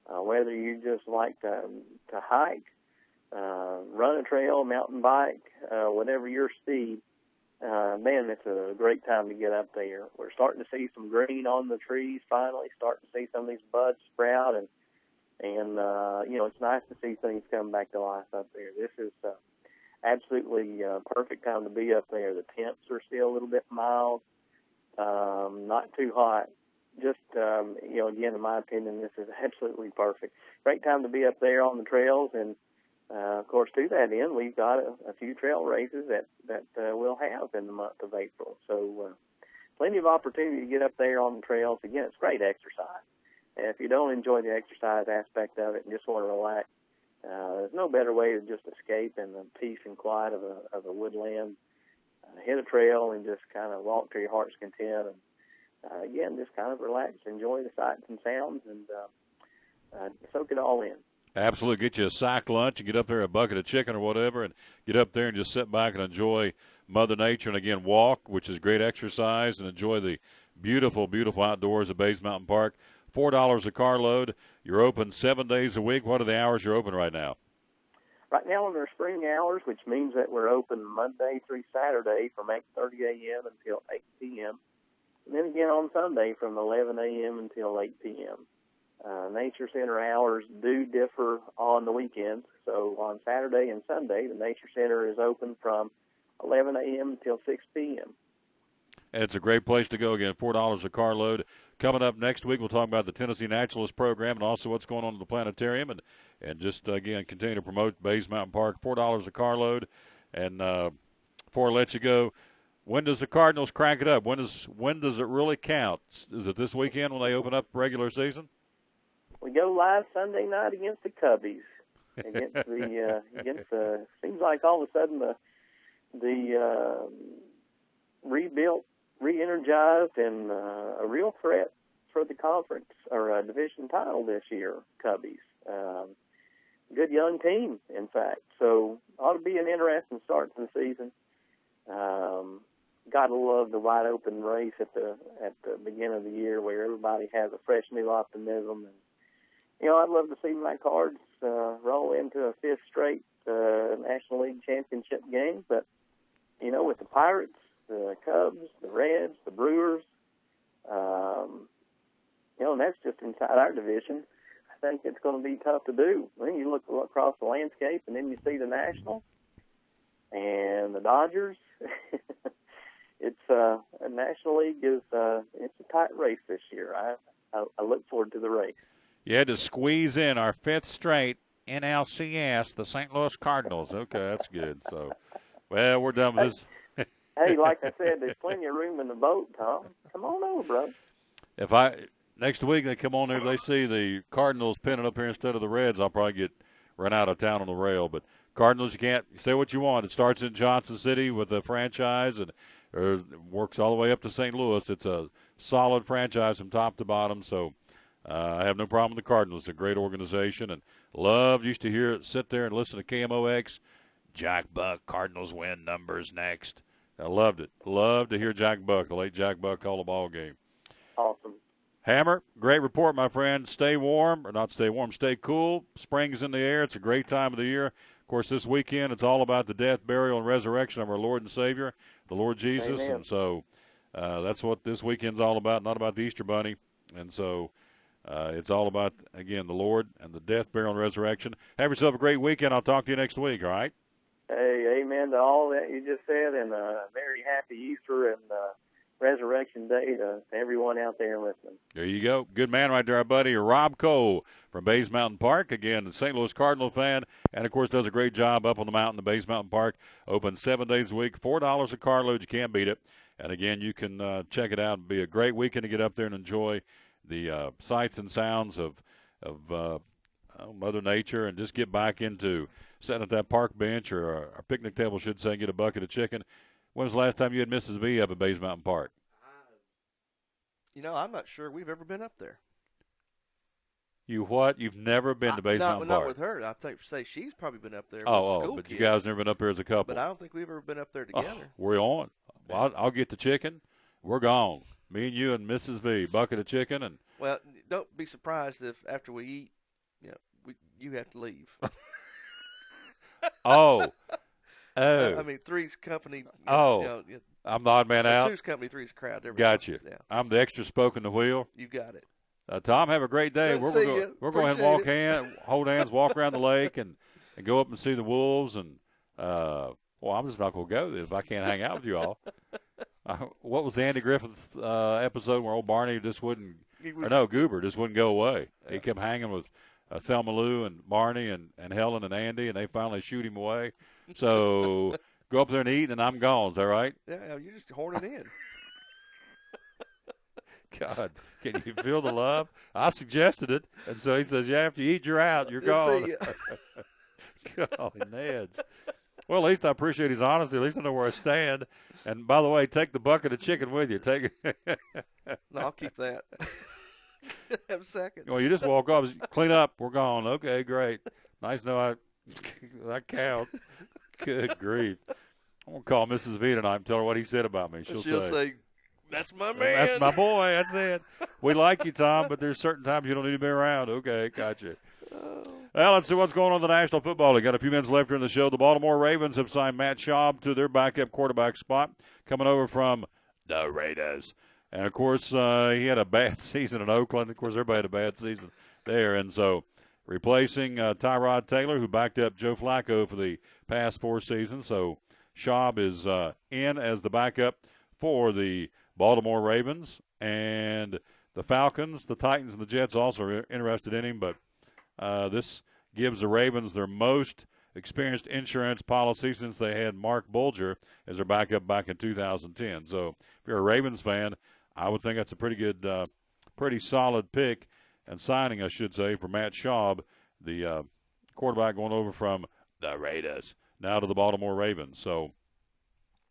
whether you just like to hike, run a trail, mountain bike, whatever your speed, man, it's a great time to get up there. We're starting to see some green on the trees finally, starting to see some of these buds sprout, and it's nice to see things come back to life up there. This is absolutely perfect time to be up there. The temps are still a little bit mild, not too hot. Just, again, in my opinion, this is absolutely perfect. Great time to be up there on the trails. And, of course, to that end, we've got a few trail races that we'll have in the month of April. So plenty of opportunity to get up there on the trails. Again, it's great exercise. And if you don't enjoy the exercise aspect of it and just want to relax, there's no better way to just escape in the peace and quiet of a woodland, hit a trail and just kind of walk to your heart's content. And, again, just kind of relax, enjoy the sights and sounds, and soak it all in. Absolutely. Get you a sack lunch and get up there a bucket of chicken or whatever and get up there and just sit back and enjoy Mother Nature. And, again, walk, which is great exercise, and enjoy the beautiful, beautiful outdoors at Bays Mountain Park. $4 a carload. You're open 7 days a week. What are the hours you're open right now? Right now in our spring hours, which means that we're open Monday through Saturday from 8:30 a.m. until 8 p.m. And then again on Sunday from 11 a.m. until 8 p.m. Nature Center hours do differ on the weekends. So on Saturday and Sunday, the Nature Center is open from 11 a.m. until 6 p.m. And it's a great place to go. Again, $4 a carload. Coming up next week, we'll talk about the Tennessee Naturalist Program and also what's going on at the planetarium. And just, again, continue to promote Bays Mountain Park. $4 a carload. And before I let you go, when does the Cardinals crank it up? When does it really count? Is it this weekend when they open up regular season? We go live Sunday night against the Cubbies. Seems like all of a sudden the rebuilt, re-energized, and a real threat for the conference or division title this year, Cubbies. Good young team, in fact. So ought to be an interesting start to the season. gotta love the wide open race at the beginning of the year where everybody has a fresh new optimism. And I'd love to see my Cards roll into a fifth straight National League championship game. But with the Pirates, the Cubs, the Reds, the Brewers, and that's just inside our division. I think it's going to be tough to do. Then you look across the landscape, and then you see the Nationals and the Dodgers. The National League is it's a tight race this year. I look forward to the race. You had to squeeze in our fifth straight NLCS, the St. Louis Cardinals. Okay, that's good. So, well, we're done with this. Hey, like I said, there's plenty of room in the boat, Tom. Come on over, bro. Next week they come on there, they see the Cardinals pinning up here instead of the Reds, I'll probably get run out of town on the rail. But Cardinals, you can't say what you want. It starts in Johnson City with a franchise and works all the way up to St. Louis. It's a solid franchise from top to bottom. So I have no problem with the Cardinals. It's a great organization, and used to sit there and listen to KMOX. Jack Buck, Cardinals win, numbers next. I loved it. Loved to hear Jack Buck, the late Jack Buck, call a ball game. Awesome. Hammer, great report, my friend. Stay warm, or not stay warm, stay cool. Spring's in the air. It's a great time of the year. Of course, this weekend it's all about the death, burial, and resurrection of our Lord and Savior, the Lord Jesus. Amen. And so that's what this weekend's all about, not about the Easter Bunny. And so it's all about, again, the Lord and the death, burial, and resurrection. Have yourself a great weekend. I'll talk to you next week, all right? Hey, amen to all that you just said, and a very happy Easter and Resurrection Day to everyone out there listening. There you go. Good man right there, our buddy Rob Cole from Bays Mountain Park. Again, a St. Louis Cardinal fan, and, of course, does a great job up on the mountain, the Bays Mountain Park. Open 7 days a week, $4 a carload. You can't beat it. And, again, you can check it out. It'll be a great weekend to get up there and enjoy the sights and sounds of Mother Nature and just get back into sitting at that park bench or a picnic table, should say, and get a bucket of chicken. When was the last time you had Mrs. V up at Bays Mountain Park? I'm not sure we've ever been up there. You what? You've never been to Bays Mountain Park? Not with her. I say she's probably been up there with school but kids. You guys never been up there as a couple. But I don't think we've ever been up there together. We're on. Well, I'll get the chicken. We're gone. Me and you and Mrs. V, bucket of chicken. And well, don't be surprised if after we eat, you have to leave. Oh. I mean, three's company. I'm the odd man out. Two's company, three's crowd. Got you. Yeah. I'm the extra spoke in the wheel. You got it. Tom, have a great day. We're going to hold hands, walk around the lake, and go up and see the wolves. And I'm just not going to go if I can't hang out with you all. What was the Andy Griffith episode where old Barney just wouldn't? Goober just wouldn't go away. Yeah. He kept hanging with Thelma Lou and Barney and Helen and Andy, and they finally shoot him away. So go up there and eat, and I'm gone. Is that right? Yeah, you're just horning in. God, can you feel the love? I suggested it, and so he says, "Yeah, after you eat, you're out. You're gone." Golly, Neds. Well, at least I appreciate his honesty. At least I know where I stand. And by the way, take the bucket of chicken with you. Take it. No, I'll keep that. Have seconds. Well, you just walk up, clean up. We're gone. Okay, great. Nice to know I count. Good grief. I'm going to call Mrs. V tonight and tell her what he said about me. She'll say, "That's my man. That's my boy. That's it. We like you, Tom, but there's certain times you don't need to be around." Okay, gotcha. Well, let's see what's going on in the National Football League. Got a few minutes left here in the show. The Baltimore Ravens have signed Matt Schaub to their backup quarterback spot, coming over from the Raiders. And, of course, he had a bad season in Oakland. Of course, everybody had a bad season there. And so replacing Tyrod Taylor, who backed up Joe Flacco for the past 4 seasons. So Schaub is in as the backup for the Baltimore Ravens. And the Falcons, the Titans, and the Jets also are interested in him. But this gives the Ravens their most experienced insurance policy since they had Mark Bulger as their backup back in 2010. So if you're a Ravens fan, I would think that's a pretty good, pretty solid pick and signing, I should say, for Matt Schaub, the quarterback going over from the Raiders now to the Baltimore Ravens. So,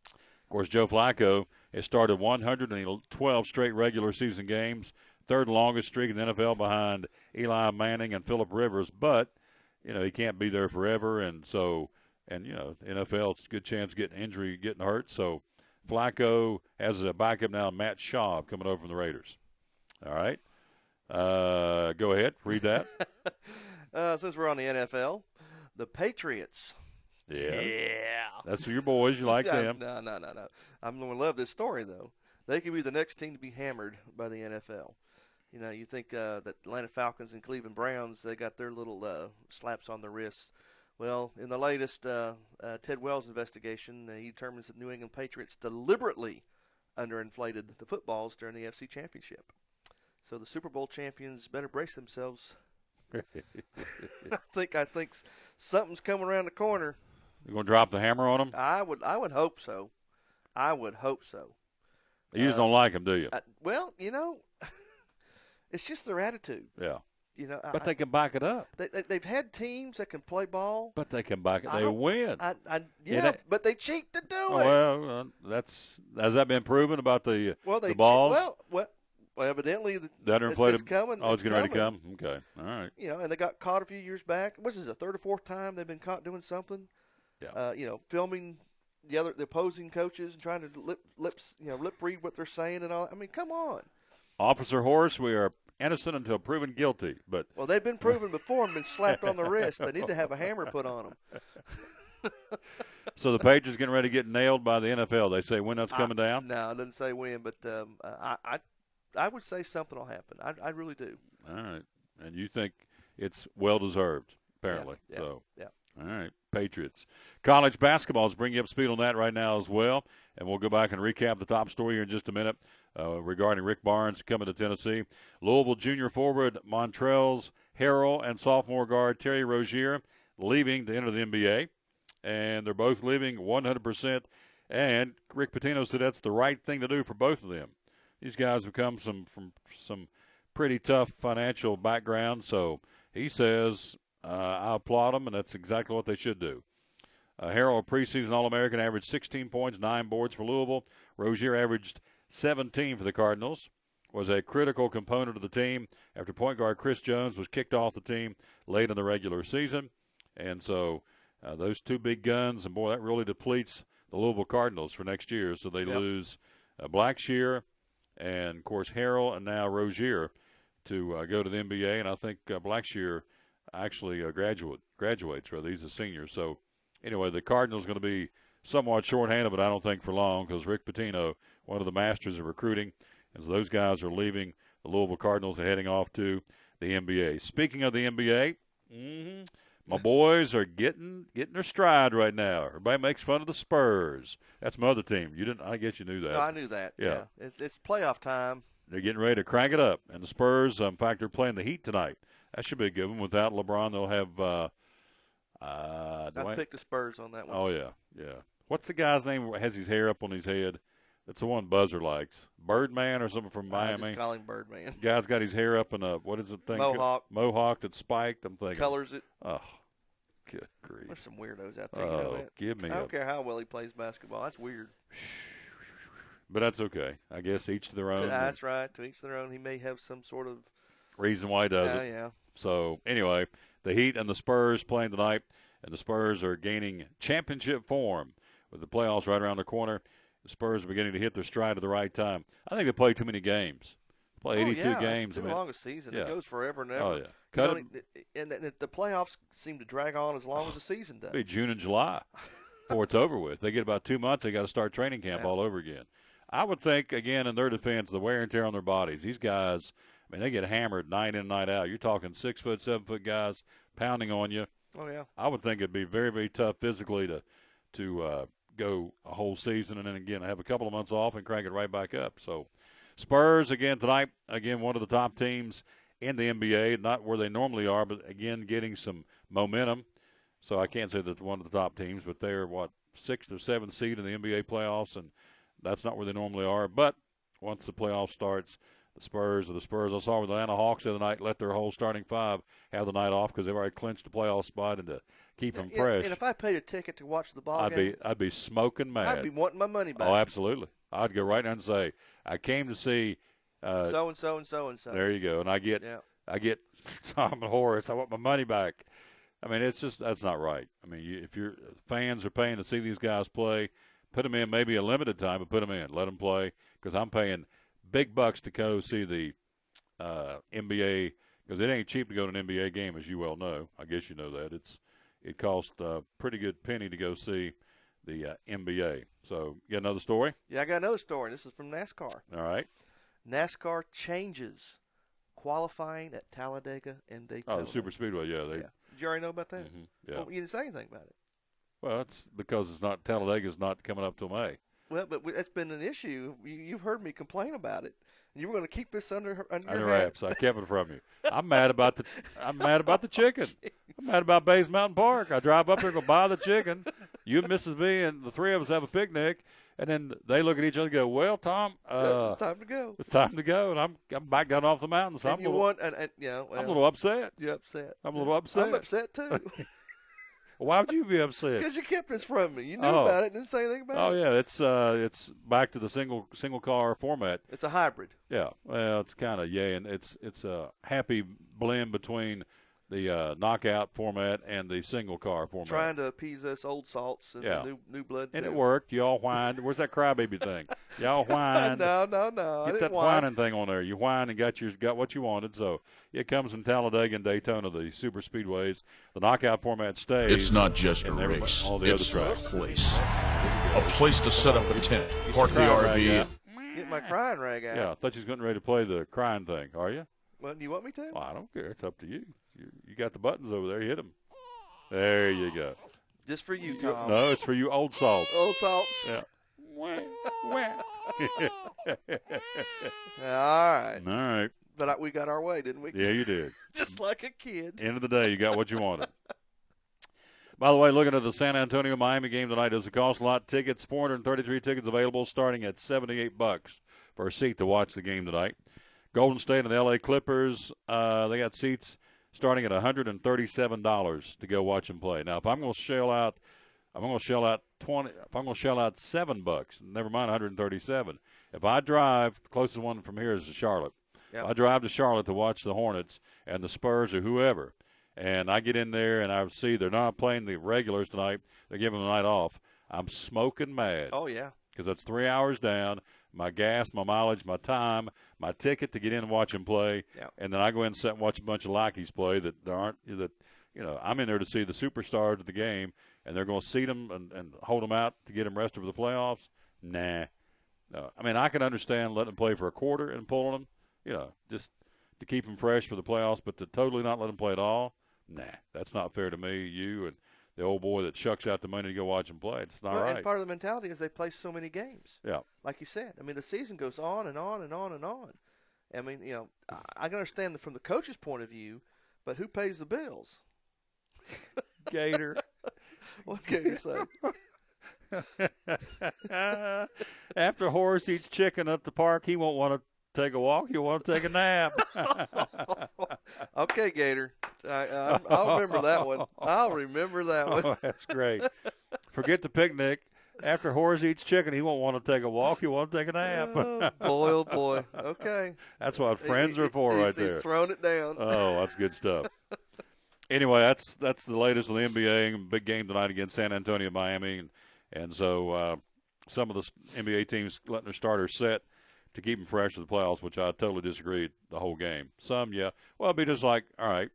of course, Joe Flacco has started 112 straight regular season games, third longest streak in the NFL behind Eli Manning and Phillip Rivers. But, he can't be there forever. And so, NFL, it's a good chance of getting injury, getting hurt. So, Flacco has a backup now, Matt Schaub, coming over from the Raiders. All right. Go ahead. Read that. Since we're on the NFL, the Patriots. Yes. Yeah. That's your boys. You like them. No. I'm going to love this story, though. They could be the next team to be hammered by the NFL. You know, you think that Atlanta Falcons and Cleveland Browns, they got their little slaps on the wrists. Well, in the latest Ted Wells investigation, he determines that New England Patriots deliberately underinflated the footballs during the NFC Championship. So the Super Bowl champions better brace themselves. I think something's coming around the corner. You going to drop the hammer on them? I would hope so. You just don't like them, do you? Well, you know, it's just their attitude. Yeah. You know, but they can back it up. They've had teams that can play ball. But they can back it. They win. But they cheat to do it. Well, has that been proven about the balls? Well, evidently it's coming. Oh, it's getting ready to come. Okay, all right. You know, and they got caught a few years back. This is the third or fourth time they've been caught doing something. Yeah. You know, filming the opposing coaches and trying to lip read what they're saying and all. I mean, come on. Officer Horace, we are innocent until proven guilty. But they've been proven before and been slapped on the wrist. They need to have a hammer put on them. So the Patriots getting ready to get nailed by the NFL. They say when that's coming down? No, it doesn't say when, but I would say something will happen. I really do. All right. And you think it's well-deserved, apparently. Yeah. All right, Patriots. College basketball is bringing you up to speed on that right now as well. And we'll go back and recap the top story here in just a minute regarding Rick Barnes coming to Tennessee. Louisville junior forward Montrezl Harrell and sophomore guard Terry Rozier leaving to enter the NBA. And they're both leaving 100%. And Rick Pitino said that's the right thing to do for both of them. These guys have come from some pretty tough financial background. So he says, I applaud them, and that's exactly what they should do. Harrell, a preseason All-American, averaged 16 points, 9 boards for Louisville. Rozier averaged 17 for the Cardinals, was a critical component of the team after point guard Chris Jones was kicked off the team late in the regular season. And so those two big guns, and, boy, that really depletes the Louisville Cardinals for next year. So they lose Blackshear and, of course, Harrell and now Rozier to go to the NBA. And I think Blackshear actually graduates. He's a senior. So, anyway, the Cardinals going to be somewhat shorthanded, but I don't think for long because Rick Pitino, one of the masters of recruiting, as those guys are leaving the Louisville Cardinals and heading off to the NBA. Speaking of the NBA, my boys are getting their stride right now. Everybody makes fun of the Spurs. That's my other team. You didn't? I guess you knew that. No, I knew that. Yeah. It's playoff time. They're getting ready to crank it up, and the Spurs, in fact, they're playing the Heat tonight. That should be a good one. Without LeBron, they'll have I picked the Spurs on that one. Oh, yeah. What's the guy's name that has his hair up on his head? That's the one Buzzer likes. Birdman or something from Miami. I just call him Birdman. Guy's got his hair up in a, what is the thing? Mohawk that's spiked, I'm thinking. Colors it. Oh, good grief. There's some weirdos out there. You know that? Give me I don't care how well he plays basketball. That's weird. But that's okay. I guess each to their own. That's right. To each their own. He may have some sort of reason why he does it. Yeah. So, anyway, the Heat and the Spurs playing tonight, and the Spurs are gaining championship form with the playoffs right around the corner. The Spurs are beginning to hit their stride at the right time. I think they play too many games. They play 82 games. Too long a season. It goes forever and ever. Oh, yeah. And the playoffs seem to drag on as long as the season does. It'll be June and July before it's over with. They get about 2 months, they got to start training camp all over again. I would think, again, in their defense, the wear and tear on their bodies. These guys, I mean, they get hammered night in, night out. You're talking 6 foot, 7 foot guys pounding on you. Oh, yeah. I would think it'd be very, very tough physically to go a whole season and then, again, have a couple of months off and crank it right back up. So, Spurs, again, tonight, again, one of the top teams in the NBA, not where they normally are, but, again, getting some momentum. So I can't say that one of the top teams, but they're, 6th or 7th seed in the NBA playoffs, and that's not where they normally are. But once the playoff starts, the Spurs, I saw with the Atlanta Hawks the other night, let their whole starting five have the night off because they've already clinched the playoff spot and to keep them fresh. And if I paid a ticket to watch the ball game, I'd be smoking mad. I'd be wanting my money back. Oh, absolutely. I'd go right down and say, I came to see so and so and so and so. There you go. And I get Tom and Horace. I want my money back. I mean, it's just that's not right. I mean, if your fans are paying to see these guys play, put them in maybe a limited time, but put them in. Let them play because I'm paying big bucks to go see the NBA because it ain't cheap to go to an NBA game, as you well know. I guess you know that. It costs a pretty good penny to go see the NBA. So, you got another story? Yeah, I got another story. This is from NASCAR. All right. NASCAR changes qualifying at Talladega and Daytona. Oh, the Super Speedway, yeah. Did you already know about that? Mm-hmm, yeah. Well, you didn't say anything about it. Well, it's because it's not Talladega's not coming up till May. Well, but it's been an issue. You've heard me complain about it. You were going to keep this under your wraps. I kept it from you. I'm mad about the chicken. I'm mad about Bays Mountain Park. I drive up there and go buy the chicken. You and Mrs. B and the three of us have a picnic, and then they look at each other and go, "Well, Tom, it's time to go. It's time to go." And I'm back down off the mountain, so I'm a little upset. You're upset. I'm a little upset. I'm upset too. Why would you be upset? Because you kept this from me. You knew about it and didn't say anything about it. Oh yeah, it's back to the single car format. It's a hybrid. Yeah, well, it's kind of and it's a happy blend between the knockout format and the single car format. Trying to appease us old salts and the new blood. And too. it worked. Y'all whined. Where's that crybaby thing? Y'all whined. No. Get that whining thing on there. You whined and got what you wanted. So it comes in Talladega and Daytona, the super speedways. The knockout format stays. It's not just a race. It's the place. A place to set up a tent, park the RV. Get my crying rag out. Yeah, I thought you was getting ready to play the crying thing. Are you? Well, you want me to? Well, I don't care. It's up to you. You got the buttons over there. You hit them. There you go. Just for you, Tom. No, it's for you old salts. Old salts. Yeah. All right. All right. But we got our way, didn't we? Yeah, you did. Just like a kid. End of the day, you got what you wanted. By the way, looking at the San Antonio-Miami game tonight, does it cost a lot? Tickets, 433 tickets available, starting at $78 for a seat to watch the game tonight. Golden State and the L.A. Clippers, they got seats starting at $137 to go watch them play. Now, if I'm going to shell out $20. If I'm going to shell out $7, never mind $137. If I drive, the closest one from here is to Charlotte. Yep. If I drive to Charlotte to watch the Hornets and the Spurs or whoever, and I get in there and I see they're not playing the regulars tonight, they're giving the night off, I'm smoking mad. Oh, yeah. Because that's 3 hours down, my gas, my mileage, my time, my ticket to get in and watch them play, and then I go in and sit and watch a bunch of lackeys play I'm in there to see the superstars of the game, and they're going to seat them and hold them out to get them rested for the playoffs. Nah. No. I mean, I can understand letting them play for a quarter and pulling them, just to keep them fresh for the playoffs, but to totally not let them play at all, nah, that's not fair to me, you, and the old boy that shucks out the money to go watch them play. It's not right. And part of the mentality is they play so many games. Yeah. Like you said. I mean, the season goes on and on and on and on. I mean, I can understand from the coach's point of view, but who pays the bills? Gator. What Gator say? After Horace eats chicken at the park, he won't want to take a walk. He'll want to take a nap. Okay, Gator. I'll remember that one. I'll remember that one. Oh, that's great. Forget the picnic. After Horace eats chicken, he won't want to take a walk. He'll want to take a nap. Oh, boy. Okay. That's what friends are for right there. He's throwing it down. Oh, that's good stuff. Anyway, that's the latest of the NBA. Big game tonight against San Antonio, Miami. And so some of the NBA teams letting their starters set to keep them fresh for the playoffs, which I totally disagree the whole game. Some, yeah. Well, it'd be just like, all right,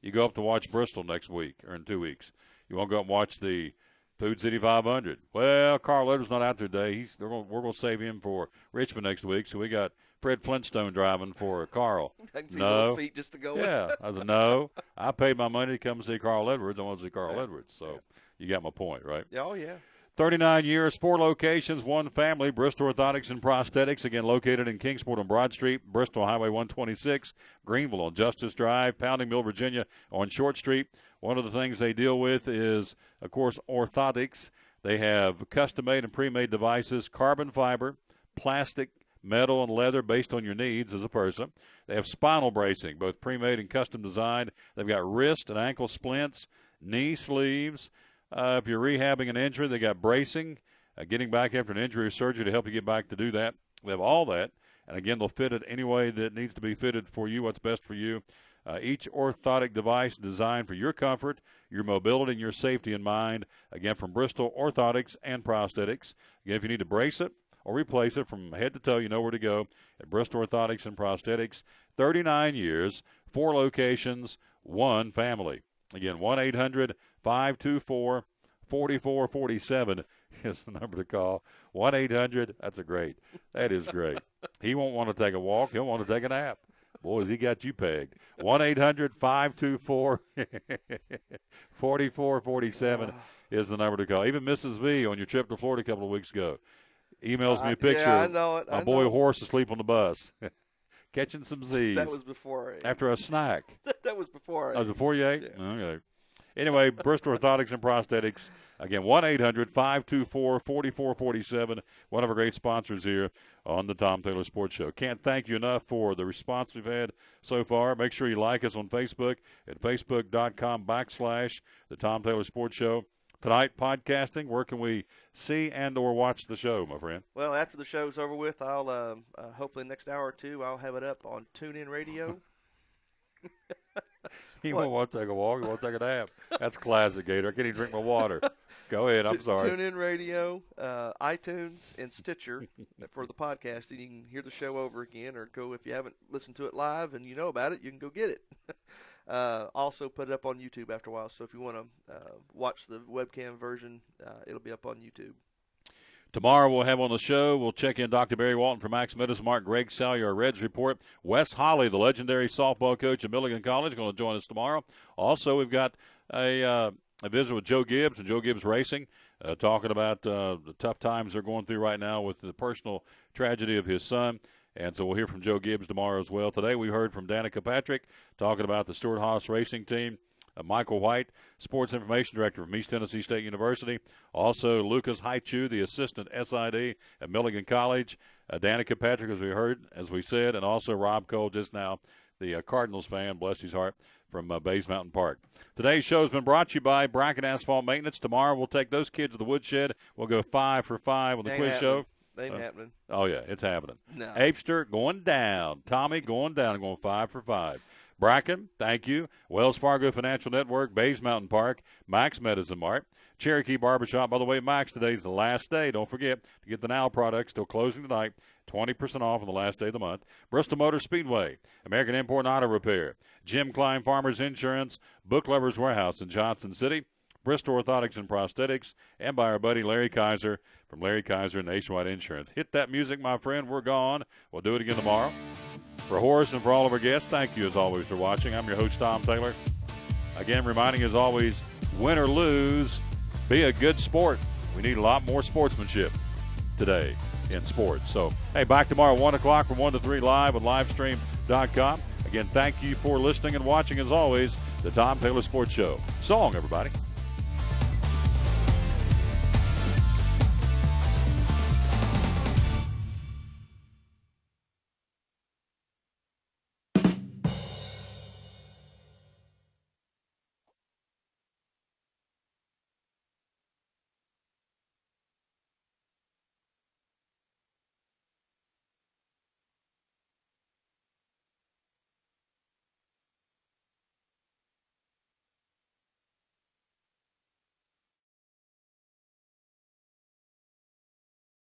you go up to watch Bristol next week or in 2 weeks. You want to go up and watch the Food City 500. Well, Carl Edwards not out there today. We're going to save him for Richmond next week, so we got Fred Flintstone driving for Carl. I can see his little feet just to go in. Yeah. I said, no. I paid my money to come see Carl Edwards. I want to see Carl Edwards. So you got my point, right? Oh, yeah. 39 years, 4 locations, 1 family, Bristol Orthotics and Prosthetics, again located in Kingsport on Broad Street, Bristol Highway 126, Greenville on Justice Drive, Pounding Mill, Virginia on Short Street. One of the things they deal with is, of course, orthotics. They have custom-made and pre-made devices, carbon fiber, plastic, metal, and leather based on your needs as a person. They have spinal bracing, both pre-made and custom designed. They've got wrist and ankle splints, knee sleeves. If you're rehabbing an injury, they got bracing, getting back after an injury or surgery to help you get back to do that. They have all that. And, again, they'll fit it any way that needs to be fitted for you, what's best for you. Each orthotic device designed for your comfort, your mobility, and your safety in mind. Again, from Bristol Orthotics and Prosthetics. Again, if you need to brace it or replace it from head to toe, you know where to go at Bristol Orthotics and Prosthetics. 39 years, 4 locations, 1 family. Again, 1-800-524-4447 is the number to call. 1-800, that is great. He won't want to take a walk. He'll want to take a nap. Boys, he got you pegged. 1-800-524-4447 is the number to call. Even Mrs. V on your trip to Florida a couple of weeks ago emails me a picture I know it. of my boy Horace asleep on the bus, catching some Z's. That was before. After a snack. That was before. Oh, before you ate? Yeah. Okay. Anyway, Bristol Orthotics and Prosthetics. Again, 1-800-524-4447. One of our great sponsors here on the Tom Taylor Sports Show. Can't thank you enough for the response we've had so far. Make sure you like us on Facebook at facebook.com/the Tom Taylor Sports Show. Tonight, podcasting, where can we see and or watch the show, my friend? Well, after the show's over with, I'll hopefully next hour or two, I'll have it up on TuneIn Radio. He won't want to take a walk. He won't take a nap. That's classic, Gator. I can't even drink my water. Go ahead. I'm sorry. TuneIn Radio, iTunes, and Stitcher for the podcasting. You can hear the show over again, or go if you haven't listened to it live and you know about it, you can go get it. Also put it up on YouTube after a while. So if you want to watch the webcam version, it'll be up on YouTube. Tomorrow we'll have on the show, we'll check in Dr. Barry Walton from Max Medicine Mark, Greg Salyer, our Reds report. Wes Holly, the legendary softball coach at Milligan College, going to join us tomorrow. Also, we've got a visit with Joe Gibbs and Joe Gibbs Racing, talking about the tough times they're going through right now with the personal tragedy of his son. And so we'll hear from Joe Gibbs tomorrow as well. Today we heard from Danica Patrick talking about the Stewart Haas Racing Team. Michael White, Sports Information Director from East Tennessee State University. Also, Lucas Hitechew, the Assistant SID at Milligan College. Danica Patrick, as we said, and also Rob Cole just now, the Cardinals fan, bless his heart, from Bays Mountain Park. Today's show has been brought to you by Bracken Asphalt Maintenance. Tomorrow we'll take those kids to the woodshed. We'll go 5 for 5 on the quiz show. Ain't happening. Oh, yeah, it's happening. No. Apester going down. Tommy going down and going 5 for 5. Bracken, thank you. Wells Fargo Financial Network, Bays Mountain Park, Max Medicine Mart, Cherokee Barbershop. By the way, Max, today's the last day. Don't forget to get the Now products. Still closing tonight. 20% off on the last day of the month. Bristol Motor Speedway, American Import and Auto Repair, Jim Klein Farmers Insurance, Book Lovers Warehouse in Johnson City, Bristol Orthotics and Prosthetics, and by our buddy Larry Kaiser from Larry Kaiser Nationwide Insurance. Hit that music, my friend. We're gone. We'll do it again tomorrow. For Horace and for all of our guests, thank you as always for watching. I'm your host, Tom Taylor. Again, reminding you as always, win or lose, be a good sport. We need a lot more sportsmanship today in sports. So, hey, back tomorrow, 1 o'clock from 1 to 3 live on livestream.com. Again, thank you for listening and watching as always, the Tom Taylor Sports Show. So long, everybody.